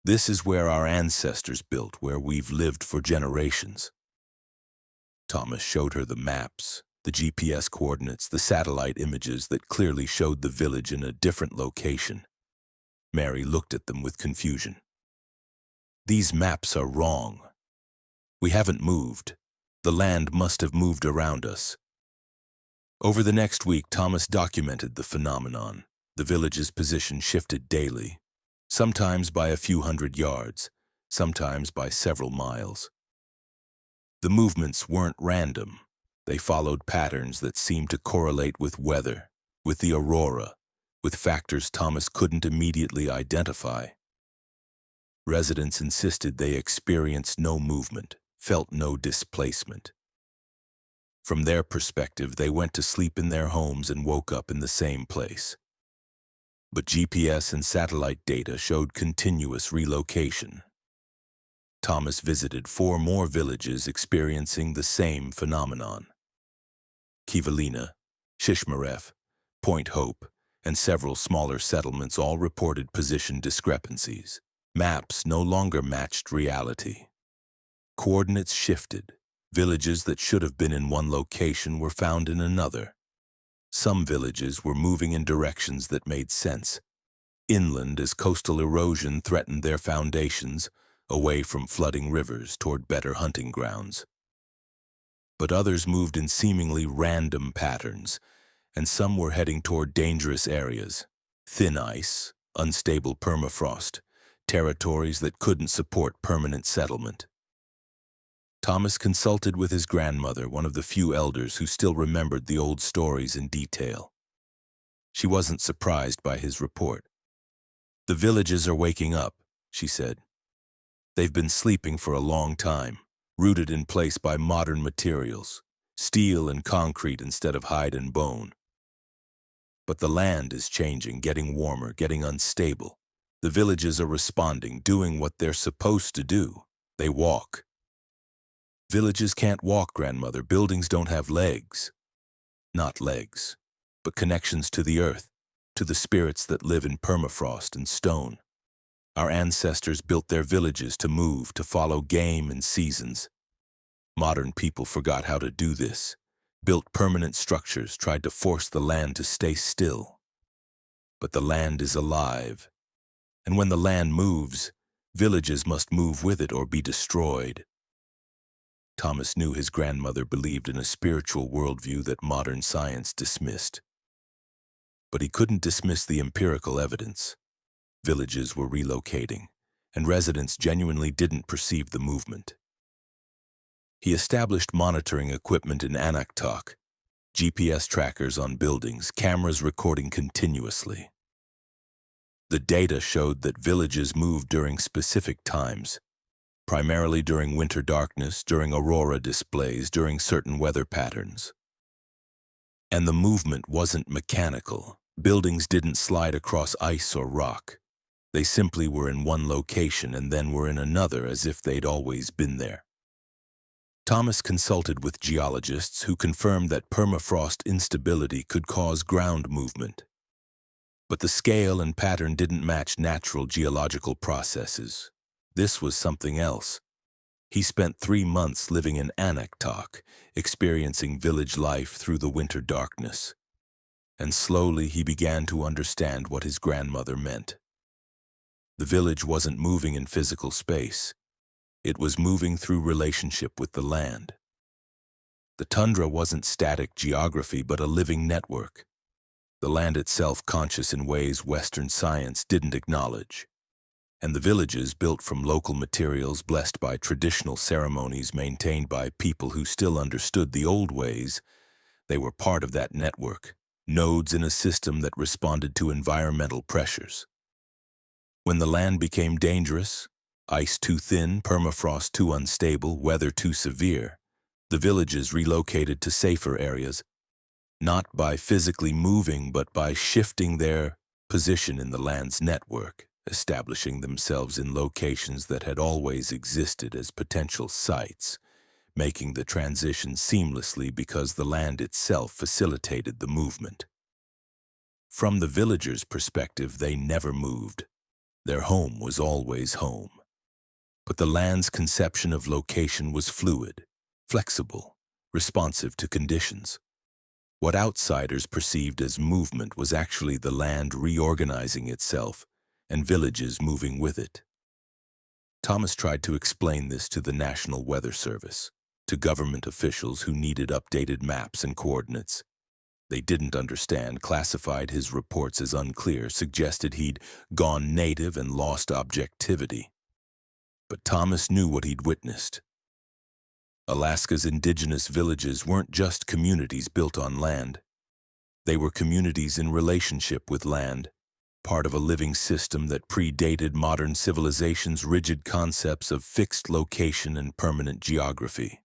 "This is where our ancestors built, where we've lived for generations." Thomas showed her the maps, the GPS coordinates, the satellite images that clearly showed the village in a different location, Mary looked at them with confusion. These maps are wrong. We haven't moved. The land must have moved around us. Over the next week, Thomas documented the phenomenon. The village's position shifted daily, sometimes by a few hundred yards, sometimes by several miles. The movements weren't random. They followed patterns that seemed to correlate with weather, with the aurora, with factors Thomas couldn't immediately identify. Residents insisted they experienced no movement, felt no displacement. From their perspective, they went to sleep in their homes and woke up in the same place. But GPS and satellite data showed continuous relocation. Thomas visited 4 more villages experiencing the same phenomenon. Kivalina, Shishmaref, Point Hope, and several smaller settlements all reported position discrepancies. Maps no longer matched reality. Coordinates shifted. Villages that should have been in one location were found in another. Some villages were moving in directions that made sense, inland as coastal erosion threatened their foundations, away from flooding rivers toward better hunting grounds. But others moved in seemingly random patterns, and some were heading toward dangerous areas, thin ice, unstable permafrost, territories that couldn't support permanent settlement. Thomas consulted with his grandmother, one of the few elders who still remembered the old stories in detail. She wasn't surprised by his report. "The villages are waking up," she said. "They've been sleeping for a long time, rooted in place by modern materials, steel and concrete instead of hide and bone. But the land is changing, getting warmer, getting unstable. The villages are responding, doing what they're supposed to do. They walk." "Villages can't walk, grandmother. Buildings don't have legs." "Not legs, but connections to the earth, to the spirits that live in permafrost and stone. Our ancestors built their villages to move, to follow game and seasons. Modern people forgot how to do this, built permanent structures, tried to force the land to stay still. But the land is alive, and when the land moves, villages must move with it or be destroyed." Thomas knew his grandmother believed in a spiritual worldview that modern science dismissed. But he couldn't dismiss the empirical evidence. Villages were relocating, and residents genuinely didn't perceive the movement. He established monitoring equipment in Anaktok, GPS trackers on buildings, cameras recording continuously. The data showed that villages moved during specific times, primarily during winter darkness, during aurora displays, during certain weather patterns. And the movement wasn't mechanical. Buildings didn't slide across ice or rock. They simply were in one location and then were in another as if they'd always been there. Thomas consulted with geologists who confirmed that permafrost instability could cause ground movement. But the scale and pattern didn't match natural geological processes. This was something else. He spent 3 months living in Anaktok, experiencing village life through the winter darkness. And slowly he began to understand what his grandmother meant. The village wasn't moving in physical space. It was moving through relationship with the land. The tundra wasn't static geography, but a living network. The land itself conscious in ways Western science didn't acknowledge. And the villages, built from local materials, blessed by traditional ceremonies maintained by people who still understood the old ways, they were part of that network, nodes in a system that responded to environmental pressures. When the land became dangerous, ice too thin, permafrost too unstable, weather too severe, the villages relocated to safer areas, not by physically moving, but by shifting their position in the land's network, establishing themselves in locations that had always existed as potential sites, making the transition seamlessly because the land itself facilitated the movement. From the villagers' perspective, they never moved. Their home was always home. But the land's conception of location was fluid, flexible, responsive to conditions. What outsiders perceived as movement was actually the land reorganizing itself, and villages moving with it. Thomas tried to explain this to the National Weather Service, to government officials who needed updated maps and coordinates. They didn't understand, classified his reports as unclear, suggested he'd gone native and lost objectivity. But Thomas knew what he'd witnessed. Alaska's indigenous villages weren't just communities built on land. They were communities in relationship with land, part of a living system that predated modern civilization's rigid concepts of fixed location and permanent geography.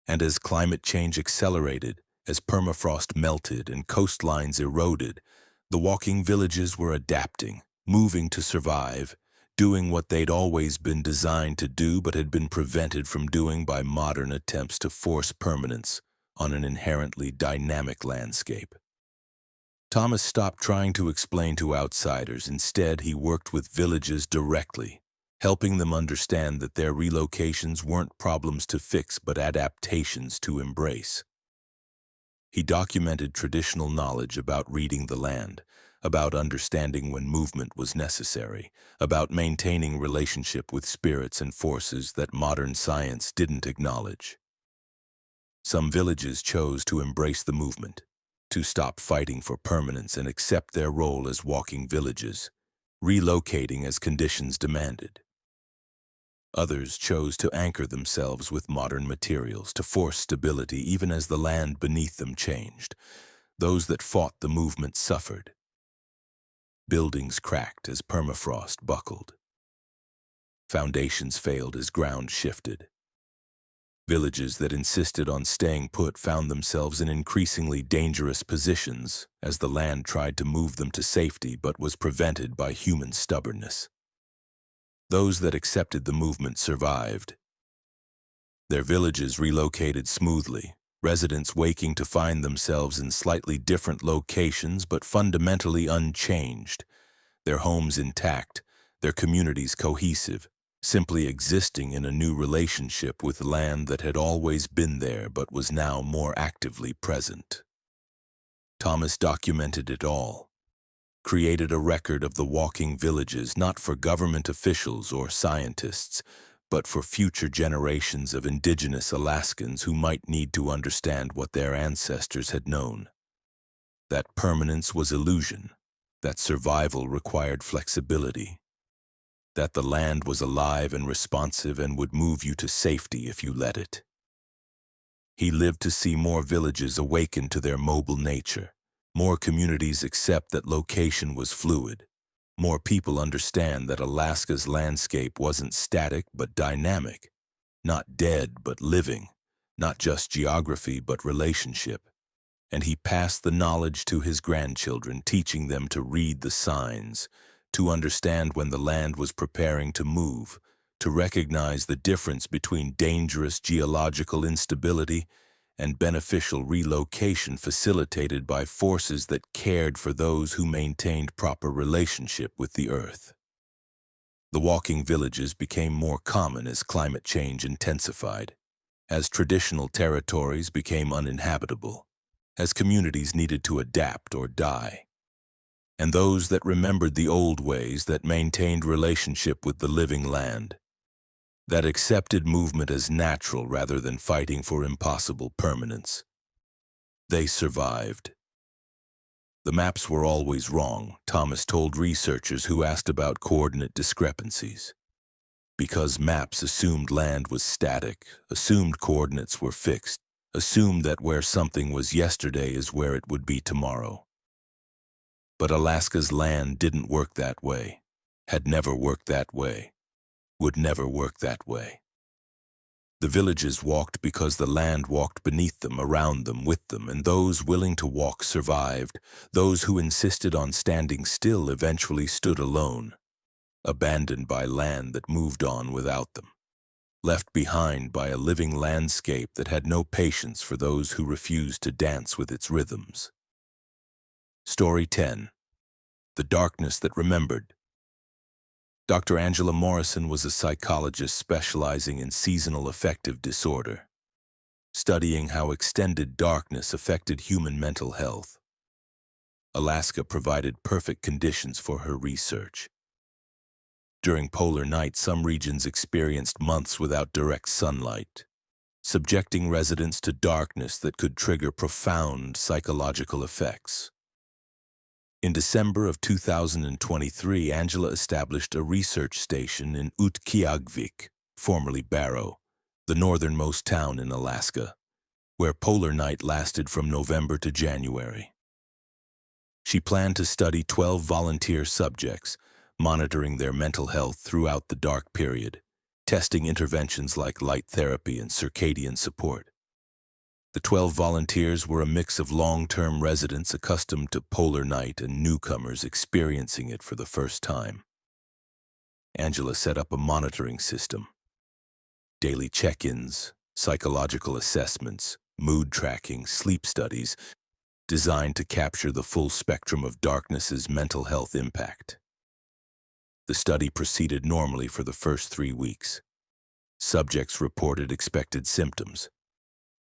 And as climate change accelerated, as permafrost melted and coastlines eroded, the walking villages were adapting, moving to survive, doing what they'd always been designed to do but had been prevented from doing by modern attempts to force permanence on an inherently dynamic landscape. Thomas stopped trying to explain to outsiders. Instead, he worked with villages directly, helping them understand that their relocations weren't problems to fix but adaptations to embrace. He documented traditional knowledge about reading the land, about understanding when movement was necessary, about maintaining relationship with spirits and forces that modern science didn't acknowledge. Some villages chose to embrace the movement, to stop fighting for permanence and accept their role as walking villages, relocating as conditions demanded. Others chose to anchor themselves with modern materials, to force stability even as the land beneath them changed. Those that fought the movement suffered. Buildings cracked as permafrost buckled. Foundations failed as ground shifted. Villages that insisted on staying put found themselves in increasingly dangerous positions as the land tried to move them to safety but was prevented by human stubbornness. Those that accepted the movement survived. Their villages relocated smoothly, residents waking to find themselves in slightly different locations but fundamentally unchanged, their homes intact, their communities cohesive, simply existing in a new relationship with land that had always been there but was now more actively present. Thomas documented it all, created a record of the walking villages not for government officials or scientists, but for future generations of indigenous Alaskans who might need to understand what their ancestors had known. That permanence was illusion, that survival required flexibility, that the land was alive and responsive and would move you to safety if you let it. He lived to see more villages awaken to their mobile nature, more communities accept that location was fluid, more people understand that Alaska's landscape wasn't static but dynamic, not dead but living, not just geography but relationship. And he passed the knowledge to his grandchildren, teaching them to read the signs, to understand when the land was preparing to move, to recognize the difference between dangerous geological instability and beneficial relocation facilitated by forces that cared for those who maintained proper relationship with the earth. The walking villages became more common as climate change intensified, as traditional territories became uninhabitable, as communities needed to adapt or die. And those that remembered the old ways, that maintained relationship with the living land, that accepted movement as natural rather than fighting for impossible permanence, they survived. The maps were always wrong, Thomas told researchers who asked about coordinate discrepancies. Because maps assumed land was static, assumed coordinates were fixed, assumed that where something was yesterday is where it would be tomorrow. But Alaska's land didn't work that way, had never worked that way, would never work that way. The villages walked because the land walked beneath them, around them, with them, and those willing to walk survived. Those who insisted on standing still eventually stood alone, abandoned by land that moved on without them, left behind by a living landscape that had no patience for those who refused to dance with its rhythms. Story 10. The Darkness That Remembered. Dr. Angela Morrison was a psychologist specializing in seasonal affective disorder, studying how extended darkness affected human mental health. Alaska provided perfect conditions for her research. During polar night, some regions experienced months without direct sunlight, subjecting residents to darkness that could trigger profound psychological effects. In December of 2023, Angela established a research station in Utqiagvik, formerly Barrow, the northernmost town in Alaska, where polar night lasted from November to January. She planned to study 12 volunteer subjects, monitoring their mental health throughout the dark period, testing interventions like light therapy and circadian support. The 12 volunteers were a mix of long-term residents accustomed to polar night and newcomers experiencing it for the first time. Angela set up a monitoring system. Daily check-ins, psychological assessments, mood tracking, sleep studies, designed to capture the full spectrum of darkness's mental health impact. The study proceeded normally for the first 3 weeks. Subjects reported expected symptoms: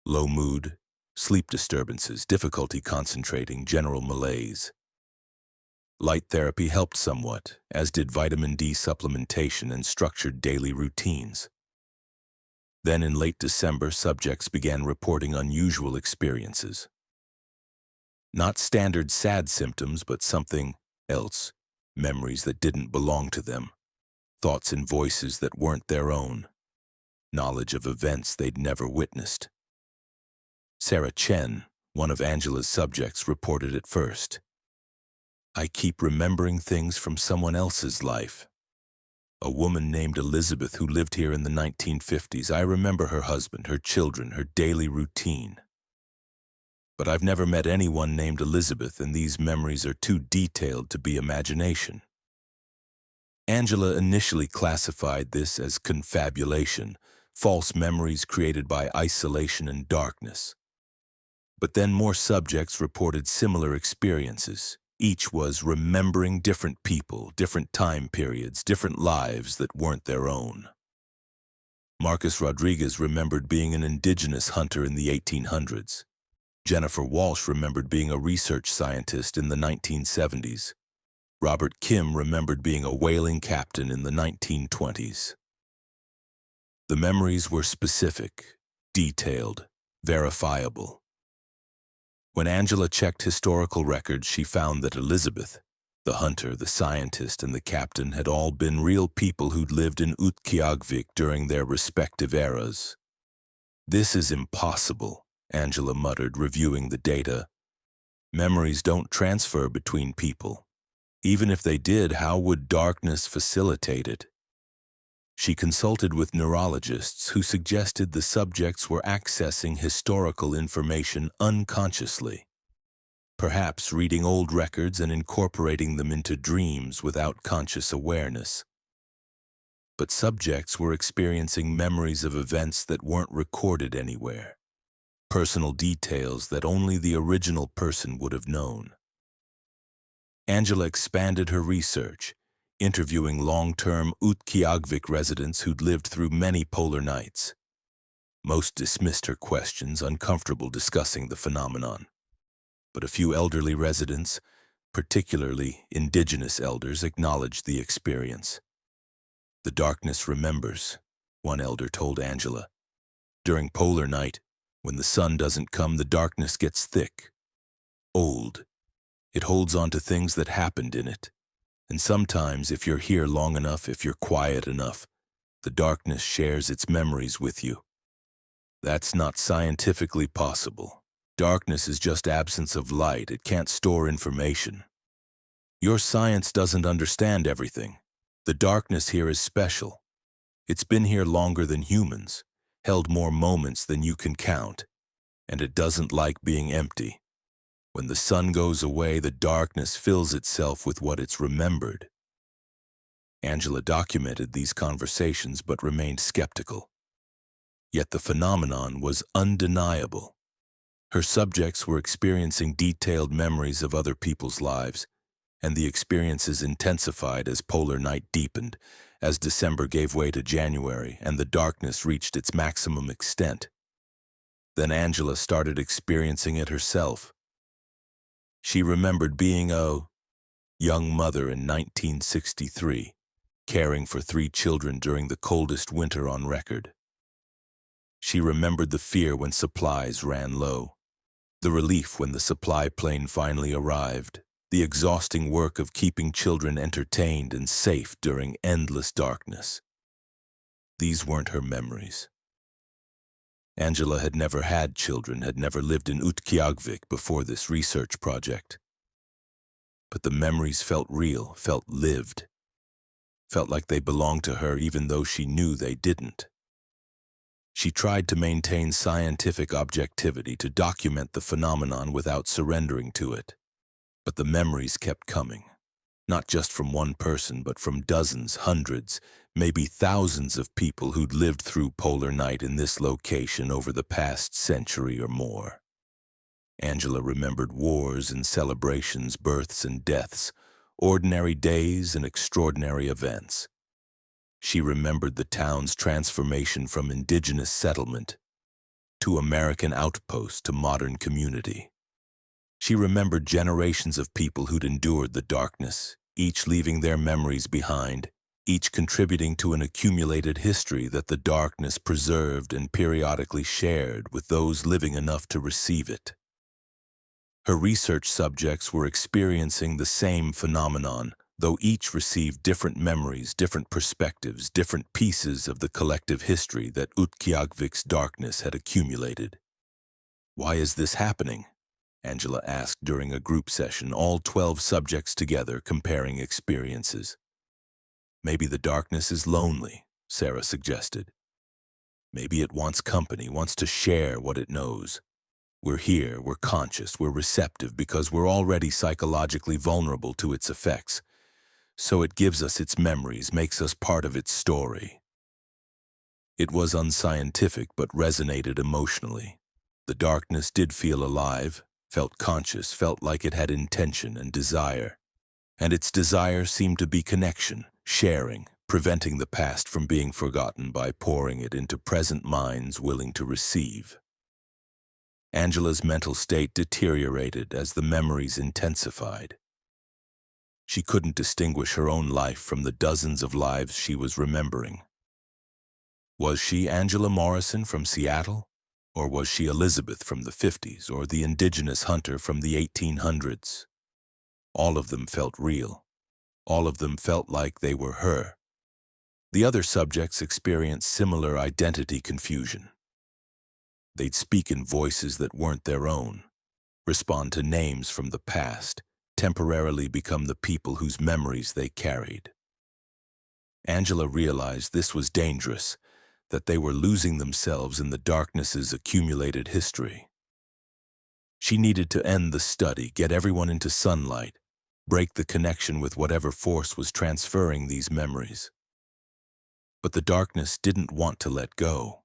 low mood, sleep disturbances, difficulty concentrating, general malaise. Light therapy helped somewhat, as did vitamin D supplementation and structured daily routines. Then in late December, subjects began reporting unusual experiences. Not standard sad symptoms, but something else, memories that didn't belong to them, thoughts and voices that weren't their own, knowledge of events they'd never witnessed. Sarah Chen, one of Angela's subjects, reported at first, "I keep remembering things from someone else's life. A woman named Elizabeth who lived here in the 1950s. I remember her husband, her children, her daily routine. But I've never met anyone named Elizabeth, and these memories are too detailed to be imagination." Angela initially classified this as confabulation, false memories created by isolation and darkness. But then more subjects reported similar experiences. Each was remembering different people, different time periods, different lives that weren't their own. Marcus Rodriguez remembered being an indigenous hunter in the 1800s. Jennifer Walsh remembered being a research scientist in the 1970s. Robert Kim remembered being a whaling captain in the 1920s. The memories were specific, detailed, verifiable. When Angela checked historical records, she found that Elizabeth, the hunter, the scientist, and the captain had all been real people who'd lived in Utqiagvik during their respective eras. "This is impossible," Angela muttered, reviewing the data. "Memories don't transfer between people. Even if they did, how would darkness facilitate it?" She consulted with neurologists who suggested the subjects were accessing historical information unconsciously, perhaps reading old records and incorporating them into dreams without conscious awareness. But subjects were experiencing memories of events that weren't recorded anywhere, personal details that only the original person would have known. Angela expanded her research, interviewing long-term Utqiagvik residents who'd lived through many polar nights. Most dismissed her questions, uncomfortable discussing the phenomenon. But a few elderly residents, particularly indigenous elders, acknowledged the experience. "The darkness remembers," one elder told Angela. "During polar night, when the sun doesn't come, the darkness gets thick, old. It holds on to things that happened in it. And sometimes, if you're here long enough, if you're quiet enough, the darkness shares its memories with you. That's not scientifically possible. Darkness is just absence of light. It can't store information. Your science doesn't understand everything. The darkness here is special. It's been here longer than humans, held more moments than you can count, and it doesn't like being empty. When the sun goes away, the darkness fills itself with what it's remembered." Angela documented these conversations but remained skeptical. Yet the phenomenon was undeniable. Her subjects were experiencing detailed memories of other people's lives, and the experiences intensified as polar night deepened, as December gave way to January and the darkness reached its maximum extent. Then Angela started experiencing it herself. She remembered being a young mother in 1963, caring for 3 children during the coldest winter on record. She remembered the fear when supplies ran low, the relief when the supply plane finally arrived, the exhausting work of keeping children entertained and safe during endless darkness. These weren't her memories. Angela had never had children, had never lived in Utqiagvik before this research project. But the memories felt real, felt lived, felt like they belonged to her even though she knew they didn't. She tried to maintain scientific objectivity, to document the phenomenon without surrendering to it. But the memories kept coming, not just from one person, but from dozens, hundreds, maybe thousands of people who'd lived through polar night in this location over the past century or more. Angela remembered wars and celebrations, births and deaths, ordinary days and extraordinary events. She remembered the town's transformation from indigenous settlement to American outpost to modern community. She remembered generations of people who'd endured the darkness, each leaving their memories behind, each contributing to an accumulated history that the darkness preserved and periodically shared with those living enough to receive it. Her research subjects were experiencing the same phenomenon, though each received different memories, different perspectives, different pieces of the collective history that Utqiagvik's darkness had accumulated. "Why is this happening?" Angela asked during a group session, all 12 subjects together comparing experiences. "Maybe the darkness is lonely," Sarah suggested. "Maybe it wants company, wants to share what it knows. We're here, we're conscious, we're receptive because we're already psychologically vulnerable to its effects. So it gives us its memories, makes us part of its story." It was unscientific but resonated emotionally. The darkness did feel alive, felt conscious, felt like it had intention and desire. And its desire seemed to be connection, sharing, preventing the past from being forgotten by pouring it into present minds willing to receive. Angela's mental state deteriorated as the memories intensified. She couldn't distinguish her own life from the dozens of lives she was remembering. Was she Angela Morrison from Seattle? Or was she Elizabeth from the 50s, or the indigenous hunter from the 1800s? All of them felt real. All of them felt like they were her. The other subjects experienced similar identity confusion. They'd speak in voices that weren't their own, respond to names from the past, temporarily become the people whose memories they carried. Angela realized this was dangerous, that they were losing themselves in the darkness's accumulated history. She needed to end the study, get everyone into sunlight, break the connection with whatever force was transferring these memories. But the darkness didn't want to let go.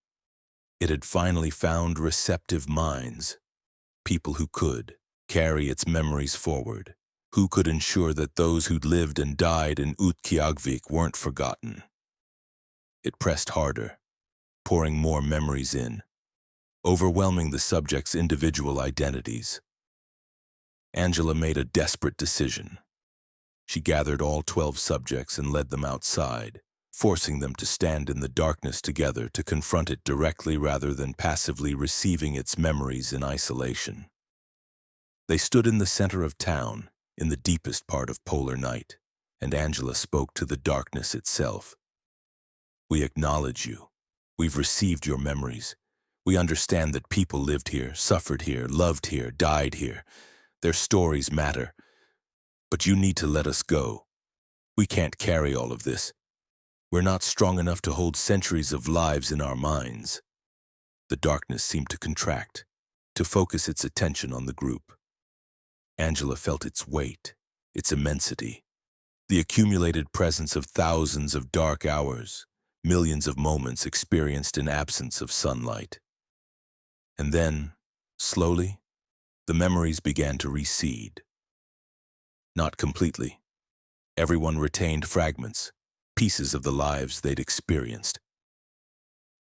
It had finally found receptive minds, people who could carry its memories forward, who could ensure that those who'd lived and died in Utqiagvik weren't forgotten. It pressed harder, pouring more memories in, overwhelming the subjects' individual identities. Angela made a desperate decision. She gathered all 12 subjects and led them outside, forcing them to stand in the darkness together to confront it directly rather than passively receiving its memories in isolation. They stood in the center of town, in the deepest part of polar night, and Angela spoke to the darkness itself. "We acknowledge you. We've received your memories. We understand that people lived here, suffered here, loved here, died here. Their stories matter. But you need to let us go. We can't carry all of this. We're not strong enough to hold centuries of lives in our minds." The darkness seemed to contract, to focus its attention on the group. Angela felt its weight, its immensity, the accumulated presence of thousands of dark hours, millions of moments experienced in absence of sunlight. And then, slowly, the memories began to recede. Not completely. Everyone retained fragments, pieces of the lives they'd experienced.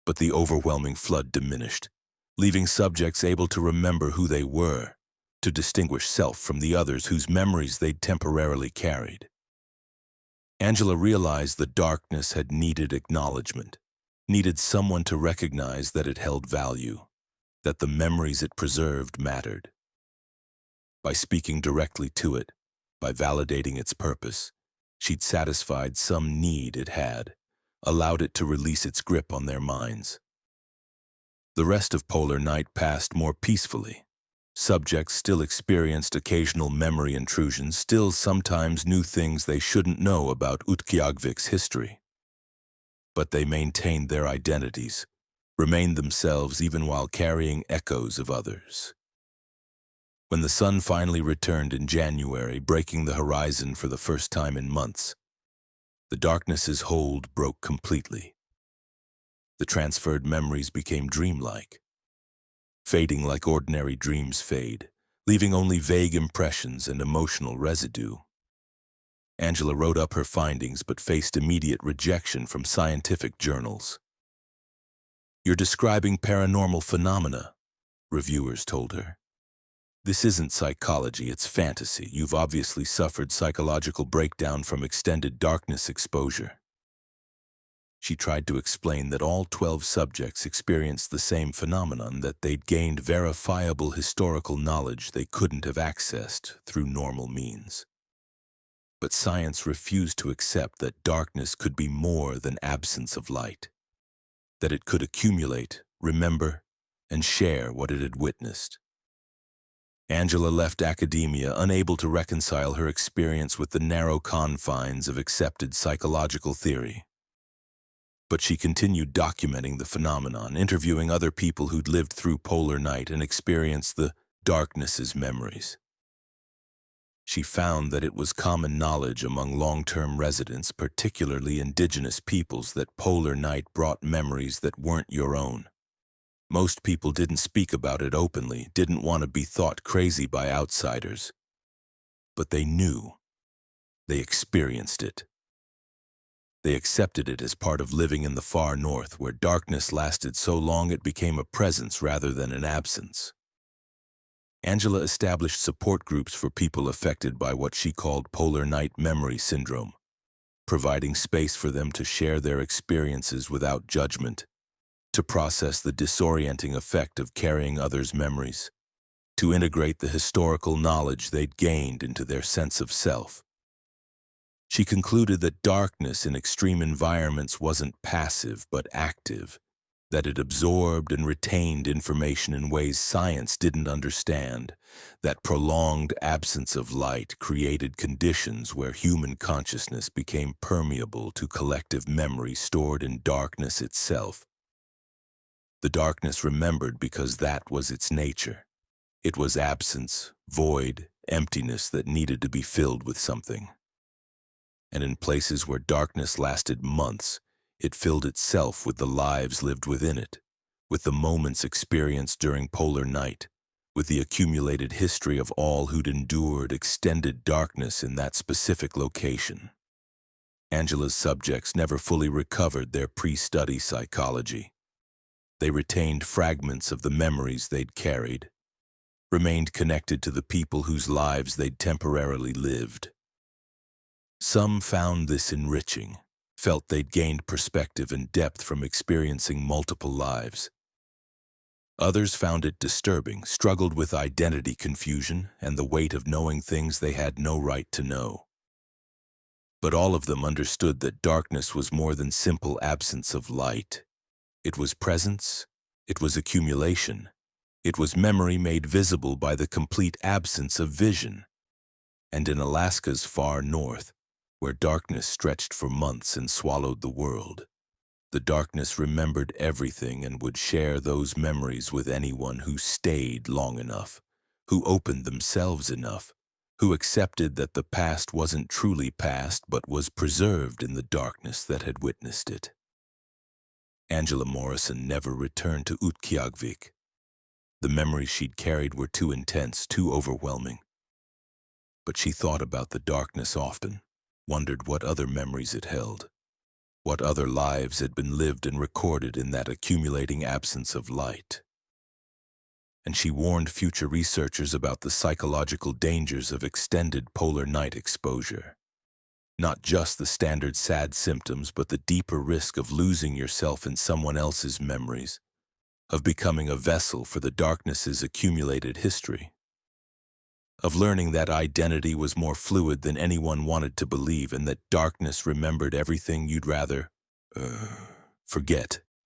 But the overwhelming flood diminished, leaving subjects able to remember who they were, to distinguish self from the others whose memories they'd temporarily carried. Angela realized the darkness had needed acknowledgement, needed someone to recognize that it held value, that the memories it preserved mattered. By speaking directly to it, by validating its purpose, she'd satisfied some need it had, allowed it to release its grip on their minds. The rest of Polar Night passed more peacefully. Subjects still experienced occasional memory intrusions, still sometimes knew things they shouldn't know about Utqiagvik's history. But they maintained their identities, remained themselves even while carrying echoes of others. When the sun finally returned in January, breaking the horizon for the first time in months, the darkness's hold broke completely. The transferred memories became dreamlike, fading like ordinary dreams fade, leaving only vague impressions and emotional residue. Angela wrote up her findings but faced immediate rejection from scientific journals. "You're describing paranormal phenomena," reviewers told her. "This isn't psychology, it's fantasy. You've obviously suffered psychological breakdown from extended darkness exposure." She tried to explain that all 12 subjects experienced the same phenomenon, that they'd gained verifiable historical knowledge they couldn't have accessed through normal means. But science refused to accept that darkness could be more than absence of light, that it could accumulate, remember, and share what it had witnessed. Angela left academia unable to reconcile her experience with the narrow confines of accepted psychological theory. But she continued documenting the phenomenon, interviewing other people who'd lived through Polar Night and experienced the darkness's memories. She found that it was common knowledge among long-term residents, particularly indigenous peoples, that Polar Night brought memories that weren't your own. Most people didn't speak about it openly, didn't want to be thought crazy by outsiders. But they knew. They experienced it. They accepted it as part of living in the far north, where darkness lasted so long it became a presence rather than an absence. Angela established support groups for people affected by what she called Polar Night Memory Syndrome, providing space for them to share their experiences without judgment, to process the disorienting effect of carrying others' memories, to integrate the historical knowledge they'd gained into their sense of self. She concluded that darkness in extreme environments wasn't passive but active, that it absorbed and retained information in ways science didn't understand, that prolonged absence of light created conditions where human consciousness became permeable to collective memory stored in darkness itself. The darkness remembered because that was its nature. It was absence, void, emptiness that needed to be filled with something. And in places where darkness lasted months, it filled itself with the lives lived within it, with the moments experienced during Polar Night, with the accumulated history of all who'd endured extended darkness in that specific location. Angela's subjects never fully recovered their pre-study psychology. They retained fragments of the memories they'd carried, remained connected to the people whose lives they'd temporarily lived. Some found this enriching, felt they'd gained perspective and depth from experiencing multiple lives. Others found it disturbing, struggled with identity confusion and the weight of knowing things they had no right to know. But all of them understood that darkness was more than simple absence of light. It was presence, it was accumulation, it was memory made visible by the complete absence of vision. And in Alaska's far north, where darkness stretched for months and swallowed the world, the darkness remembered everything and would share those memories with anyone who stayed long enough, who opened themselves enough, who accepted that the past wasn't truly past but was preserved in the darkness that had witnessed it. Angela Morrison never returned to Utqiagvik. The memories she'd carried were too intense, too overwhelming. But she thought about the darkness often, wondered what other memories it held, what other lives had been lived and recorded in that accumulating absence of light. And she warned future researchers about the psychological dangers of extended Polar Night exposure. Not just the standard sad symptoms, but the deeper risk of losing yourself in someone else's memories, of becoming a vessel for the darkness's accumulated history, of learning that identity was more fluid than anyone wanted to believe and that darkness remembered everything you'd rather forget.